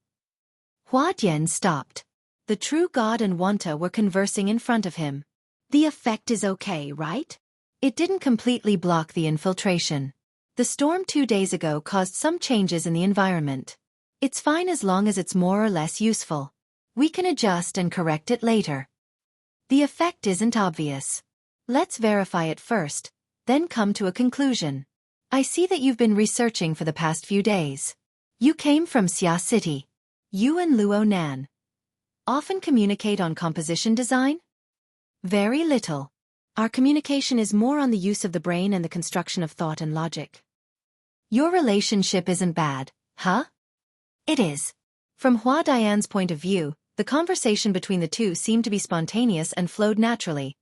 Hua Dian stopped. The true god and Wanta were conversing in front of him. The effect is okay, right? It didn't completely block the infiltration. The storm 2 days ago caused some changes in the environment. It's fine as long as it's more or less useful. We can adjust and correct it later. The effect isn't obvious. Let's verify it first, then come to a conclusion. I see that you've been researching for the past few days. You came from Xia City. You and Luo Nan often communicate on composition design? Very little. Our communication is more on the use of the brain and the construction of thought and logic. Your relationship isn't bad, huh? It is. From Hua Dian's point of view, the conversation between the two seemed to be spontaneous and flowed naturally,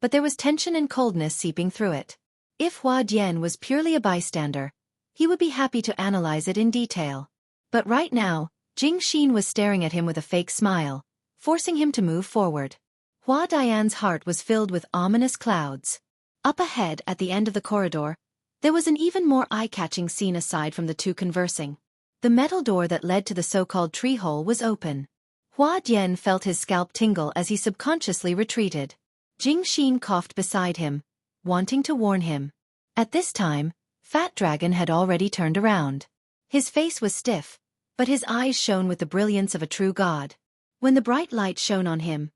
but there was tension and coldness seeping through it. If Hua Dian was purely a bystander, he would be happy to analyze it in detail. But right now, Jing Xin was staring at him with a fake smile, forcing him to move forward. Hua Dian's heart was filled with ominous clouds. Up ahead, at the end of the corridor, there was an even more eye-catching scene aside from the two conversing. The metal door that led to the so-called tree hole was open. Hua Dian felt his scalp tingle as he subconsciously retreated. Jing Xin coughed beside him, wanting to warn him. At this time, Fat Dragon had already turned around. His face was stiff, but his eyes shone with the brilliance of a true god. When the bright light shone on him,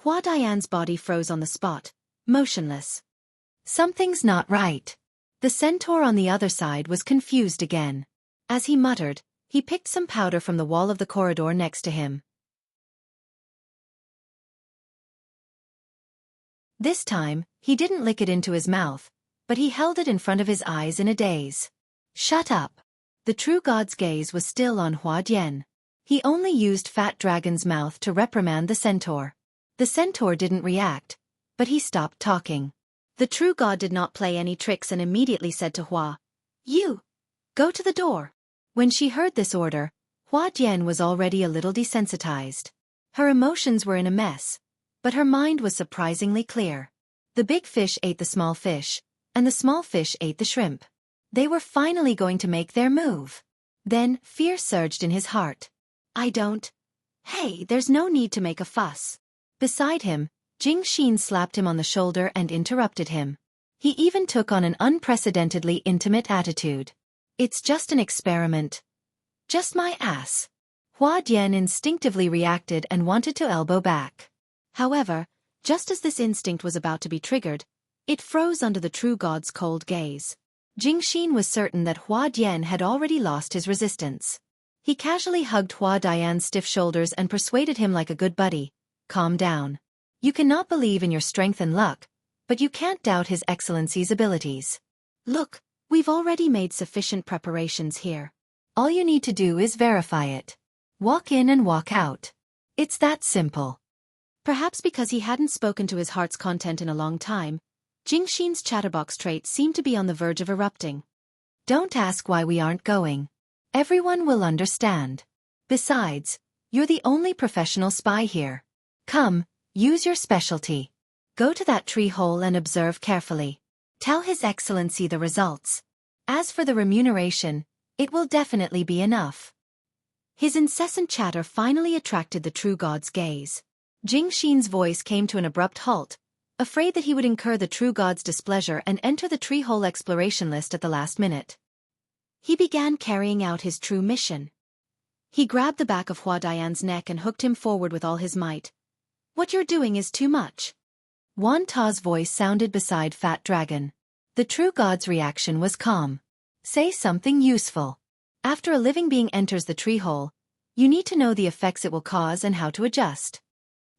Hua Dian's body froze on the spot, motionless. Something's not right. The centaur on the other side was confused again. As he muttered, he picked some powder from the wall of the corridor next to him. This time, he didn't lick it into his mouth, but he held it in front of his eyes in a daze. Shut up. The true god's gaze was still on Hua Dian. He only used Fat Dragon's mouth to reprimand the centaur. The centaur didn't react, but he stopped talking. The true god did not play any tricks and immediately said to Hua, "You, go to the door." When she heard this order, Hua Dian was already a little desensitized. Her emotions were in a mess, but her mind was surprisingly clear. The big fish ate the small fish, and the small fish ate the shrimp. They were finally going to make their move. Then, fear surged in his heart. Hey, there's no need to make a fuss. Beside him, Jing Xin slapped him on the shoulder and interrupted him. He even took on an unprecedentedly intimate attitude. It's just an experiment. Just my ass. Hua Dian instinctively reacted and wanted to elbow back. However, just as this instinct was about to be triggered, it froze under the true god's cold gaze. Jing Xin was certain that Hua Dian had already lost his resistance. He casually hugged Hua Dian's stiff shoulders and persuaded him like a good buddy, "Calm down. You cannot believe in your strength and luck, but you can't doubt His Excellency's abilities. Look, We've already made sufficient preparations here. All you need to do is verify it. Walk in and walk out. It's that simple. Perhaps because he hadn't spoken to his heart's content in a long time, Jingxin's chatterbox trait seemed to be on the verge of erupting. Don't ask why we aren't going. Everyone will understand. Besides, you're the only professional spy here. Come, use your specialty. Go to that tree hole and observe carefully. Tell His Excellency the results. As for the remuneration, it will definitely be enough. His incessant chatter finally attracted the true god's gaze. Jingxin's voice came to an abrupt halt, afraid that he would incur the true god's displeasure and enter the tree hole exploration list at the last minute. He began carrying out his true mission. He grabbed the back of Hua Dian's neck and hooked him forward with all his might. What you're doing is too much. Wan Ta's voice sounded beside Fat Dragon. The true god's reaction was calm. Say something useful. After a living being enters the tree hole, you need to know the effects it will cause and how to adjust.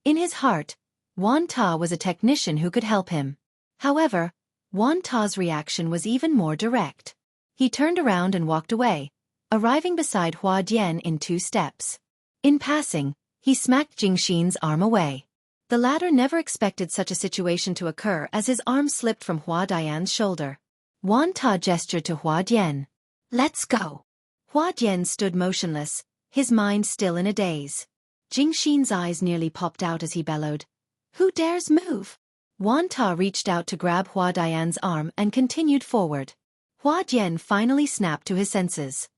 In his heart, Wan Ta was a technician who could help him. However, Wan Ta's reaction was even more direct. He turned around and walked away, arriving beside Hua Dian in 2 steps. In passing, he smacked Jingxin's arm away. The latter never expected such a situation to occur as his arm slipped from Hua Dian's shoulder. Wan Ta gestured to Hua Dian. Let's go. Hua Dian stood motionless, his mind still in a daze. Jingxin's eyes nearly popped out as he bellowed. Who dares move? Wan Ta reached out to grab Hua Dian's arm and continued forward. Hua Dian finally snapped to his senses.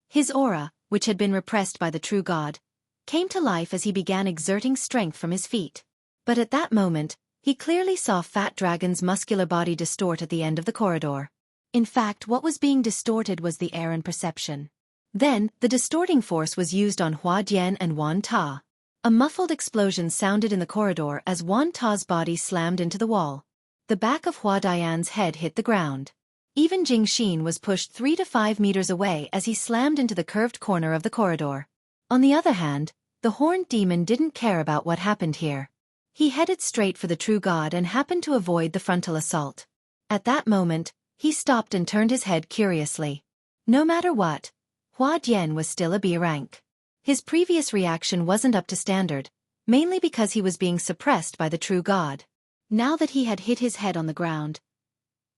His aura, which had been repressed by the true god, came to life as he began exerting strength from his feet. But at that moment, he clearly saw Fat Dragon's muscular body distort at the end of the corridor. In fact, what was being distorted was the air and perception. Then, the distorting force was used on Hua Dian and Wan Ta. A muffled explosion sounded in the corridor as Wan Ta's body slammed into the wall. The back of Hua Dian's head hit the ground. Even Jingxin was pushed 3 to 5 meters away as he slammed into the curved corner of the corridor. On the other hand, the horned demon didn't care about what happened here. He headed straight for the true god and happened to avoid the frontal assault. At that moment, he stopped and turned his head curiously. No matter what, Hua Dian was still a B rank. His previous reaction wasn't up to standard, mainly because he was being suppressed by the true god. Now that he had hit his head on the ground,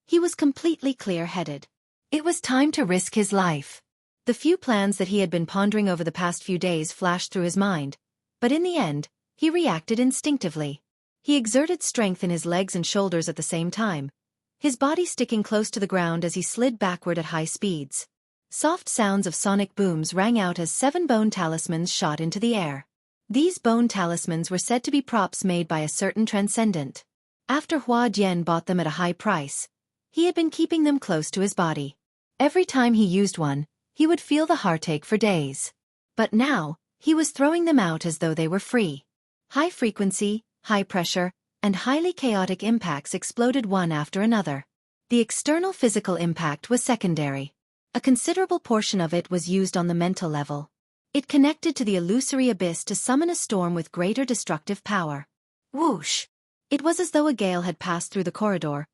he was completely clear-headed. It was time to risk his life. The few plans that he had been pondering over the past few days flashed through his mind, but in the end, he reacted instinctively. He exerted strength in his legs and shoulders at the same time, his body sticking close to the ground as he slid backward at high speeds. Soft sounds of sonic booms rang out as 7 bone talismans shot into the air. These bone talismans were said to be props made by a certain transcendent. After Hua Dian bought them at a high price, he had been keeping them close to his body. Every time he used one, he would feel the heartache for days. But now, he was throwing them out as though they were free. High frequency, high pressure, and highly chaotic impacts exploded one after another. The external physical impact was secondary. A considerable portion of it was used on the mental level. It connected to the illusory abyss to summon a storm with greater destructive power. Whoosh! It was as though a gale had passed through the corridor,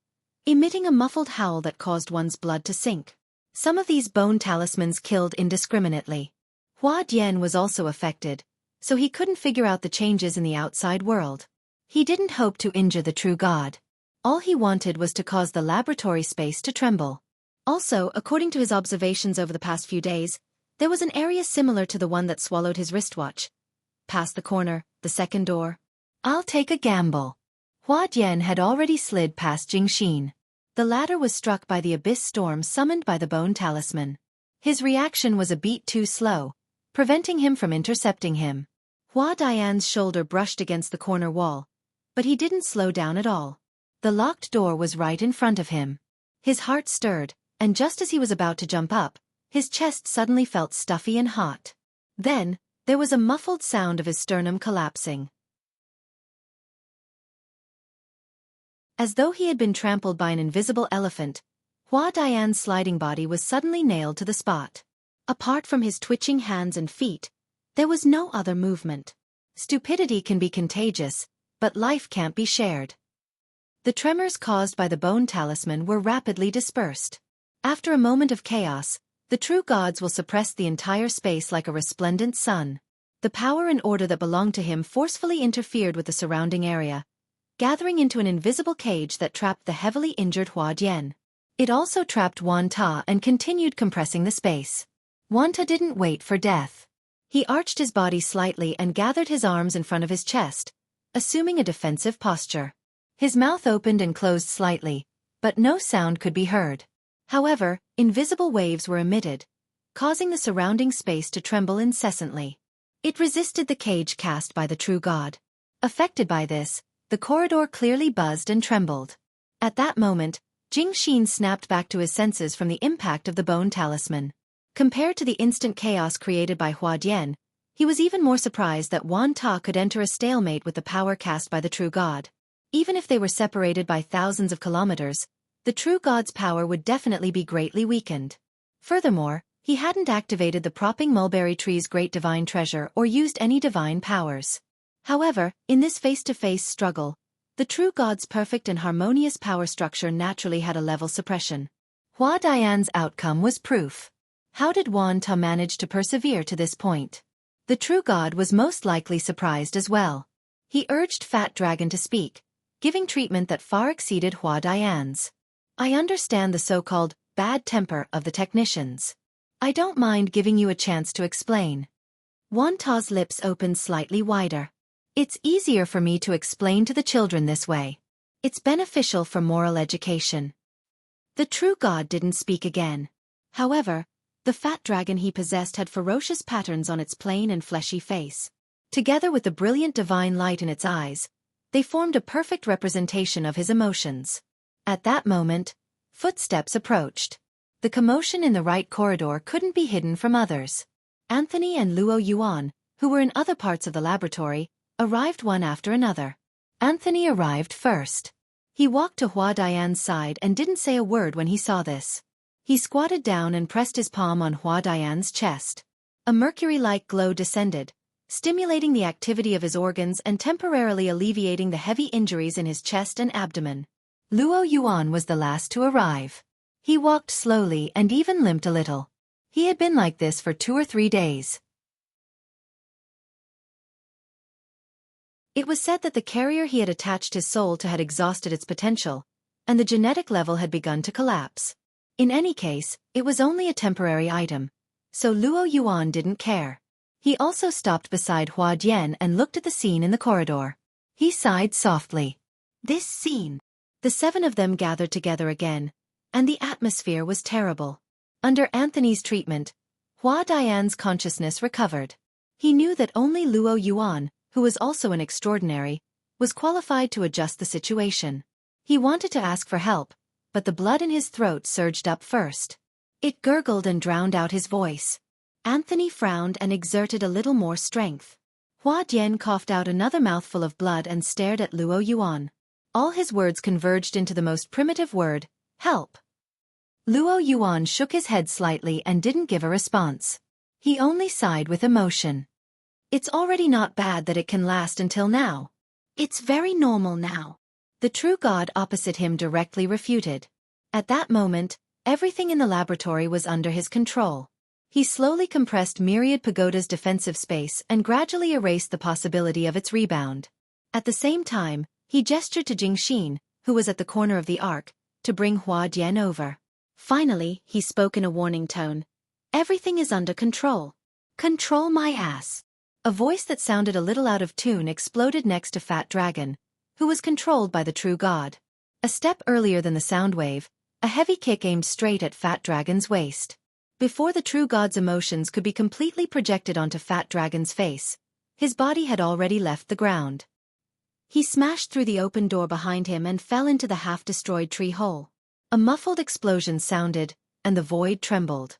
emitting a muffled howl that caused one's blood to sink. Some of these bone talismans killed indiscriminately. Hua Dian was also affected, so he couldn't figure out the changes in the outside world. He didn't hope to injure the true god. All he wanted was to cause the laboratory space to tremble. Also, according to his observations over the past few days, there was an area similar to the one that swallowed his wristwatch. Past the corner, the second door. I'll take a gamble. Hua Dian had already slid past Jingxin. The latter was struck by the abyss storm summoned by the bone talisman. His reaction was a beat too slow, preventing him from intercepting him. Hua Dian's shoulder brushed against the corner wall, but he didn't slow down at all. The locked door was right in front of him. His heart stirred, and just as he was about to jump up, his chest suddenly felt stuffy and hot. Then, there was a muffled sound of his sternum collapsing. As though he had been trampled by an invisible elephant, Hua Dian's sliding body was suddenly nailed to the spot. Apart from his twitching hands and feet, there was no other movement. Stupidity can be contagious, but life can't be shared. The tremors caused by the bone talisman were rapidly dispersed. After a moment of chaos, the true gods will suppress the entire space like a resplendent sun. The power and order that belonged to him forcefully interfered with the surrounding area, gathering into an invisible cage that trapped the heavily injured Hua Dian. It also trapped Wan Ta and continued compressing the space. Wan Ta didn't wait for death. He arched his body slightly and gathered his arms in front of his chest, assuming a defensive posture. His mouth opened and closed slightly, but no sound could be heard. However, invisible waves were emitted, causing the surrounding space to tremble incessantly. It resisted the cage cast by the true god. Affected by this, the corridor clearly buzzed and trembled. At that moment, Jing Xin snapped back to his senses from the impact of the bone talisman. Compared to the instant chaos created by Hua Dian, he was even more surprised that Wan Ta could enter a stalemate with the power cast by the true god. Even if they were separated by thousands of kilometers, the true god's power would definitely be greatly weakened. Furthermore, he hadn't activated the propping mulberry tree's great divine treasure or used any divine powers. However, in this face-to-face struggle, the true god's perfect and harmonious power structure naturally had a level suppression. Hua Dian's outcome was proof. How did Wan Ta manage to persevere to this point? The true god was most likely surprised as well. He urged Fat Dragon to speak, giving treatment that far exceeded Hua Dian's. I understand the so-called bad temper of the technicians. I don't mind giving you a chance to explain. Wan Ta's lips opened slightly wider. It's easier for me to explain to the children this way. It's beneficial for moral education. The true god didn't speak again. However, the fat dragon he possessed had ferocious patterns on its plain and fleshy face. Together with the brilliant divine light in its eyes, they formed a perfect representation of his emotions. At that moment, footsteps approached. The commotion in the right corridor couldn't be hidden from others. Anthony and Luo Yuan, who were in other parts of the laboratory, arrived one after another. Anthony arrived first. He walked to Hua Dian's side and didn't say a word when he saw this. He squatted down and pressed his palm on Hua Dian's chest. A mercury-like glow descended, stimulating the activity of his organs and temporarily alleviating the heavy injuries in his chest and abdomen. Luo Yuan was the last to arrive. He walked slowly and even limped a little. He had been like this for 2 or 3 days. It was said that the carrier he had attached his soul to had exhausted its potential, and the genetic level had begun to collapse. In any case, it was only a temporary item, so Luo Yuan didn't care. He also stopped beside Hua Dian and looked at the scene in the corridor. He sighed softly. This scene. The 7 of them gathered together again, and the atmosphere was terrible. Under Anthony's treatment, Hua Dian's consciousness recovered. He knew that only Luo Yuan, who was also an extraordinary, was qualified to adjust the situation. He wanted to ask for help, but the blood in his throat surged up first. It gurgled and drowned out his voice. Anthony frowned and exerted a little more strength. Hua Dian coughed out another mouthful of blood and stared at Luo Yuan. All his words converged into the most primitive word, help. Luo Yuan shook his head slightly and didn't give a response. He only sighed with emotion. It's already not bad that it can last until now. It's very normal now. The true god opposite him directly refuted. At that moment, everything in the laboratory was under his control. He slowly compressed Myriad Pagoda's defensive space and gradually erased the possibility of its rebound. At the same time, he gestured to Jing Xin, who was at the corner of the arc, to bring Hua Dian over. Finally, he spoke in a warning tone. Everything is under control. Control my ass. A voice that sounded a little out of tune exploded next to Fat Dragon, who was controlled by the true god. A step earlier than the sound wave, a heavy kick aimed straight at Fat Dragon's waist. Before the true god's emotions could be completely projected onto Fat Dragon's face, his body had already left the ground. He smashed through the open door behind him and fell into the half-destroyed tree hole. A muffled explosion sounded, and the void trembled.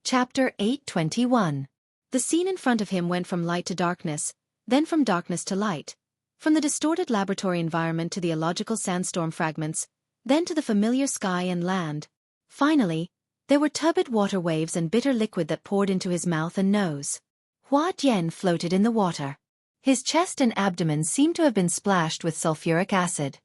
Chapter 821. The scene in front of him went from light to darkness, then from darkness to light, from the distorted laboratory environment to the illogical sandstorm fragments, then to the familiar sky and land. Finally, there were turbid water waves and bitter liquid that poured into his mouth and nose. Hua Dian floated in the water. His chest and abdomen seemed to have been splashed with sulfuric acid.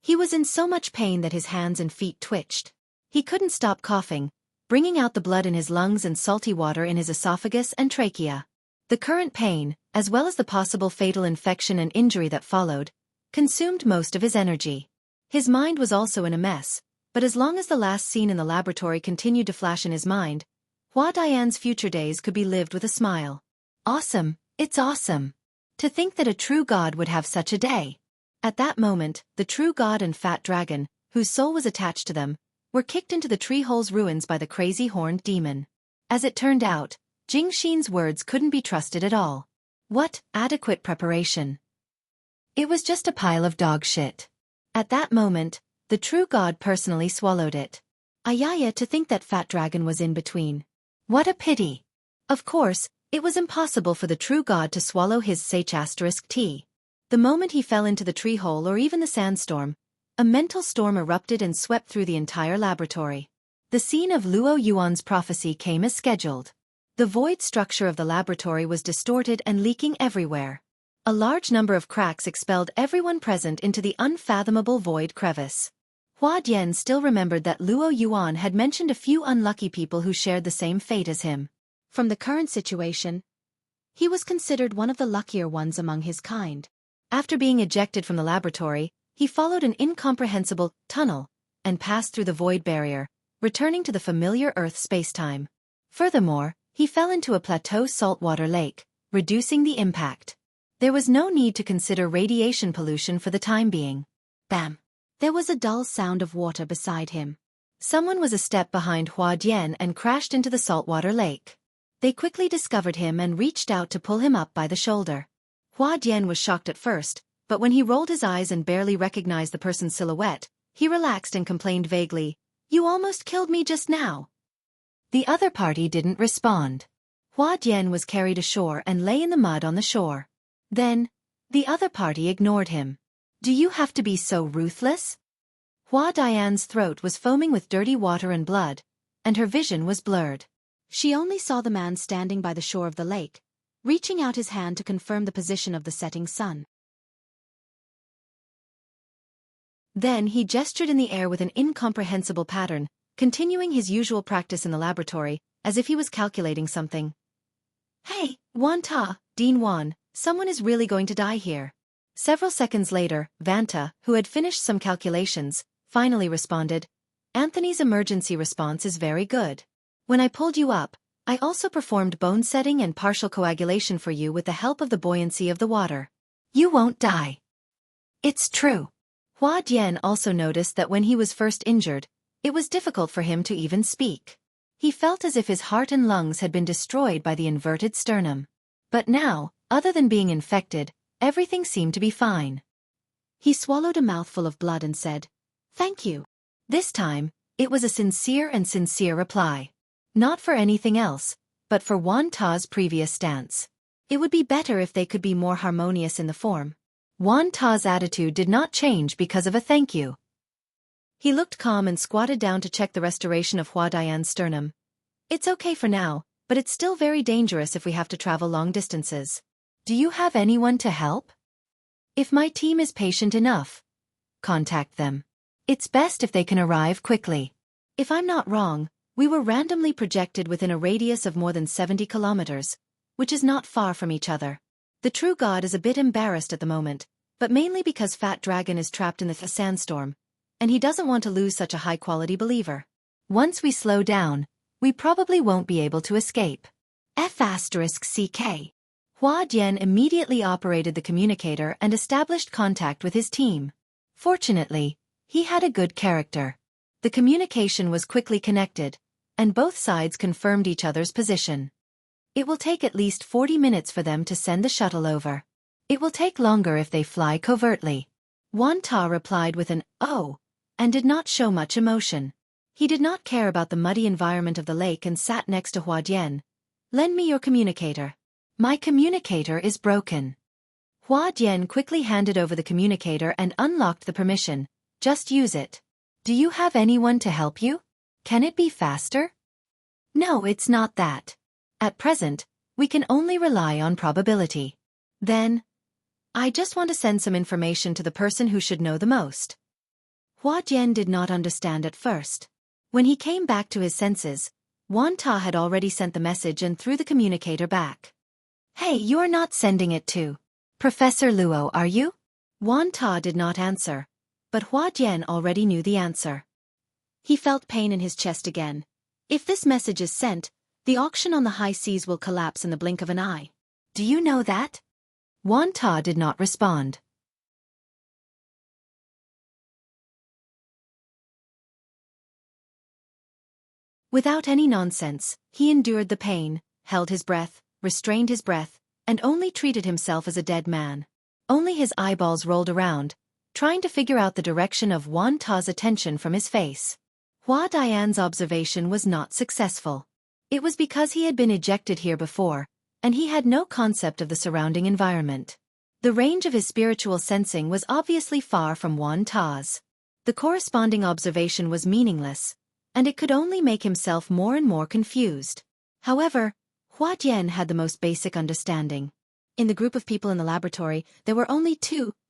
He was in so much pain that his hands and feet twitched. He couldn't stop coughing, bringing out the blood in his lungs and salty water in his esophagus and trachea. The current pain, as well as the possible fatal infection and injury that followed, consumed most of his energy. His mind was also in a mess, but as long as the last scene in the laboratory continued to flash in his mind, Hua Dian's future days could be lived with a smile. Awesome, it's awesome. To think that a true god would have such a day. At that moment, the true god and fat dragon, whose soul was attached to them, were kicked into the treehole's ruins by the crazy horned demon. As it turned out, Jing Xin's words couldn't be trusted at all. What adequate preparation? It was just a pile of dog shit. At that moment, the true god personally swallowed it. Ayaya, to think that fat dragon was in between. What a pity. Of course, it was impossible for the true god to swallow his *T. The moment he fell into the tree hole or even the sandstorm, a mental storm erupted and swept through the entire laboratory. The scene of Luo Yuan's prophecy came as scheduled. The void structure of the laboratory was distorted and leaking everywhere. A large number of cracks expelled everyone present into the unfathomable void crevice. Hua Dian still remembered that Luo Yuan had mentioned a few unlucky people who shared the same fate as him. From the current situation, he was considered one of the luckier ones among his kind. After being ejected from the laboratory, he followed an incomprehensible tunnel and passed through the void barrier, returning to the familiar Earth spacetime. Furthermore, he fell into a plateau saltwater lake, reducing the impact. There was no need to consider radiation pollution for the time being. Bam! There was a dull sound of water beside him. Someone was a step behind Hua Dian and crashed into the saltwater lake. They quickly discovered him and reached out to pull him up by the shoulder. Hua Dian was shocked at first, but when he rolled his eyes and barely recognized the person's silhouette, he relaxed and complained vaguely, "You almost killed me just now." The other party didn't respond. Hua Dian was carried ashore and lay in the mud on the shore. Then, the other party ignored him. "Do you have to be so ruthless?" Hua Dian's throat was foaming with dirty water and blood, and her vision was blurred. She only saw the man standing by the shore of the lake, reaching out his hand to confirm the position of the setting sun. Then he gestured in the air with an incomprehensible pattern, continuing his usual practice in the laboratory, as if he was calculating something. "Hey, Wan Ta, Dean Wan, someone is really going to die here." Several seconds later, Vanta, who had finished some calculations, finally responded, "Anthony's emergency response is very good. When I pulled you up, I also performed bone setting and partial coagulation for you with the help of the buoyancy of the water. You won't die." It's true. Hua Dian also noticed that when he was first injured, it was difficult for him to even speak. He felt as if his heart and lungs had been destroyed by the inverted sternum. But now, other than being infected, everything seemed to be fine. He swallowed a mouthful of blood and said, "Thank you." This time, it was a sincere reply. Not for anything else, but for Wan Ta's previous stance. It would be better if they could be more harmonious in the form. Wan Ta's attitude did not change because of a thank you. He looked calm and squatted down to check the restoration of Hua Dian's sternum. "It's okay for now, but it's still very dangerous if we have to travel long distances. Do you have anyone to help? If my team is patient enough, contact them. It's best if they can arrive quickly. If I'm not wrong, we were randomly projected within a radius of more than 70 kilometers, which is not far from each other." The true god is a bit embarrassed at the moment, but mainly because Fat Dragon is trapped in the sandstorm, and he doesn't want to lose such a high-quality believer. "Once we slow down, we probably won't be able to escape." F***CK. Hua Dian immediately operated the communicator and established contact with his team. Fortunately, he had a good character. The communication was quickly connected, and both sides confirmed each other's position. It will take at least 40 minutes for them to send the shuttle over. It will take longer if they fly covertly. Wan Ta replied with an "oh," and did not show much emotion. He did not care about the muddy environment of the lake and sat next to Hua Dian. "Lend me your communicator." "My communicator is broken." Hua Dian quickly handed over the communicator and unlocked the permission. "Just use it." "Do you have anyone to help you? Can it be faster?" "No, it's not that. At present, We can only rely on probability. Then, I just want to send some information to the person who should know the most. Hua Jian did not understand at first. When he came back to his senses, Wan Ta had already sent the message and threw the communicator back. Hey, you are not sending it to Professor Luo, are you? Wan Ta did not answer, but Hua Jian already knew the answer. He felt pain in his chest again. If this message is sent, the auction on the high seas will collapse in the blink of an eye. Do you know that? Wan Ta did not respond. Without any nonsense, he endured the pain, held his breath, restrained his breath, and only treated himself as a dead man. Only his eyeballs rolled around, trying to figure out the direction of Wan Ta's attention from his face. Hua Dian's observation was not successful. It was because he had been ejected here before, and he had no concept of the surrounding environment. The range of his spiritual sensing was obviously far from Wan Ta's. The corresponding observation was meaningless, and it could only make himself more and more confused. However, Hua Jian had the most basic understanding. In the group of people in the laboratory, there were only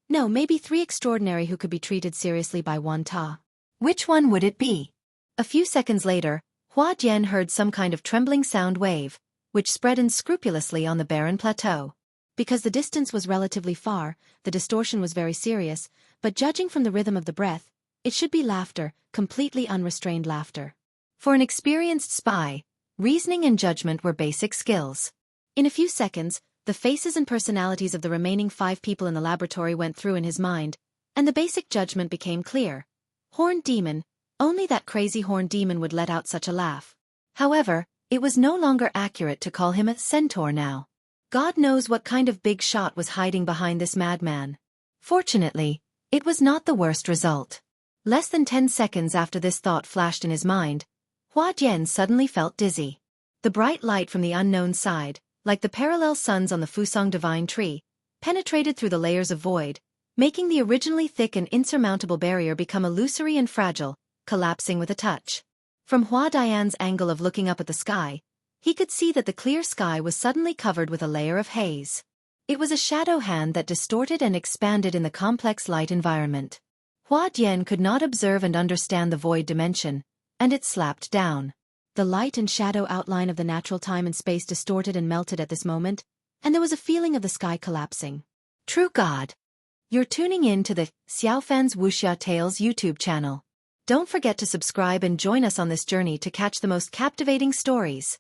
maybe three extraordinary who could be treated seriously by Wan Ta. Which one would it be? A few seconds later, Hua Jian heard some kind of trembling sound wave, which spread unscrupulously on the barren plateau. Because the distance was relatively far, the distortion was very serious, but judging from the rhythm of the breath, it should be laughter, completely unrestrained laughter. For an experienced spy, reasoning and judgment were basic skills. In a few seconds, the faces and personalities of the remaining 5 people in the laboratory went through in his mind, and the basic judgment became clear. Horned demon, only that crazy horned demon would let out such a laugh. However, it was no longer accurate to call him a centaur now. God knows what kind of big shot was hiding behind this madman. Fortunately, it was not the worst result. Less than 10 seconds after this thought flashed in his mind, Hua Jian suddenly felt dizzy. The bright light from the unknown side, like the parallel suns on the Fusang divine tree, penetrated through the layers of void, making the originally thick and insurmountable barrier become illusory and fragile, collapsing with a touch. From Hua Dian's angle of looking up at the sky, he could see that the clear sky was suddenly covered with a layer of haze. It was a shadow hand that distorted and expanded in the complex light environment. Hua Jian could not observe and understand the void dimension, and it slapped down. The light and shadow outline of the natural time and space distorted and melted at this moment, and there was a feeling of the sky collapsing. True God! You're tuning in to the Xiaofan's Wuxia Tales YouTube channel. Don't forget to subscribe and join us on this journey to catch the most captivating stories.